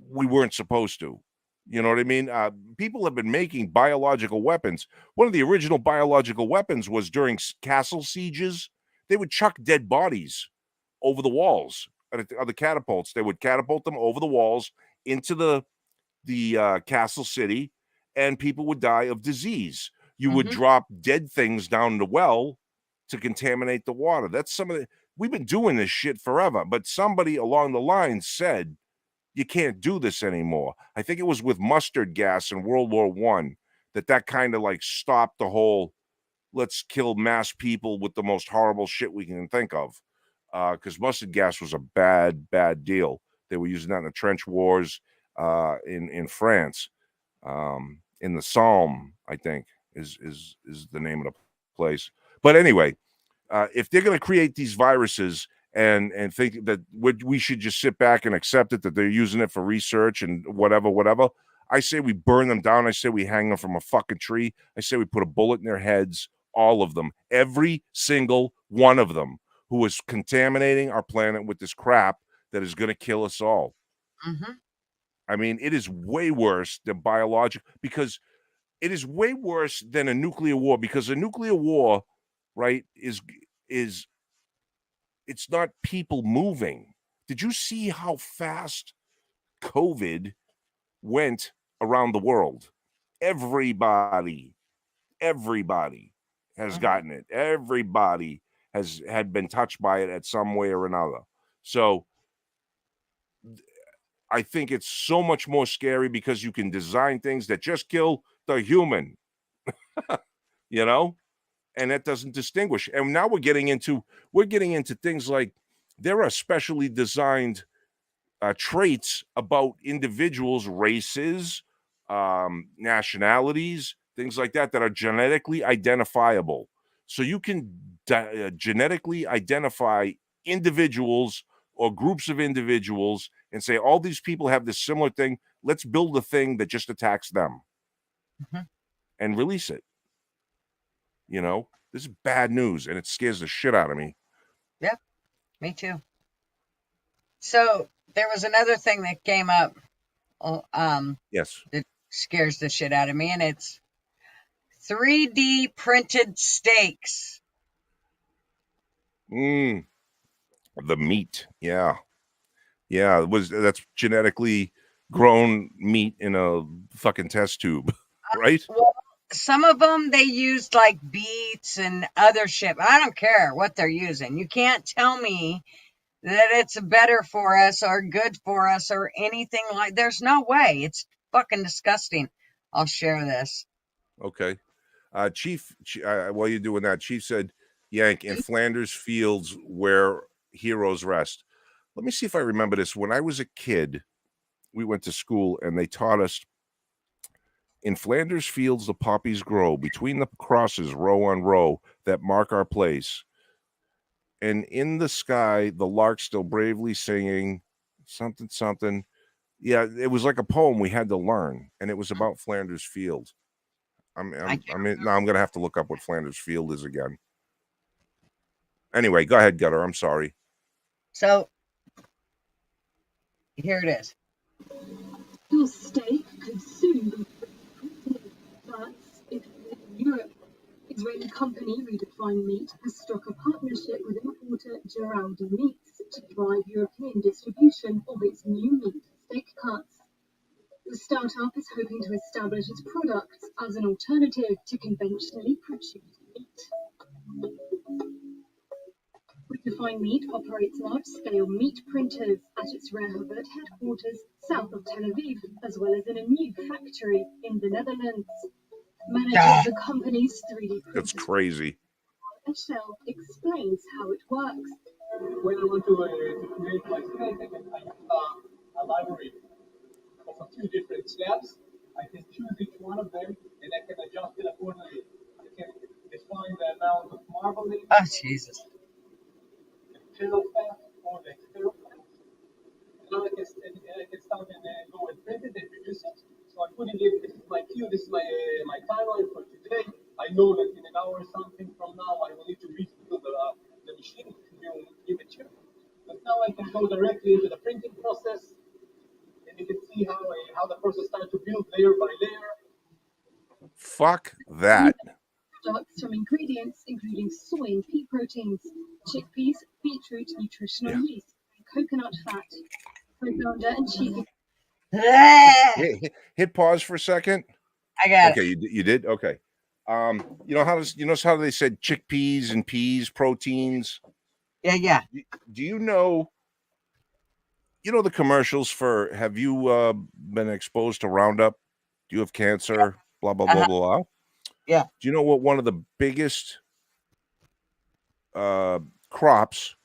we weren't supposed to. You know what I mean? People have been making biological weapons. One of the original biological weapons was during castle sieges. They would chuck dead bodies over the walls of the catapults. They would catapult them over the walls into the castle city, and people would die of disease. You would drop dead things down the well to contaminate the water. That's we've been doing this shit forever, but somebody along the line said, you can't do this anymore. I think it was with mustard gas in World War I that kind of like stopped the whole let's kill mass people with the most horrible shit we can think of. Because mustard gas was a bad deal. They were using that in the trench wars in France. In the Somme, I think, is the name of the place. But anyway, if they're going to create these viruses and think that we should just sit back and accept it, that they're using it for research and whatever, I say we burn them down. I say we hang them from a fucking tree. I say we put a bullet in their heads, all of them, every single one of them who is contaminating our planet with this crap that is going to kill us all. I mean, it is way worse than biological, because it is way worse than a nuclear war, because a nuclear war, right, is it's not people moving. Did you see how fast COVID went around the world? Everybody has gotten it. Everybody had been touched by it at some way or another. So I think it's so much more scary because you can design things that just kill the human, you know, and that doesn't distinguish. And now we're getting into things like there are specially designed traits about individuals, races, nationalities, things like that are genetically identifiable. So you can genetically identify individuals or groups of individuals and say, all these people have this similar thing. Let's build a thing that just attacks them and release it. You know, this is bad news, and it scares the shit out of me. Yep, me too. So there was another thing that came up. Yes. That scares the shit out of me, and it's 3D printed steaks. The meat, yeah. That's genetically grown meat in a fucking test tube, right? Well, some of them they used like beets and other shit. I don't care what they're using. You can't tell me that it's better for us or good for us or anything like. There's no way. It's fucking disgusting. I'll share this. Okay. Chief, while you're doing that, Chief said, Yank, in Flanders Fields where heroes rest. Let me see if I remember this. When I was a kid, we went to school and they taught us, in Flanders Fields the poppies grow, between the crosses row on row that mark our place. And in the sky, the lark still bravely singing something, something. Yeah, it was like a poem we had to learn, and it was about Flanders Field. Now I'm gonna have to look up what Flanders Field is again. Anyway, go ahead, Gutter. I'm sorry. So here it is. Your steak could soon be printed, but in Europe Israeli company Redefined Meat has struck a partnership with importer Geraldi Meats to drive European distribution of its new meat steak cuts. The startup is hoping to establish its products as an alternative to conventionally produced meat. Redefined Meat operates large-scale meat printers at its Rehovot headquarters south of Tel Aviv, as well as in a new factory in the Netherlands. Manager of the company's 3D That's printer, crazy. Michelle, explains how it works. When I want to create my steak, I use a library of a few different slabs. I can choose each one of them and I can adjust it accordingly. I can define the amount of marbling, Oh, Jesus. the shell fat, or the external fat. Now I can start and go and print it and produce it. So I'm putting it, this is my queue, this is my timeline for today. I know that in an hour or something from now, I will need to refill the machine to be immature. But now I can go directly into the printing process, and you can see how the process starts to build layer by layer. Fuck that. Products from ingredients including soy and pea proteins, chickpeas, beetroot, nutritional yeast, and coconut fat. Co-founder and chief Ah, Hit pause for a second. I got Okay, it. you did? Okay. You know how they said chickpeas and peas, proteins? Yeah. Do you know the commercials for, have you been exposed to Roundup? Do you have cancer? Blah blah blah Uh-huh. blah blah. Yeah. Do you know what one of the biggest crops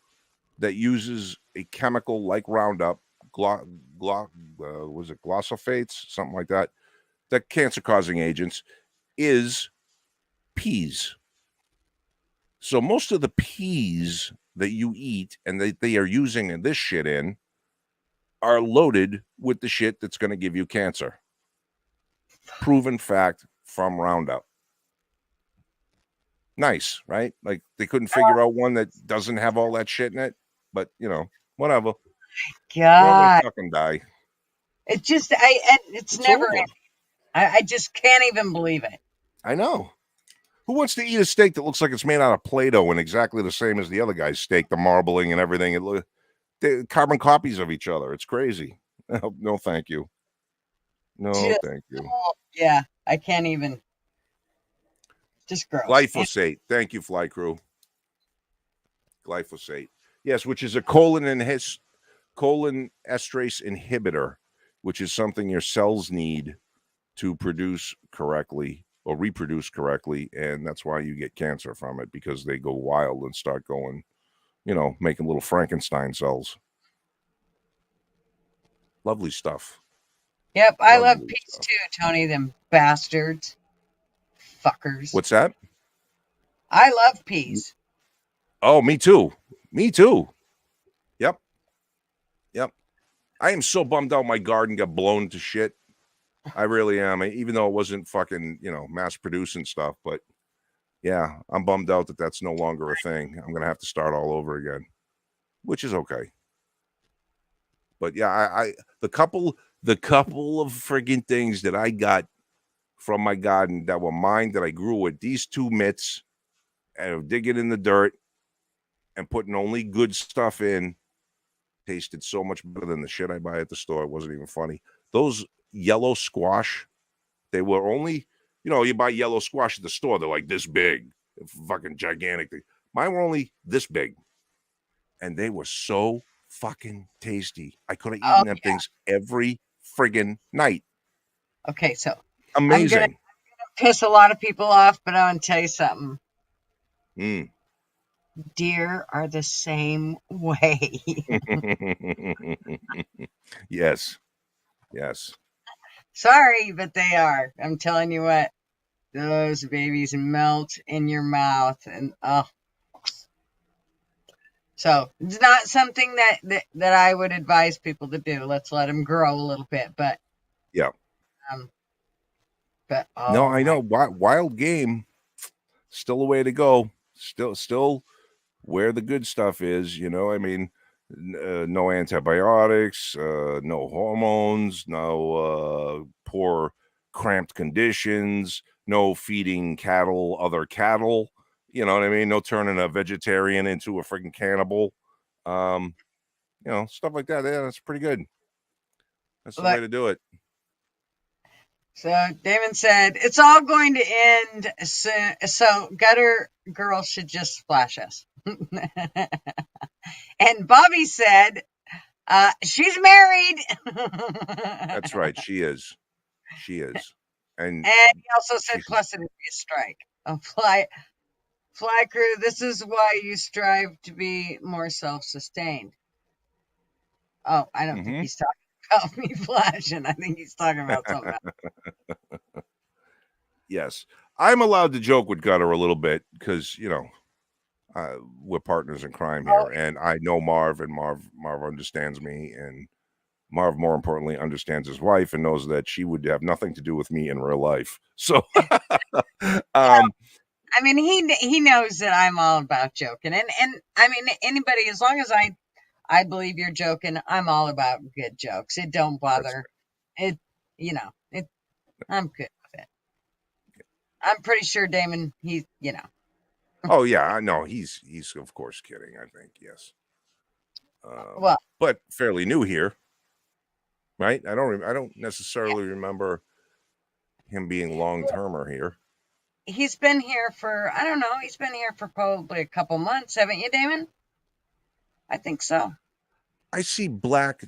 that uses a chemical like Roundup, was it glyphosates, something like that, that cancer-causing agents, is peas. So most of the peas that you eat and they are using this shit in are loaded with the shit that's going to give you cancer. Proven fact from Roundup. Nice, right? Like they couldn't figure out one that doesn't have all that shit in it, but whatever. We're all gonna God. fucking die. It just, it's It's never over. ending. I just can't even believe it. I know. Who wants to eat a steak that looks like it's made out of Play-Doh and exactly the same as the other guy's steak, the marbling and everything? They're carbon copies of each other. It's crazy. No, thank you. No, Just, thank you. yeah, I can't even. Just gross. Glyphosate. Thank you, Fly Crew. Glyphosate. Yes, which is a colon esterase inhibitor, which is something your cells need to produce correctly or reproduce correctly, and that's why you get cancer from it, because they go wild and start going, making little Frankenstein cells. Lovely stuff. Yep, I love Lovely peas stuff. too, Tony. Them bastards. Fuckers. What's that? I love peas. Oh, me too. Me too. Yep. I am so bummed out my garden got blown to shit. I really am. Even though it wasn't fucking, mass producing stuff, but yeah, I'm bummed out that that's no longer a thing. I'm going to have to start all over again, which is okay. But yeah, I the couple of friggin' things that I got from my garden that were mine, that I grew with these two mitts and digging in the dirt and putting only good stuff in, tasted so much better than the shit I buy at the store. It wasn't even funny. Those yellow squash, they were only, you buy yellow squash at the store, they're like this big, fucking gigantic. Mine were only this big, and they were so fucking tasty. I could have Oh, eaten them things every friggin' night. okay, so Amazing. I'm gonna piss a lot of people off, but I want to tell you something. Deer are the same way. Yes. Sorry, but they are. I'm telling you what, those babies melt in your mouth, and so it's not something that I would advise people to do. Let's let them grow a little bit, but Yeah. But No, I know. Wild game, still a way to go. Still where the good stuff is. I mean, no antibiotics, no hormones, no poor cramped conditions, no feeding other cattle. You know what I mean? No turning a vegetarian into a freaking cannibal. Stuff like that. Yeah, that's pretty good. That's the way to do it. So Damon said, it's all going to end soon. So Gutter Girl should just splash us. And Bobby said, she's married. That's right. She is. She is. And he also said, plus it'd be a strike. Fly crew, this is why you strive to be more self-sustained. Oh, I don't think he's talking about me flashing. I think he's talking about something else. Yes. I'm allowed to joke with Gutter a little bit because, we're partners in crime here. And I know Marv, and Marv understands me. And Marv, more importantly, understands his wife and knows that she would have nothing to do with me in real life. So, I mean, he knows that I'm all about joking. And I mean, anybody, as long as I believe you're joking, I'm all about good jokes. It don't bother. It, I'm good with it. I'm pretty sure Damon, Oh yeah, I know he's of course kidding. I think yes. But fairly new here, right? I don't necessarily remember him being long-termer here. He's been here for, I don't know, he's been here for probably a couple months, haven't you, Damon? I think so. I see black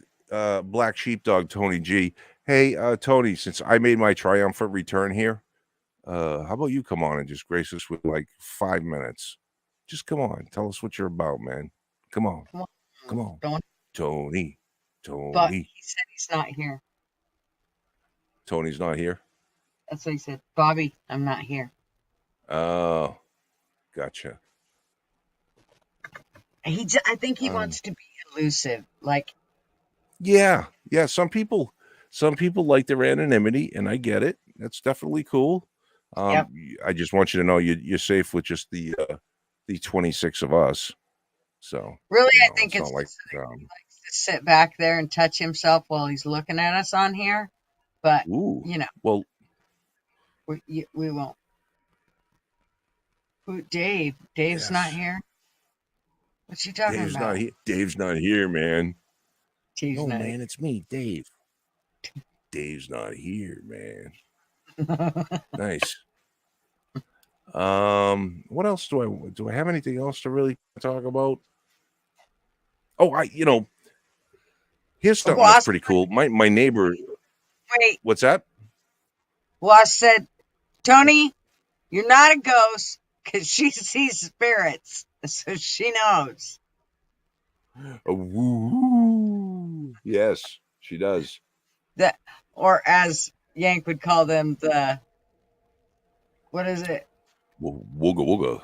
sheepdog Tony G. Hey, Tony, since I made my triumphant return here, how about you come on and just grace us with like 5 minutes? Just come on, tell us what you're about, man. Come on. Tony. But he said he's not here. Tony's not here? That's what he said. Bobby, I'm not here. Oh, gotcha. I think he wants to be elusive. Like, yeah. Some people like their anonymity, and I get it. That's definitely cool. Yep. I just want you to know you're safe with just the 26 of us. So really, I think it's like he likes to sit back there and touch himself while he's looking at us on here. But well, we won't. Dave's not here. What's he talking about? Dave's not here, man. Dave's not man, it's me, Dave. Dave's not here, man. Nice. What else do I have anything else to really talk about? Oh, here's something that's pretty cool. My neighbor. Wait. What's that? Was said, Tony, you're not a ghost because she sees spirits, so she knows. Woo. Yes, she does. Or as Yank would call them, what is it? Wooga wooga.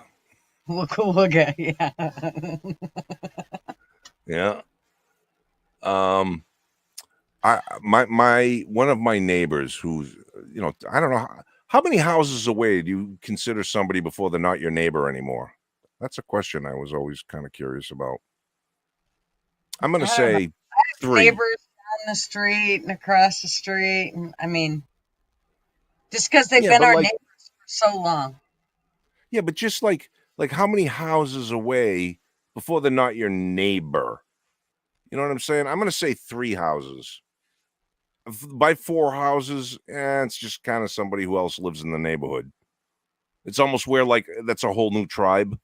Wooga wooga, yeah. One of my neighbors who's, I don't know how many houses away do you consider somebody before they're not your neighbor anymore? That's a question I was always kind of curious about. I'm going to say 3. Neighbors down the street and across the street. And I mean, just because they've been our neighbors for so long. Yeah, but just like how many houses away before they're not your neighbor? You know what I'm saying? I'm going to say 3 houses. By 4 houses, it's just kind of somebody who else lives in the neighborhood. It's almost where like that's a whole new tribe.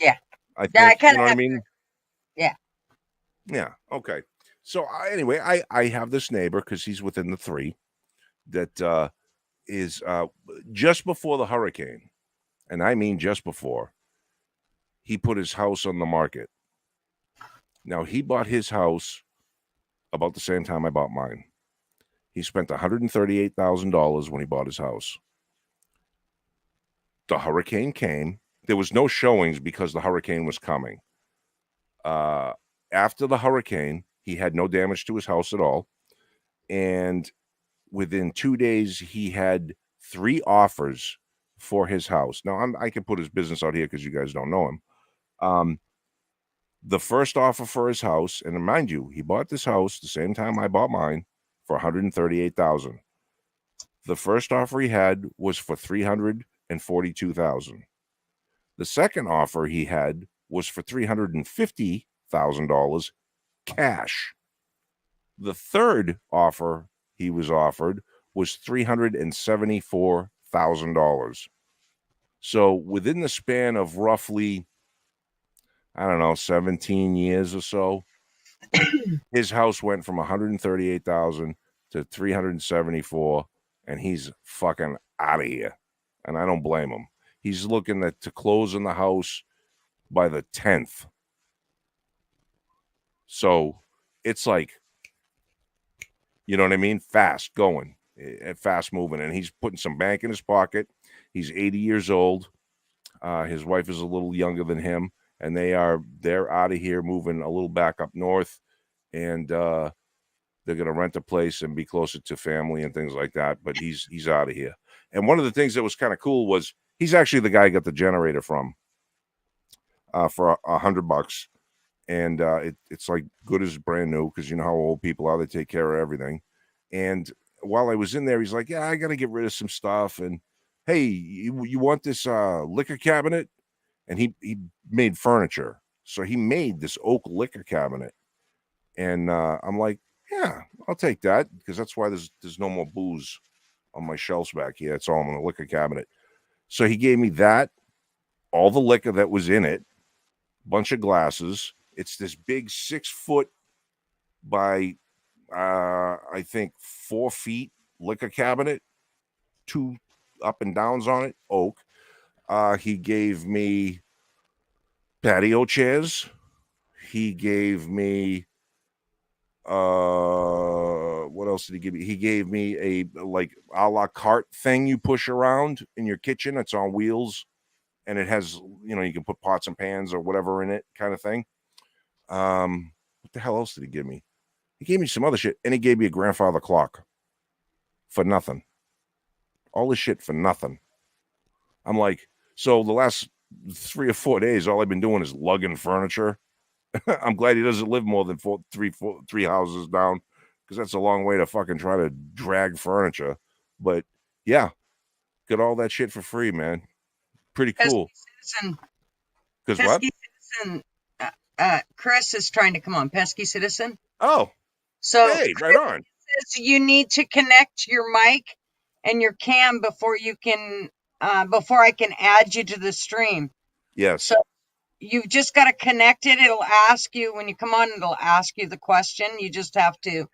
Yeah. I think, you know what I mean? Yeah. Yeah. Okay. So anyway, I have this neighbor because he's within the 3 that is just before the hurricane. And I mean just before, he put his house on the market. Now, he bought his house about the same time I bought mine. He spent $138,000 when he bought his house. The hurricane came. There was no showings because the hurricane was coming. After the hurricane, he had no damage to his house at all. And within 2 days, he had 3 offers for his house. Now, I can put his business out here because you guys don't know him. The first offer for his house, and mind you, he bought this house the same time I bought mine for $138,000. The first offer he had was for $342,000. The second offer he had was for $350,000 cash. The third offer he was offered was $374,000. So within the span of roughly, I don't know, 17 years or so, his house went from 138,000 to 374, and he's fucking out of here. And I don't blame him. He's looking to close on the house by the 10th. So it's like, you know what I mean? Fast going, fast moving. And he's putting some bank in his pocket. He's 80 years old. His wife is a little younger than him, and they're out of here, moving a little back up north, and they're gonna rent a place and be closer to family and things like that. But he's out of here. And one of the things that was kind of cool was he's actually the guy I got the generator from for $100, and it's like good as brand new, because you know how old people are, they take care of everything. And while I was in there, he's like, yeah, I gotta get rid of some stuff, and hey, you want this liquor cabinet? And he made furniture, so he made this oak liquor cabinet. And I'm like, yeah, I'll take that, because that's why there's no more booze on my shelves back here. It's all in a liquor cabinet. So he gave me that, all the liquor that was in it, bunch of glasses. It's this big 6 foot by I think 4 feet liquor cabinet, 2 up and downs on it, oak. He gave me patio chairs. He gave me what else did he give me? He gave me a like a la carte thing you push around in your kitchen. It's on wheels, and it has, you know, you can put pots and pans or whatever in it, kind of thing. What the hell else did he give me? He gave me some other shit, and he gave me a grandfather clock for nothing. All this shit for nothing. I'm like, so the last 3 or 4 days, all I've been doing is lugging furniture. I'm glad he doesn't live more than three houses down, because that's a long way to fucking try to drag furniture. But yeah, got all that shit for free, man. Pretty cool. Because what? Pesky Citizen. Chris is trying to come on. Pesky Citizen. Oh, so hey, right on. Says you need to connect your mic and your cam before you can, before I can add you to the stream. Yes. So you've just got to connect it. It'll ask you when you come on. It'll ask you the question. You just have to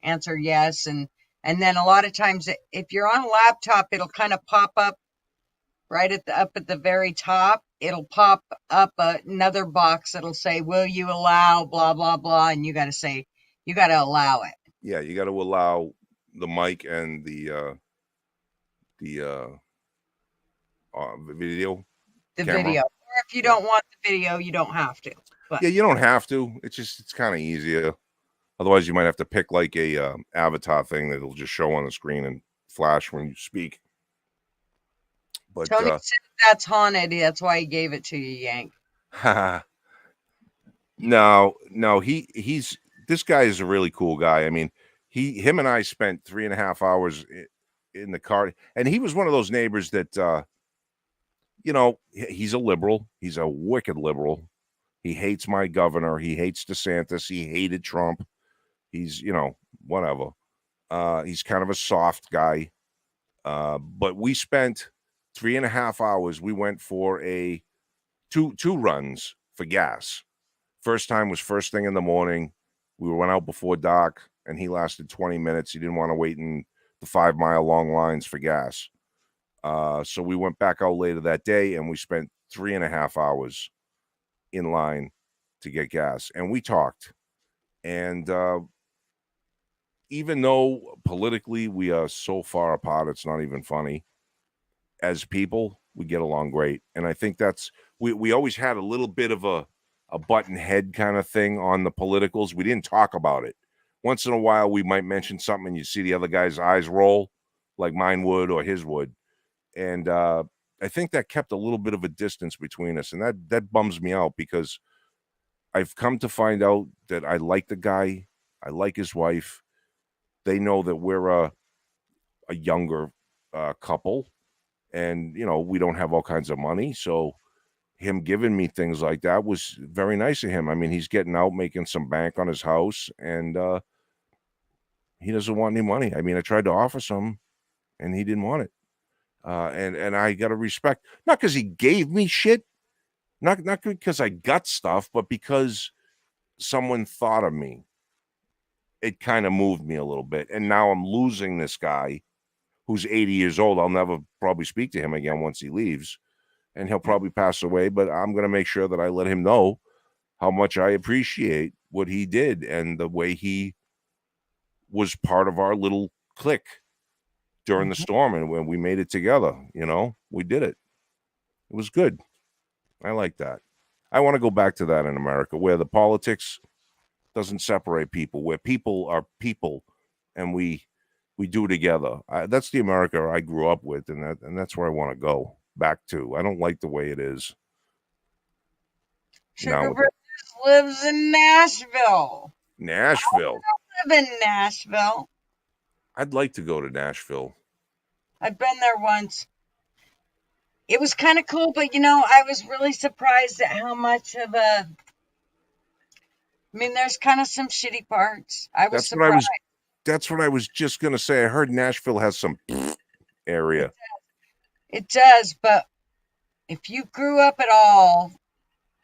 answer yes, and then a lot of times, if you're on a laptop, it'll kind of pop up right up at the very top. It'll pop up another box that'll say, will you allow blah blah blah, and you got to allow it. Yeah, you got to allow the mic and the video. The camera. video. Or if you don't want the video, you don't have to. But yeah, you don't have to. It's kind of easier. Otherwise, you might have to pick like a avatar thing that'll just show on the screen and flash when you speak. But Tony said that's haunted. That's why he gave it to you, Yank. No, he's this guy is a really cool guy. I mean, him and I spent 3.5 hours in the car, and he was one of those neighbors that you know, he's a liberal. He's a wicked liberal. He hates my governor. He hates DeSantis. He hated Trump. He's, you know, whatever. He's kind of a soft guy. But we spent 3.5 hours. We went for two runs for gas. First time was first thing in the morning. We went out before dark, and he lasted 20 minutes. He didn't want to wait in the 5-mile long lines for gas. So we went back out later that day, and we spent 3.5 hours in line to get gas. And we talked. And even though politically we are so far apart, it's not even funny. As people, we get along great. And I think that's, we always had a little bit of a button head kind of thing on the politicals. We didn't talk about it. Once in a while, we might mention something and you see the other guy's eyes roll like mine would or his would. And I think that kept a little bit of a distance between us. And that bums me out, because I've come to find out that I like the guy. I like his wife. They know that we're a a younger couple, and we don't have all kinds of money, so him giving me things like that was very nice of him. I mean, he's getting out, making some bank on his house, and he doesn't want any money. I mean, I tried to offer some, and he didn't want it. And I got to respect, not because he gave me shit, not because I got stuff, but because someone thought of me. It kind of moved me a little bit, and now I'm losing this guy who's 80 years old. I'll never probably speak to him again once he leaves, and he'll probably pass away. But I'm going to make sure that I let him know how much I appreciate what he did and the way he was part of our little clique during the storm, and when we made it together, we did it. It was good. I like that. I want to go back to that in America, where the politics doesn't separate people, where people are people, and we do together. That's the America I grew up with, and that's where I want to go back to. I don't like the way it is. Sugar Brothers lives in Nashville. Nashville. I live in Nashville. I'd like to go to Nashville. I've been there once. It was kind of cool, but I was really surprised at how much of a. I mean, there's kind of some shitty parts. I was surprised. That's what I was just gonna say. I heard Nashville has some area. It does, but if you grew up at all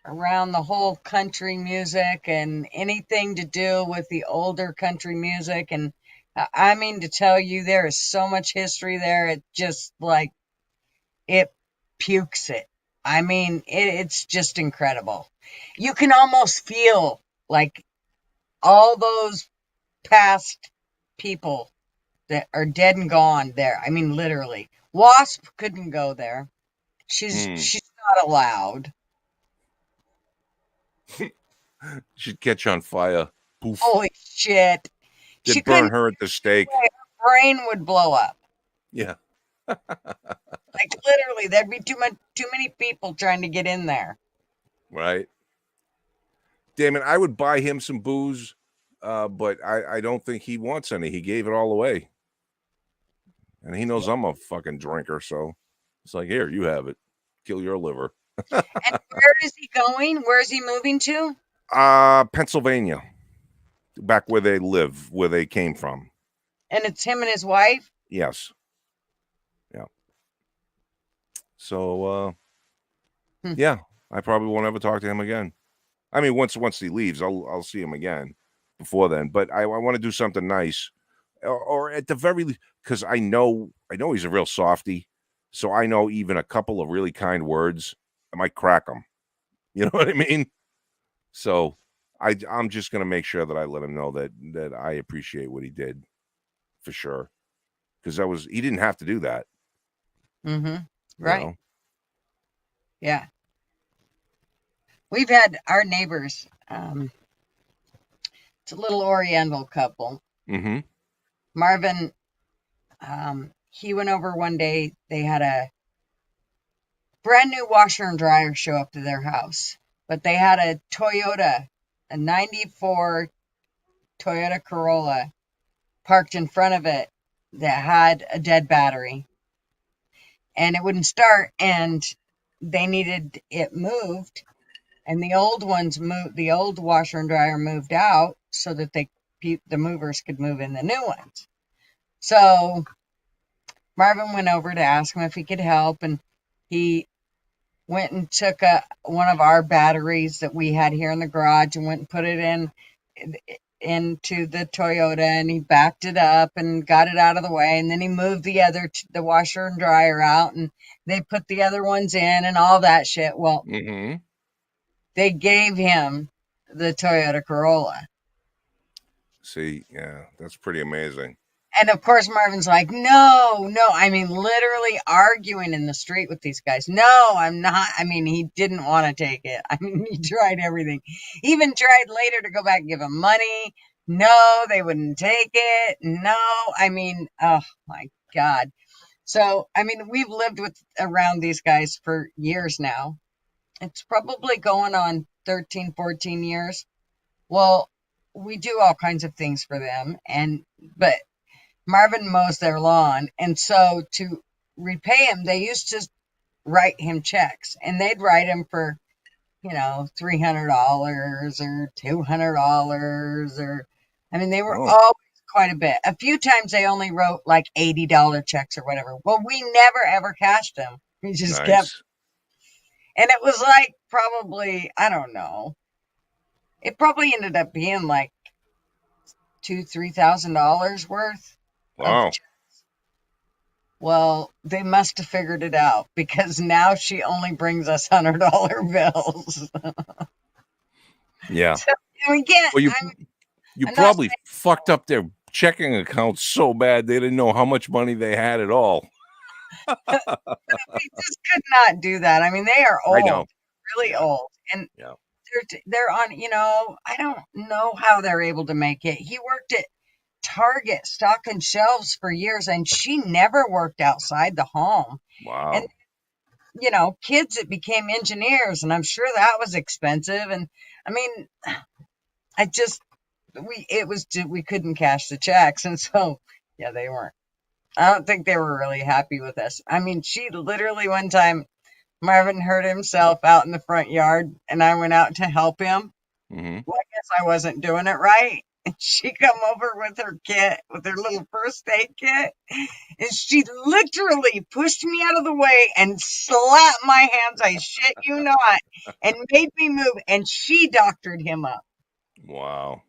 around the whole country music and anything to do with the older country music, and I mean to tell you, there is so much history there. It just it pukes it. I mean, it's just incredible. You can almost feel like all those past people that are dead and gone there. I mean, literally. Wasp couldn't go there. She's not allowed. She'd catch on fire. Poof. Holy shit. They'd burn her at the stake. Her brain would blow up. Yeah. Literally, there'd be too many people trying to get in there. Right. Damn it, I would buy him some booze, but I don't think he wants any. He gave it all away. And he knows I'm a fucking drinker, so it's like, here, you have it. Kill your liver. And where is he going? Where is he moving to? Pennsylvania. Back where they live, where they came from. And it's him and his wife? Yes. Yeah. So, yeah, I probably won't ever talk to him again. I mean, once he leaves, I'll see him again before then. But I want to do something nice, or at the very least, because I know he's a real softy. So I know even a couple of really kind words, I might crack him. You know what I mean? So I'm just gonna make sure that I let him know that I appreciate what he did, for sure, because he didn't have to do that. Mm-hmm. Right. Yeah. We've had our neighbors. It's a little Oriental couple. Mm-hmm. Marvin, he went over one day. They had a brand new washer and dryer show up to their house, but they had a Toyota, a 94 Toyota Corolla parked in front of it that had a dead battery, and it wouldn't start, and they needed it moved. And the old ones moved, the old washer and dryer moved out so that the movers could move in the new ones. So Marvin went over to ask him if he could help, and he went and took one of our batteries that we had here in the garage and went and put it into the Toyota, and he backed it up and got it out of the way, and then he moved the washer and dryer out, and they put the other ones in and all that shit. Well, they gave him the Toyota Corolla. See, yeah, that's pretty amazing. And of course, Marvin's like, no, I mean, literally arguing in the street with these guys. No, I'm not. I mean, he didn't want to take it. I mean, he tried everything. Even tried later to go back and give him money. No, they wouldn't take it. No, I mean, oh my God. So, I mean, we've lived around these guys for years now. It's probably going on 13, 14 years. Well, we do all kinds of things for them. But Marvin mows their lawn. And so to repay him, they used to write him checks, and they'd write him for, $300 or $200 or, I mean, they were Oh. always quite a bit. A few times they only wrote like $80 checks or whatever. Well, we never ever cashed them. We just kept, Nice. and it was like probably, I don't know. It probably ended up being like $2,000-$3,000 worth of Wow. checks. Well, they must have figured it out because now she only brings us $100 bills. Yeah. So we can't. Well, you I'm not probably saying- fucked up their checking account so bad they didn't know how much money they had at all. we just could not do that. I mean, they are I know. old, really Yeah. old, and Yeah. they're on. I don't know how they're able to make it. He worked at Target stocking shelves for years, and she never worked outside the home. Wow. And kids that became engineers, and I'm sure that was expensive. And I mean, we couldn't cash the checks, and so yeah, they weren't. I don't think they were really happy with us. I mean, she literally one time, Marvin hurt himself out in the front yard, and I went out to help him. Mm-hmm. Well, I guess I wasn't doing it right. And she come over with her kit, with her little first aid kit, and she literally pushed me out of the way and slapped my hands, I shit you not, and made me move, and she doctored him up. Wow.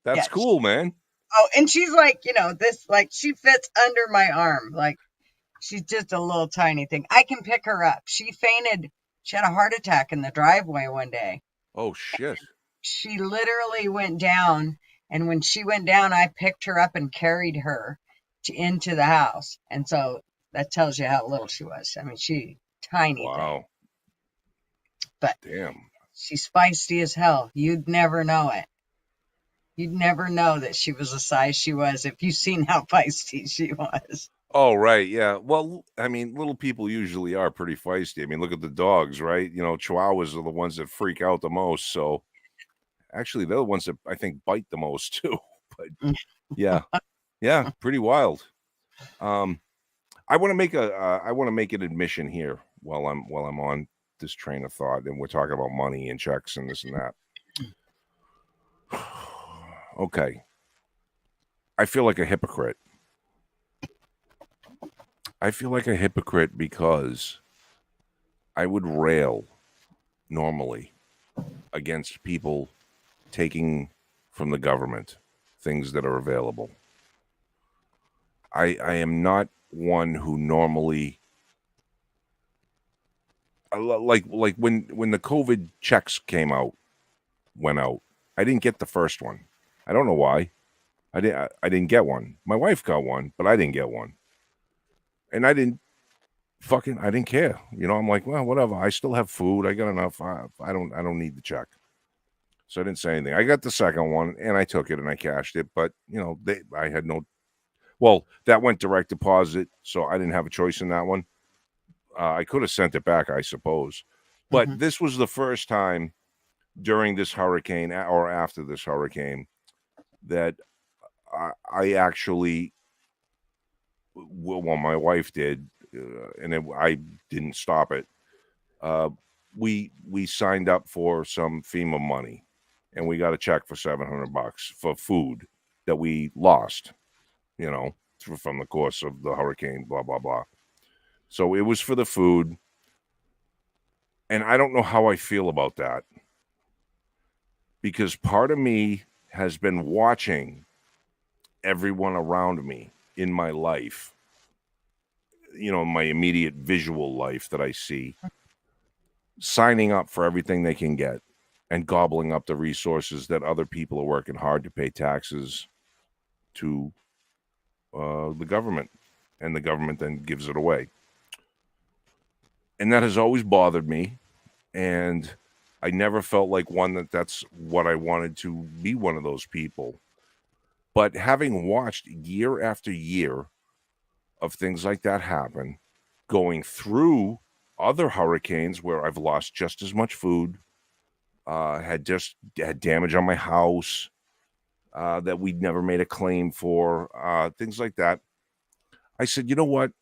That's Yeah, cool, man. Oh, and she's like, she fits under my arm. Like, she's just a little tiny thing. I can pick her up. She fainted. She had a heart attack in the driveway one day. Oh, shit. She literally went down. And when she went down, I picked her up and carried her into the house. And so that tells you how little she was. I mean, tiny thing. Wow. But Damn. she's feisty as hell. You'd never know it. You'd never know that she was the size she was if you seen how feisty she was. Oh, right. Yeah. Well, I mean, little people usually are pretty feisty. I mean, look at the dogs, right? Chihuahuas are the ones that freak out the most. So actually, they're the ones that I think bite the most too. But yeah, pretty wild. I want to make an admission here while I'm on this train of thought, and we're talking about money and checks and this and that. Okay. I feel like a hypocrite. Because I would rail normally against people taking from the government things that are available. I am not one who normally like when the COVID checks went out. I didn't get the first one. I don't know why. I didn't get one. My wife got one, but I didn't get one. And I didn't care. I'm like, well, whatever. I still have food. I got enough. I don't need the check. So I didn't say anything. I got the second one and I took it and I cashed it. But I had that went direct deposit, so I didn't have a choice in that one. I could have sent it back, I suppose. But This was the first time during this hurricane or after this hurricane that I actually, well, my wife did, and I didn't stop it. We signed up for some FEMA money, and we got a check for $700 for food that we lost, from the course of the hurricane, blah, blah, blah. So it was for the food. And I don't know how I feel about that, because part of me has been watching everyone around me in my life, my immediate visual life that I see, signing up for everything they can get and gobbling up the resources that other people are working hard to pay taxes to the government, and the government then gives it away. And that has always bothered me, and I never felt like that's what I wanted to be, one of those people. But having watched year after year of things like that happen, going through other hurricanes where I've lost just as much food, had damage on my house, that we'd never made a claim for, things like that. I said, you know what?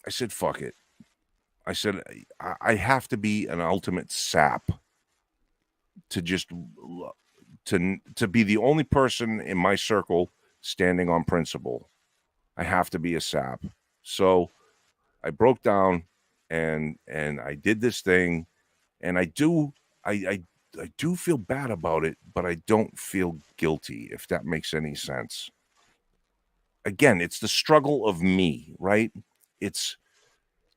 I said, fuck it. I said, I have to be an ultimate sap to just to be the only person in my circle standing on principle. I have to be a sap. So I broke down and I did this thing, and I do feel bad about it, but I don't feel guilty, if that makes any sense. Again, it's the struggle of me, right? It's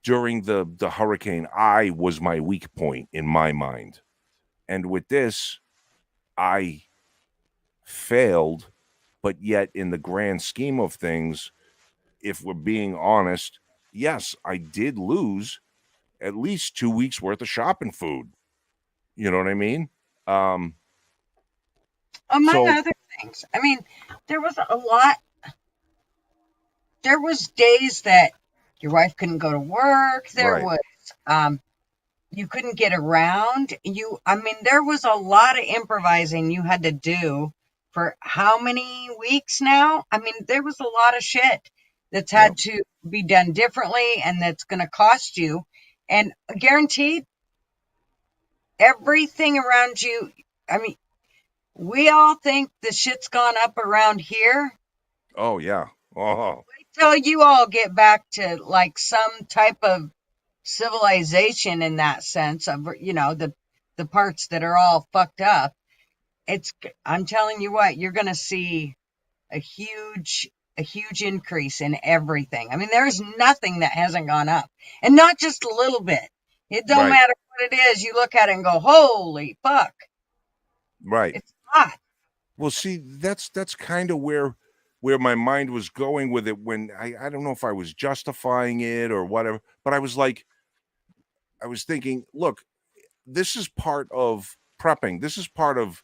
during the hurricane, I was my weak point in my mind. And with this, I failed, but yet in the grand scheme of things, if we're being honest, yes, I did lose at least 2 weeks worth of shopping food. You know what I mean? Among So other things. I mean, there was a lot. There was days that your wife couldn't go to work. There right, was you couldn't get around. I mean, there was a lot of improvising you had to do for how many weeks now? I mean, there was a lot of shit that's yeah, had to be done differently and that's going to cost you. And guaranteed, everything around you, I mean, we all think the shit's gone up around here. oh yeah, oh Wait till you all get back to like some type of civilization in that sense of, the parts that are all fucked up. I'm telling you what, you're going to see a huge increase in everything. I mean, there's nothing that hasn't gone up, and not just a little bit. It don't right, matter what it is. You look at it and go, holy fuck, right. it's hot. Well, see, that's kind of where my mind was going with it when I don't know if I was justifying it or whatever, but I was like, I was thinking, look, this is part of prepping. This is part of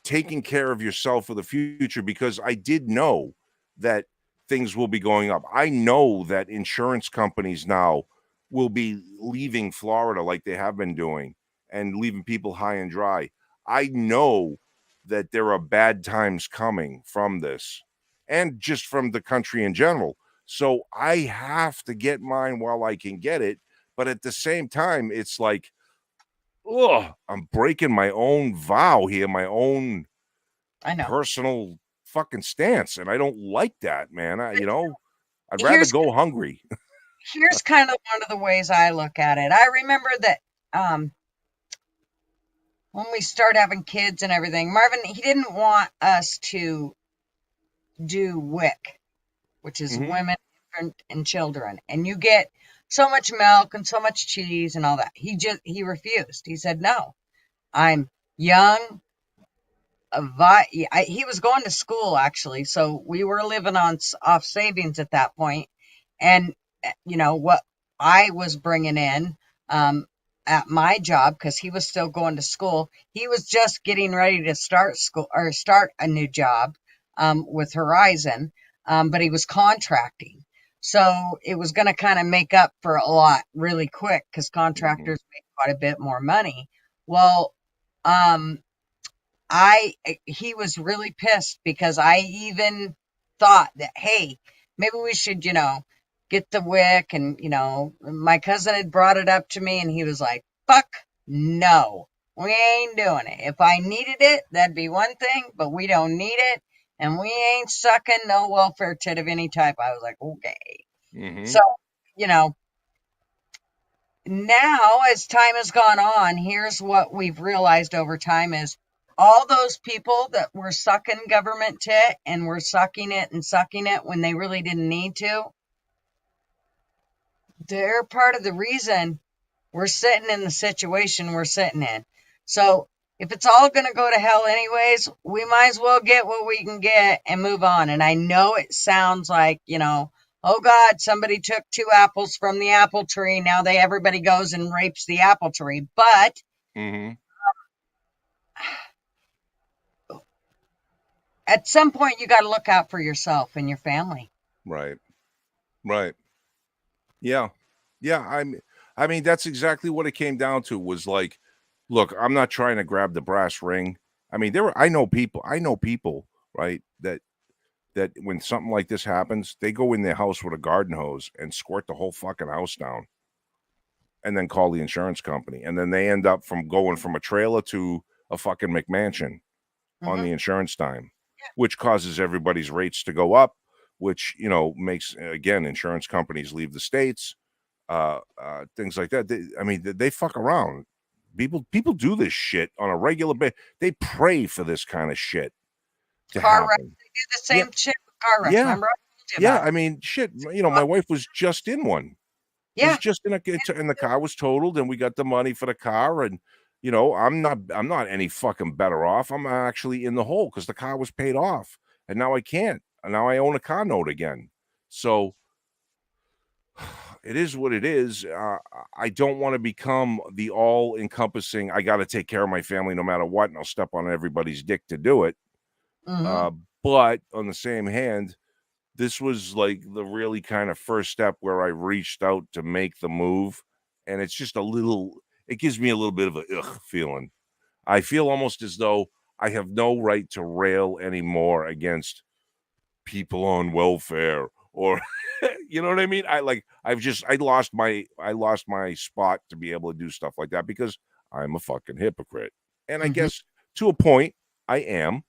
taking care of yourself for the future, because I did know that things will be going up. I know that insurance companies now will be leaving Florida like they have been doing and leaving people high and dry. I know that there are bad times coming from this and just from the country in general. So I have to get mine while I can get it. But at the same time, it's like, oh, I'm breaking my own vow here, my own I know. personal fucking stance, and I don't like that, man. I'd rather Here's go hungry. here's kind of one of the ways I look at it. I remember that when we started having kids and everything, Marvin, he didn't want us to do WIC, which is Mhm. women, infant, and children, and you get so much milk and so much cheese and all that. He refused. He said, no, I'm young. He was going to school actually, so we were living on off savings at that point, and what I was bringing in at my job, because he was still going to school. He was just getting ready to start school or start a new job with Horizon, but he was contracting, so it was going to kind of make up for a lot really quick because Mhm. contractors make quite a bit more money. Well, he was really pissed because I even thought that, hey, maybe we should, get the WIC. And, my cousin had brought it up to me and he was like, fuck no, we ain't doing it. If I needed it, that'd be one thing, but we don't need it. And we ain't sucking no welfare tit of any type. I was like, okay. Mhm. So, now as time has gone on, here's what we've realized over time is all those people that were sucking government tit and were sucking it when they really didn't need to, they're part of the reason we're sitting in the situation we're sitting in. So if it's all going to go to hell anyways, we might as well get what we can get and move on. And I know it sounds like, oh God, somebody took 2 apples from the apple tree. Now everybody goes and rapes the apple tree. But Mhm. at some point, you got to look out for yourself and your family. Right. Right. Yeah. Yeah. I mean, that's exactly what it came down to, was like, look, I'm not trying to grab the brass ring. I mean, I know people, right? That when something like this happens, they go in their house with a garden hose and squirt the whole fucking house down, and then call the insurance company, and then they end up from going from a trailer to a fucking McMansion on the insurance time, which causes everybody's rates to go up, which, you know, makes, again, insurance companies leave the states, things like that. They fuck around. People do this shit on a regular basis. They pray for this kind of shit to Car wreck. happen. They do the same shit with car wrecks. Yeah. Remember I told you Yeah, about I mean, shit. You know, my wife was just in one. Yeah. Was just in and the car was totaled, and we got the money for the car, and you know, I'm not any fucking better off. I'm actually in the hole because the car was paid off, and now I can't. And now I own a car note again. So it is what it is. I don't want to become the all-encompassing. I got to take care of my family no matter what, and I'll step on everybody's dick to do it. But on the same hand, this was like the really kind of first step where I reached out to make the move. And it's just it gives me a little bit of a ugh feeling. I feel almost as though I have no right to rail anymore against people on welfare, or, you know what I mean? I lost my spot to be able to do stuff like that because I'm a fucking hypocrite. And I guess to a point I am.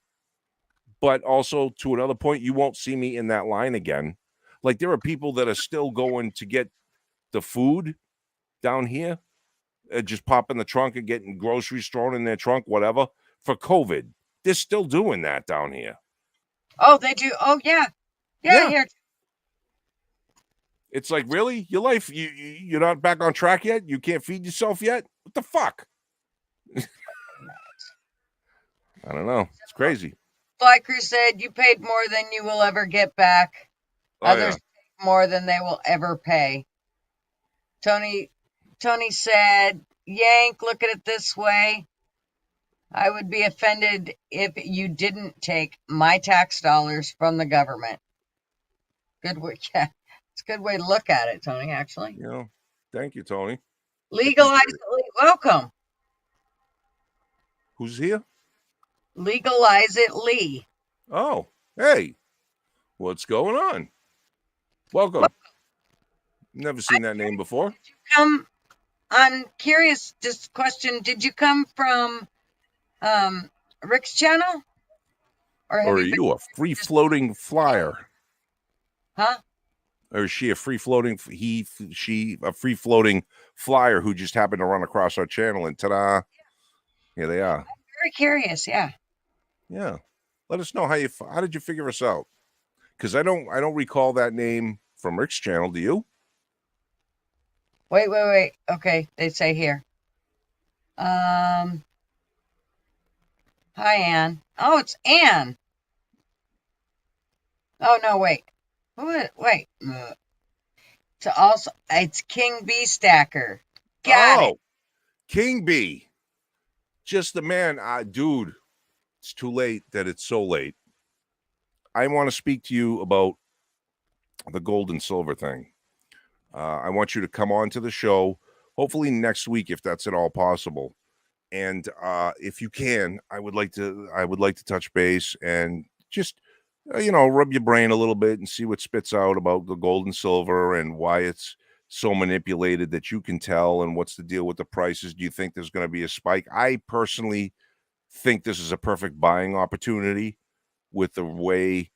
But also to another point, you won't see me in that line again. Like, there are people that are still going to get the food down here, just pop in the trunk and getting groceries thrown in their trunk, whatever, for COVID. They're still doing that down here. Oh, they do. Oh, yeah. Yeah. Here. It's like, really? Your life, you're not back on track yet? You can't feed yourself yet? What the fuck? I don't know. It's crazy. Fly Crew said, you paid more than you will ever get back. Others paid more than they will ever pay. Tony said, Yank, look at it this way. I would be offended if you didn't take my tax dollars from the government. Good way. Yeah, it's a good way to look at it, Tony, actually. You know, thank you, Tony. Legalize it. Welcome. Who's here? Legalize it, Lee. Oh, hey, what's going on? Welcome. Never seen that name before. Did you come? I'm curious. This question: did you come from Rick's channel, or are you a free floating flyer? Huh? Or is she a free floating? She a free floating flyer who just happened to run across our channel, and ta-da! Here they are. I'm very curious. Yeah. Yeah. Let us know how did you figure us out? Because I don't recall that name from Rick's channel. Do you? Wait. Okay, they say here. Hi, Ann. Oh, it's Ann. Oh no, wait. Wait. It's King B Stacker. Got it. King B. Just the man. Dude, it's too late that it's so late. I want to speak to you about the gold and silver thing. I want you to come on to the show, hopefully next week, if that's at all possible. And if you can, I would like to touch base and just, rub your brain a little bit and see what spits out about the gold and silver and why it's so manipulated that you can tell, and what's the deal with the prices. Do you think there's going to be a spike? I personally think this is a perfect buying opportunity with the way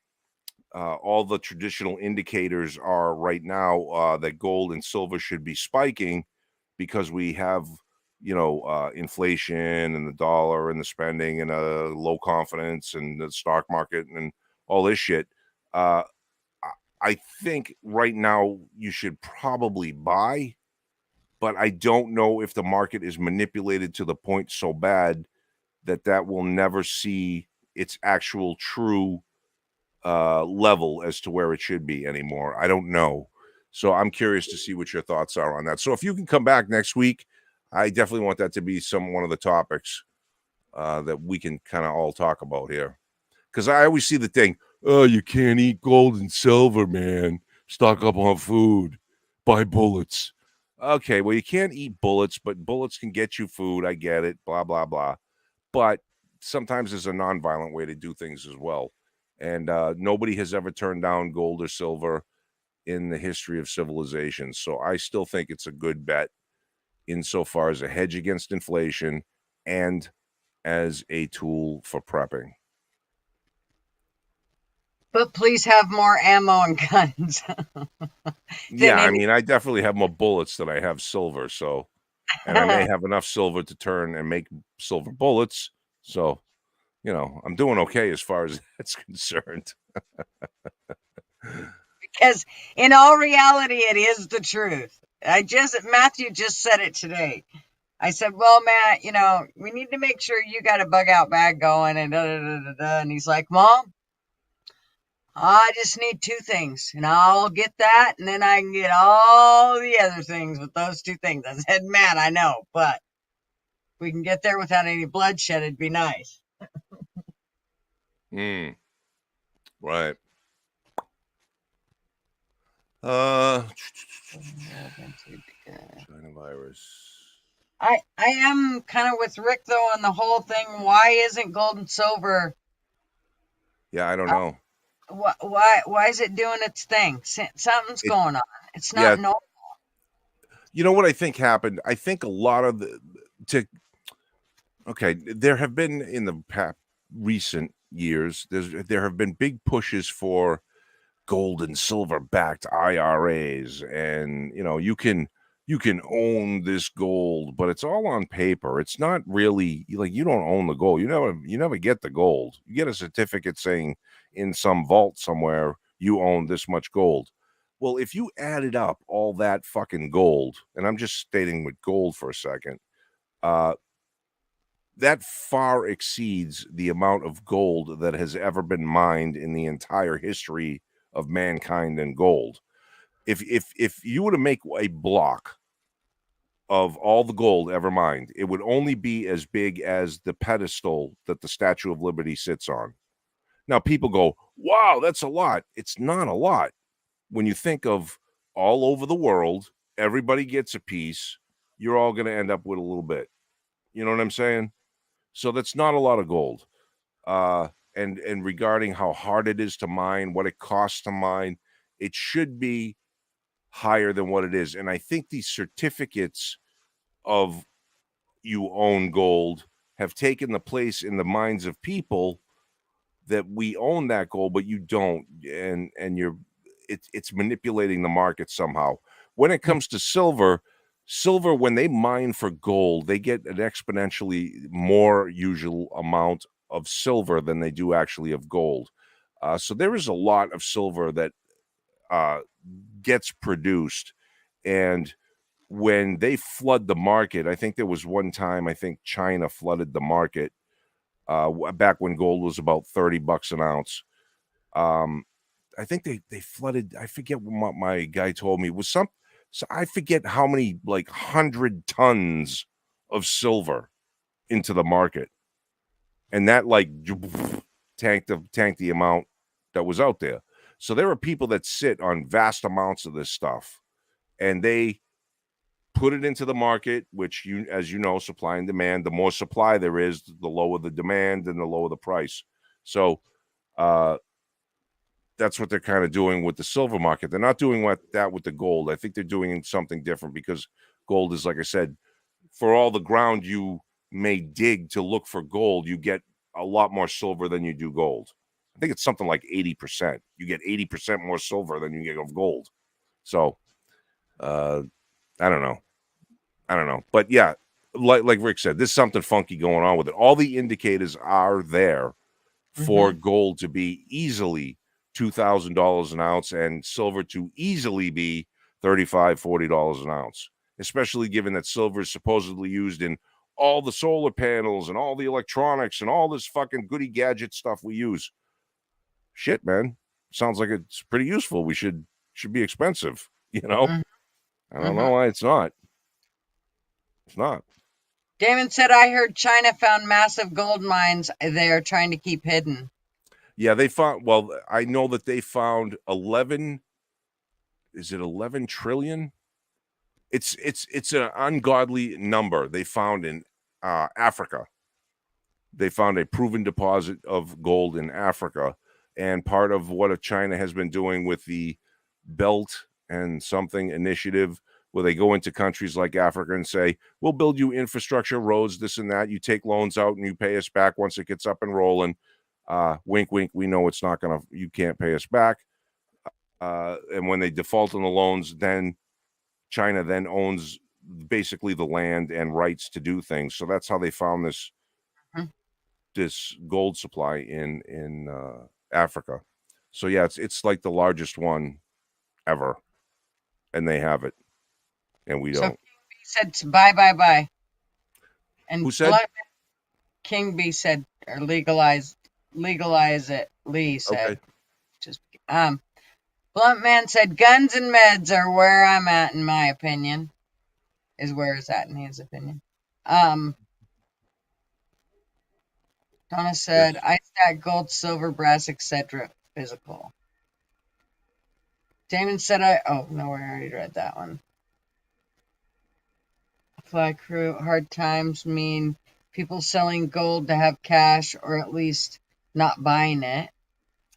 all the traditional indicators are right now, that gold and silver should be spiking because we have, inflation and the dollar and the spending and low confidence and the stock market and all this shit. I think right now you should probably buy, but I don't know if the market is manipulated to the point so bad that will never see its actual true level as to where it should be anymore. I don't know. So I'm curious to see what your thoughts are on that. So if you can come back next week, I definitely want that to be one of the topics that we can kind of all talk about here. Because I always see the thing, oh, you can't eat gold and silver, man. Stock up on food. Buy bullets. Okay, well, you can't eat bullets, but bullets can get you food. I get it, blah, blah, blah. But sometimes there's a nonviolent way to do things as well. And nobody has ever turned down gold or silver in the history of civilization. So I still think it's a good bet insofar as a hedge against inflation and as a tool for prepping. But please have more ammo and guns. Yeah, I any- mean, I definitely have more bullets than I have silver, so, and I may have enough silver to turn and make silver bullets, so, you know, I'm doing okay as far as that's concerned. Because in all reality, it is the truth. Matthew just said it today. I said, well, Matt, you know, we need to make sure you got a bug out bag going and da da da da da. And he's like, Mom, I just need two things and I'll get that. And then I can get all the other things with those two things. I said, Matt, I know, but if we can get there without any bloodshed, it'd be nice. Right. China virus. I am kind of with Rick though on the whole thing. Why isn't gold and silver? Yeah, I don't know. Why is it doing its thing? Something's going on. It's not normal. You know what I think happened? I think a lot of there have been in the recent years, there have been big pushes for gold and silver backed IRAs, and you know, you can own this gold, but it's all on paper. It's not really like you don't own the gold. You never get the gold. You get a certificate saying in some vault somewhere you own this much gold. Well, if you added up all that fucking gold, and I'm just stating with gold for a second, that far exceeds the amount of gold that has ever been mined in the entire history of mankind and gold. If you were to make a block of all the gold ever mined, it would only be as big as the pedestal that the Statue of Liberty sits on. Now people go, wow, that's a lot. It's not a lot. When you think of all over the world, everybody gets a piece, you're all going to end up with a little bit. You know what I'm saying? So that's not a lot of gold. And regarding how hard it is to mine, what it costs to mine, it should be higher than what it is. And I think these certificates of you own gold have taken the place in the minds of people that we own that gold, but you don't, and it's manipulating the market somehow. When it comes to silver, when they mine for gold, they get an exponentially more usual amount of silver than they do actually of gold. So there is a lot of silver that gets produced, and when they flood the market, I think there was one time, I think China flooded the market back when gold was about $30 an ounce. I think they flooded, I forget what my guy told me, it was so I forget how many, like 100 tons of silver into the market. And that like tanked the amount that was out there. So there are people that sit on vast amounts of this stuff, and they put it into the market, which, as you know, supply and demand. The more supply there is, the lower the demand and the lower the price. So that's what they're kind of doing with the silver market. They're not doing that with the gold. I think they're doing something different, because gold is, like I said, for all the ground you may dig to look for gold, you get a lot more silver than you do gold. I think it's something like 80%. You get 80% more silver than you get of gold. So I don't know. But yeah, like Rick said, there's something funky going on with it. All the indicators are there for gold to be easily $2,000 an ounce and silver to easily be $35, $40 an ounce, especially given that silver is supposedly used in all the solar panels and all the electronics and all this fucking goody gadget stuff we use. Shit, man. Sounds like it's pretty useful. We should be expensive, you know? I don't know why it's not. It's not. Damon said, I heard China found massive gold mines they're trying to keep hidden. Yeah, they found, well, I know that they found 11 trillion? It's an ungodly number they found in Africa. They found a proven deposit of gold in Africa, And part of what China has been doing with the Belt and Something initiative, where they go into countries like Africa and say, we'll build you infrastructure, roads, this and that. You take loans out and you pay us back once it gets up and rolling. Wink, wink. We know it's not you can't pay us back. And when they default on the loans, then China then owns basically the land and rights to do things. So that's how they found this this gold supply in Africa. So yeah, it's like the largest one ever, and they have it, and we So don't. King B said bye. And Who said? King B said, or legalize it. Lee said, Okay. just Blunt Man said, guns and meds are where I'm at, in my opinion. Is where it's at in his opinion. Donna said, Yes. I stack gold, silver, brass, etc. Physical. Damon said, oh no, I already read that one. Fly crew, hard times mean people selling gold to have cash, or at least not buying it.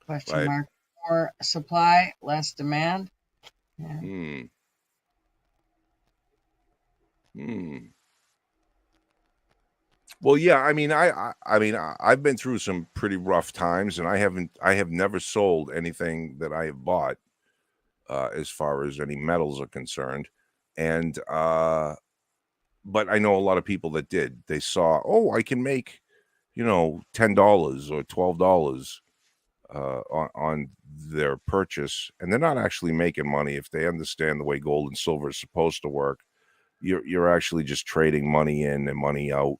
Question Right. mark. More supply, less demand. Yeah. Well, yeah. I mean, I've been through some pretty rough times, and I have never sold anything that I have bought, as far as any metals are concerned, and but I know a lot of people that did. They saw, oh, I can make, $10 or $12 on their purchase, and they're not actually making money. If they understand the way gold and silver is supposed to work, you're actually just trading money in and money out.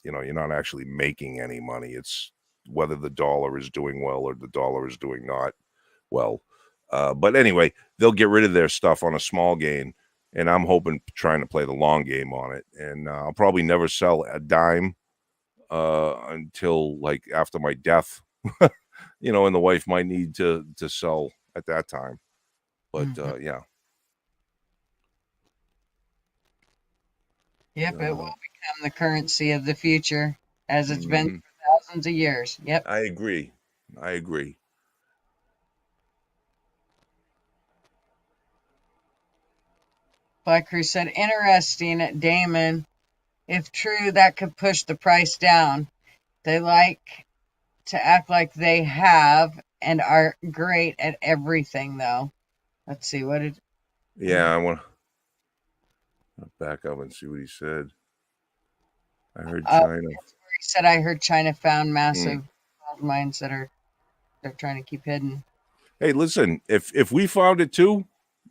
You're not actually making any money. It's whether the dollar is doing well or the dollar is doing not well. But anyway, they'll get rid of their stuff on a small gain, and I'm trying to play the long game on it. And I'll probably never sell a dime until like after my death, and the wife might need to sell at that time. But yeah. Yep, it will become the currency of the future, as it's been for thousands of years. Yep. I agree. Black Crew said, interesting, Damon. If true, that could push the price down. They like to act like they have and are great at everything, though. Let's see, what did... Yeah, I want to back up and see what he said. I heard China. He said, I heard China found massive gold mines that they're trying to keep hidden. Hey, listen, if we found it too,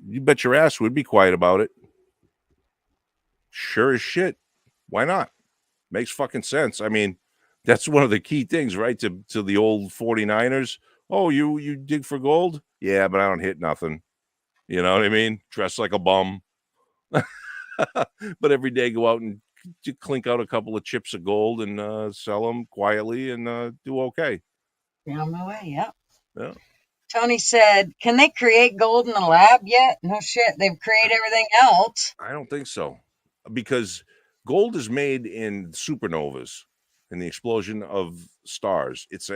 you bet your ass we'd be quiet about it. Sure as shit. Why not? Makes fucking sense. I mean, that's one of the key things, right? To the old 49ers. Oh, you dig for gold? Yeah, but I don't hit nothing. You know what I mean? Dress like a bum. But every day go out and clink out a couple of chips of gold and sell them quietly and do okay. Yeah, on my way, yep. Yeah. Tony said, can they create gold in the lab yet? No shit. They've created everything else. I don't think so. Because gold is made in supernovas, in the explosion of stars. It's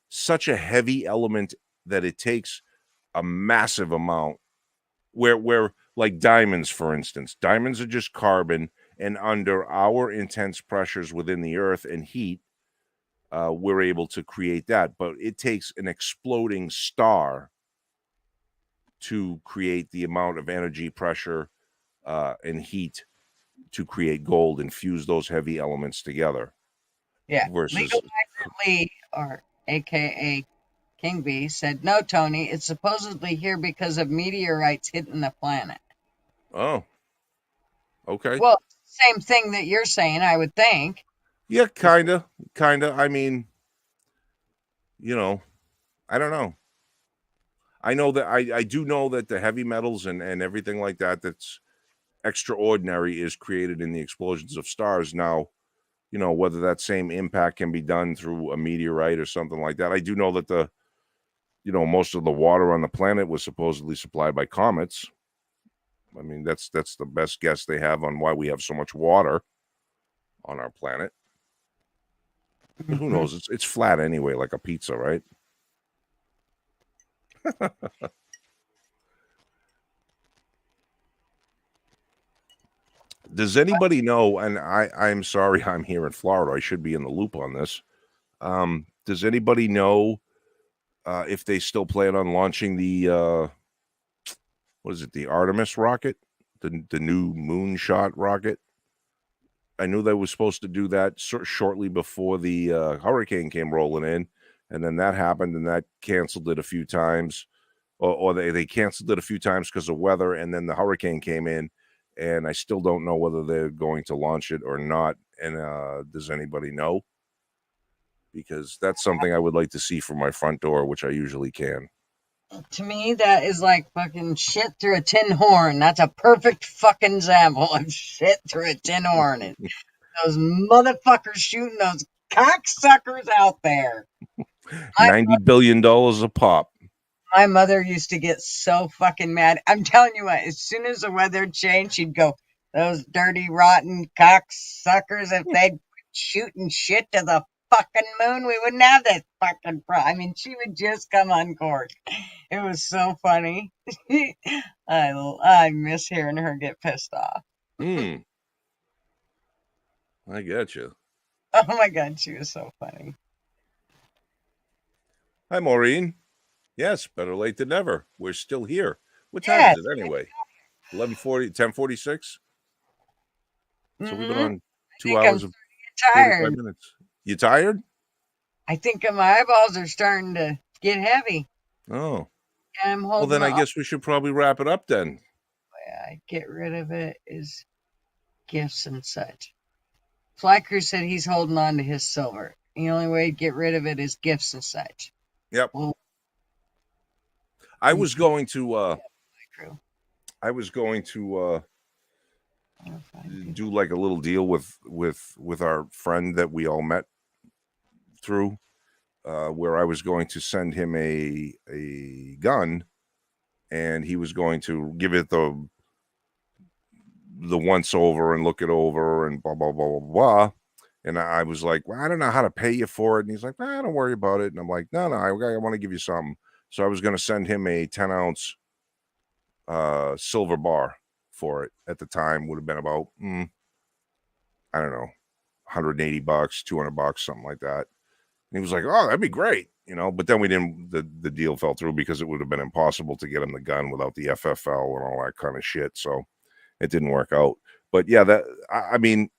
such a heavy element that it takes a massive amount. Where like diamonds, for instance, diamonds are just carbon, and under our intense pressures within the earth and heat, we're able to create that. But it takes an exploding star to create the amount of energy, pressure, and heat to create gold and fuse those heavy elements together. Yeah. Versus Lee, or AKA King B, said, no, Tony, it's supposedly here because of meteorites hitting the planet. Oh. Okay. Well, same thing that you're saying, I would think. Yeah, kind of. I mean, I don't know. I know that I do know that the heavy metals and everything like that's extraordinary is created in the explosions of stars. Now, whether that same impact can be done through a meteorite or something like that. I do know that most of the water on the planet was supposedly supplied by comets. I mean, that's the best guess they have on why we have so much water on our planet. But who knows? It's flat anyway, like a pizza, right? Does anybody know? And I'm sorry, I'm here in Florida. I should be in the loop on this. Does anybody know if they still plan on launching the what is it? The Artemis rocket, the new moonshot rocket? I knew they were supposed to do that shortly before the hurricane came rolling in, and then that happened, and that canceled it a few times, or they canceled it a few times because of weather, and then the hurricane came in, and I still don't know whether they're going to launch it or not. And does anybody know? Because that's something I would like to see from my front door, which I usually can. To me, that is like fucking shit through a tin horn. That's a perfect fucking example of shit through a tin horn. And those motherfuckers shooting those cocksuckers out there. $90 billion a pop. My mother used to get so fucking mad. I'm telling you what, as soon as the weather changed, she'd go, those dirty, rotten cocksuckers, if they'd quit shooting shit to the fucking moon, we wouldn't have that fucking problem. I mean, she would just come uncorked. It was so funny. I miss hearing her get pissed off. I get you. Oh my God, she was so funny. Hi, Maureen. Yes, better late than never. We're still here. What time is it anyway? 11:40, 10:46? So we've been on 2 hours of 45 minutes. You tired? I think my eyeballs are starting to get heavy. Oh. And I'm holding well, then I guess we should probably wrap it up then. I get rid of it is gifts and such. Fly Crew said he's holding on to his silver. The only way to get rid of it is gifts and such. Yep. Well, I was going to do like a little deal with our friend that we all met through, where I was going to send him a gun, and he was going to give it the once over and look it over and blah blah blah blah blah. And I was like, well, I don't know how to pay you for it. And he's like, don't worry about it. And I'm like, no, I want to give you something. So I was going to send him a 10-ounce silver bar for it. At the time would have been about, I don't know, $180, $200, something like that. And he was like, oh, that'd be great. But then we didn't, the deal fell through because it would have been impossible to get him the gun without the FFL and all that kind of shit. So it didn't work out. But yeah, I mean,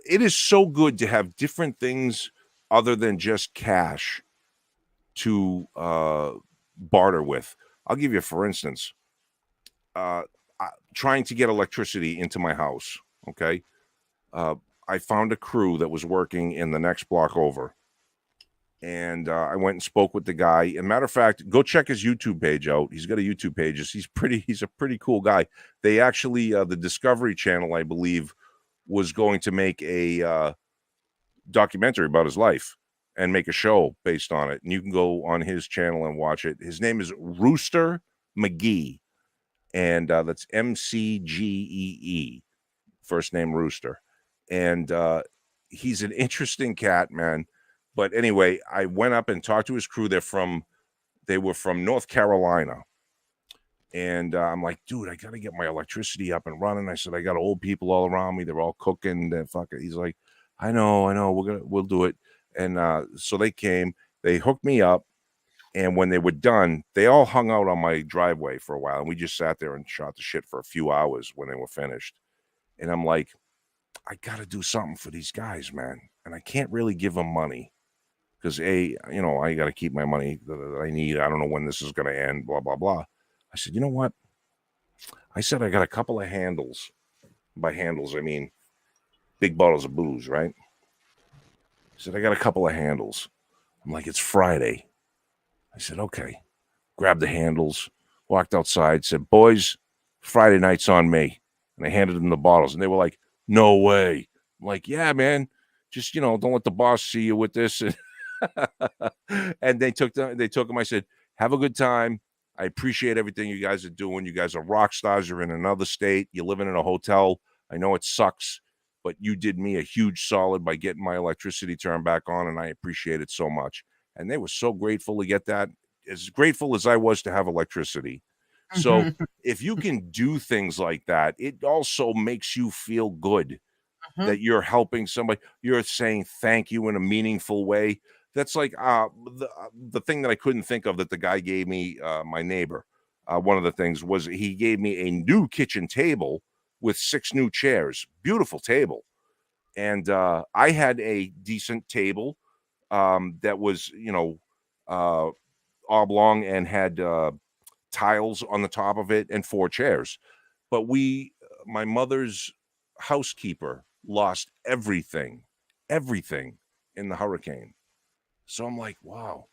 it is so good to have different things other than just cash to barter with. I'll give you, for instance, trying to get electricity into my house. Okay. I found a crew that was working in the next block over. And I went and spoke with the guy. And matter of fact, go check his YouTube page out. He's got a YouTube page. He's a pretty cool guy. They actually, the Discovery Channel, I believe, was going to make a documentary about his life and make a show based on it. And you can go on his channel and watch it. His name is Rooster McGee. And that's MCGEE. First name Rooster. And he's an interesting cat, man. But anyway, I went up and talked to his crew. They were from North Carolina. And I'm like, dude, I got to get my electricity up and running. I said, I got old people all around me. They're all cooking. He's like, I know. We'll do it. And so they came, they hooked me up. And when they were done, they all hung out on my driveway for a while. And we just sat there and shot the shit for a few hours when they were finished. And I'm like, I got to do something for these guys, man. And I can't really give them money. Because I got to keep my money that I need. I don't know when this is going to end, blah, blah, blah. I said, you know what? I said, I got a couple of handles. By handles, I mean big bottles of booze, right? I said, I got a couple of handles. I'm like, it's Friday. I said, okay. Grabbed the handles, walked outside, said, boys, Friday night's on me. And I handed them the bottles. And they were like, no way. I'm like, yeah, man. Just, don't let the boss see you with this. And they took them. I said, have a good time. I appreciate everything you guys are doing. You guys are rock stars. You're in another state. You're living in a hotel. I know it sucks, but you did me a huge solid by getting my electricity turned back on, and I appreciate it so much. And they were so grateful to get that, as grateful as I was to have electricity. So if you can do things like that, it also makes you feel good that you're helping somebody. You're saying thank you in a meaningful way. That's like the thing that I couldn't think of that the guy gave me, my neighbor. One of the things was he gave me a new kitchen table with 6 new chairs. Beautiful table. And I had a decent table that was, uh, oblong and had tiles on the top of it and 4 chairs. But my mother's housekeeper lost everything in the hurricane. So I'm like, wow,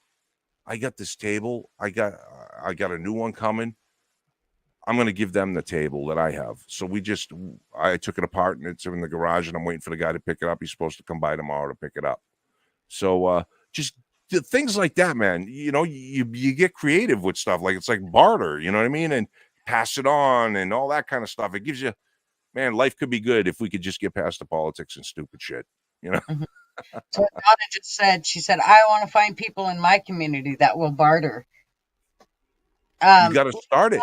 I got this table. I got a new one coming. I'm going to give them the table that I have. So I took it apart and it's in the garage and I'm waiting for the guy to pick it up. He's supposed to come by tomorrow to pick it up. So just things like that, man. You get creative with stuff. Like it's like barter, you know what I mean? And pass it on and all that kind of stuff. It gives you, man, life could be good if we could just get past the politics and stupid shit, you know? So what Donna just said, she said, I want to find people in my community that will barter. You got to start it.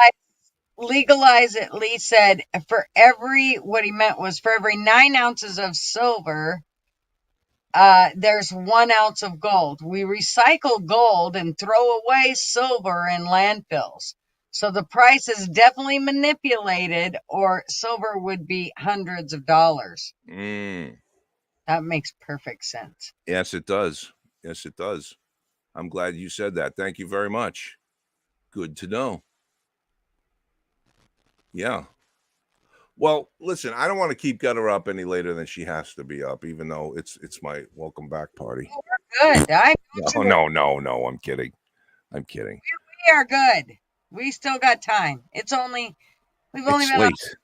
Legalize it. Lee said what he meant was for every 9 ounces of silver, there's 1 ounce of gold. We recycle gold and throw away silver in landfills. So the price is definitely manipulated, or silver would be hundreds of dollars. That makes perfect sense. Yes, it does. Yes, it does. I'm glad you said that. Thank you very much. Good to know. Yeah. Well, listen, I don't want to keep Gutter up any later than she has to be up, even though it's my welcome back party. Oh, we're good. No, I'm kidding. We are good. We still got time. We've only been late. 2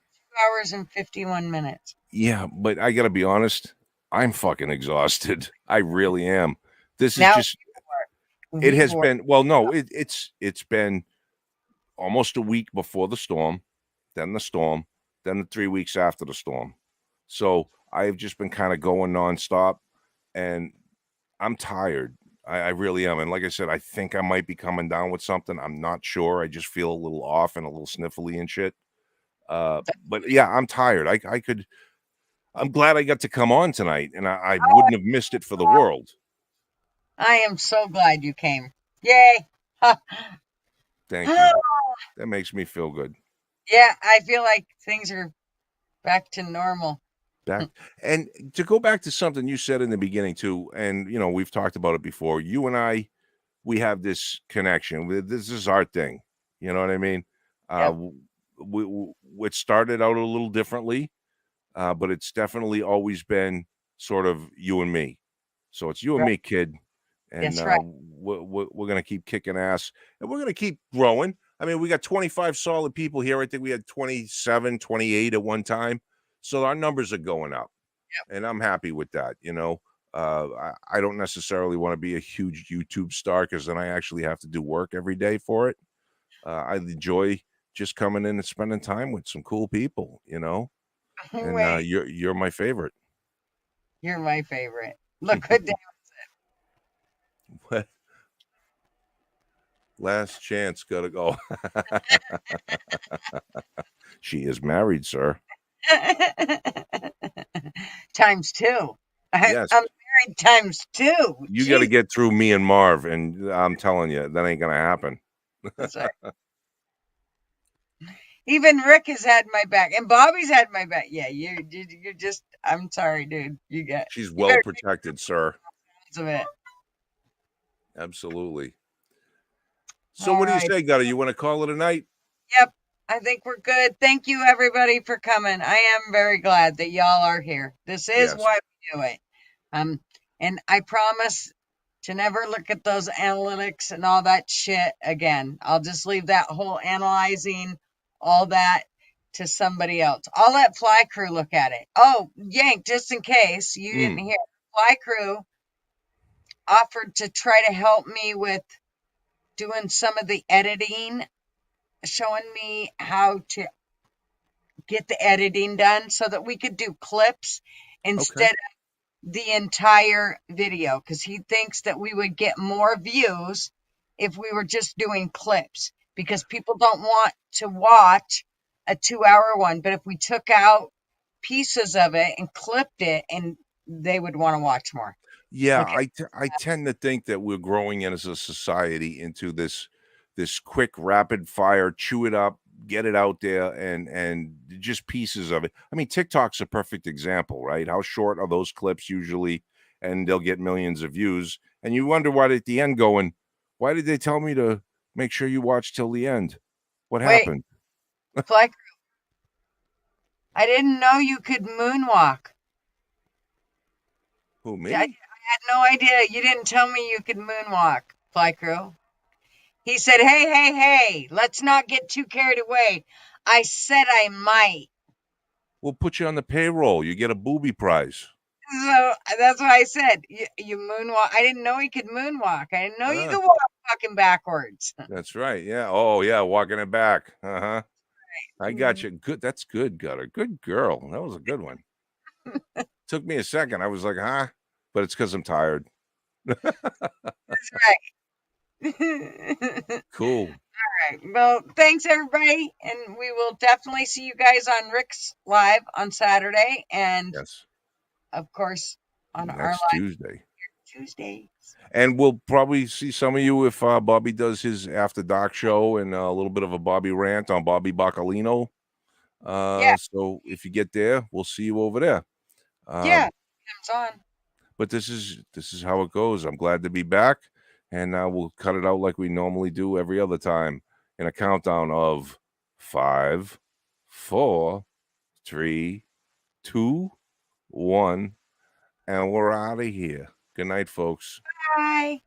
hours and 51 minutes. Yeah, but I gotta be honest, I'm fucking exhausted. I really am. This is Now just it has been, well, no, it's been almost a week before the storm, then the storm, then the 3 weeks after the storm. So I've just been kind of going nonstop and I'm tired. I really am. And like I said, I think I might be coming down with something. I'm not sure. I just feel a little off and a little sniffly and shit. But yeah, I'm tired. I'm glad I got to come on tonight and I wouldn't have missed it for the world. I am so glad you came. Yay. Thank you. That makes me feel good. Yeah, I feel like things are back to normal. And to go back to something you said in the beginning too, and we've talked about it before. You and I, we have this connection. This is our thing. You know what I mean? Yep. It started out a little differently, but it's definitely always been sort of you and me. So it's you and me, kid. And That's right. we're going to keep kicking ass and we're going to keep growing. I mean, we got 25 solid people here. I think we had 27, 28 at one time. So our numbers are going up. Yep. And I'm happy with that. I don't necessarily want to be a huge YouTube star because then I actually have to do work every day for it. I enjoy just coming in and spending time with some cool people, and you're my favorite. You're my favorite. Look what What? Last chance, gotta go. She is married, sir. Times 2. Yes. I'm married times 2. You got to get through me and Marv, and I'm telling you, that ain't gonna happen. That's right. Even Rick has had my back, and Bobby's had my back. Yeah, you're just. I'm sorry, dude. She's well protected, sir. Of it. Absolutely. So what do you say, Gutter? You want to call it a night? Yep. I think we're good. Thank you, everybody, for coming. I am very glad that y'all are here. This is why we do it. And I promise to never look at those analytics and all that shit again. I'll just leave that whole analyzing all that to somebody else. I'll let Fly Crew look at it. Oh, Yank, just in case you didn't hear, Fly Crew offered to try to help me with doing some of the editing, showing me how to get the editing done so that we could do clips instead of the entire video, because he thinks that we would get more views if we were just doing clips, because people don't want to watch a 2-hour one. But if we took out pieces of it and clipped it, and they would want to watch more. Yeah, Okay. I tend to think that we're growing as a society into this quick rapid fire, chew it up, get it out there, and just pieces of it. I mean, TikTok's a perfect example, right? How short are those clips usually? And they'll get millions of views. And you wonder what at the end going, why did they tell me to make sure you watch till the end? What Wait, happened? Fly Crew, I didn't know you could moonwalk. Who, I me? had no idea. You didn't tell me you could moonwalk, Fly Crew. He said, hey, let's not get too carried away. I said I might. We'll put you on the payroll. You get a booby prize. So that's what I said. You moonwalk. I didn't know you could moonwalk. I didn't know you could walk fucking backwards. That's right. Yeah. Oh, yeah. Walking it back. Uh-huh. I got you. Good. That's good, Gutter. Good girl. That was a good one. Took me a second. I was like, huh? But it's because I'm tired. That's right. Cool. All right. Well, thanks everybody, and we will definitely see you guys on Rick's live on Saturday, and Yes. of course on our Next live Tuesday. Tuesdays. And we'll probably see some of you if Bobby does his After Dark show and a little bit of a Bobby rant on Bobby Bacalino. Yeah, So if you get there, we'll see you over there. yeah. It's on. But this is how it goes. I'm glad to be back, and we'll cut it out like we normally do every other time in a countdown of 5, 4, 3, 2, 1, and we're out of here. Good night, folks. Bye.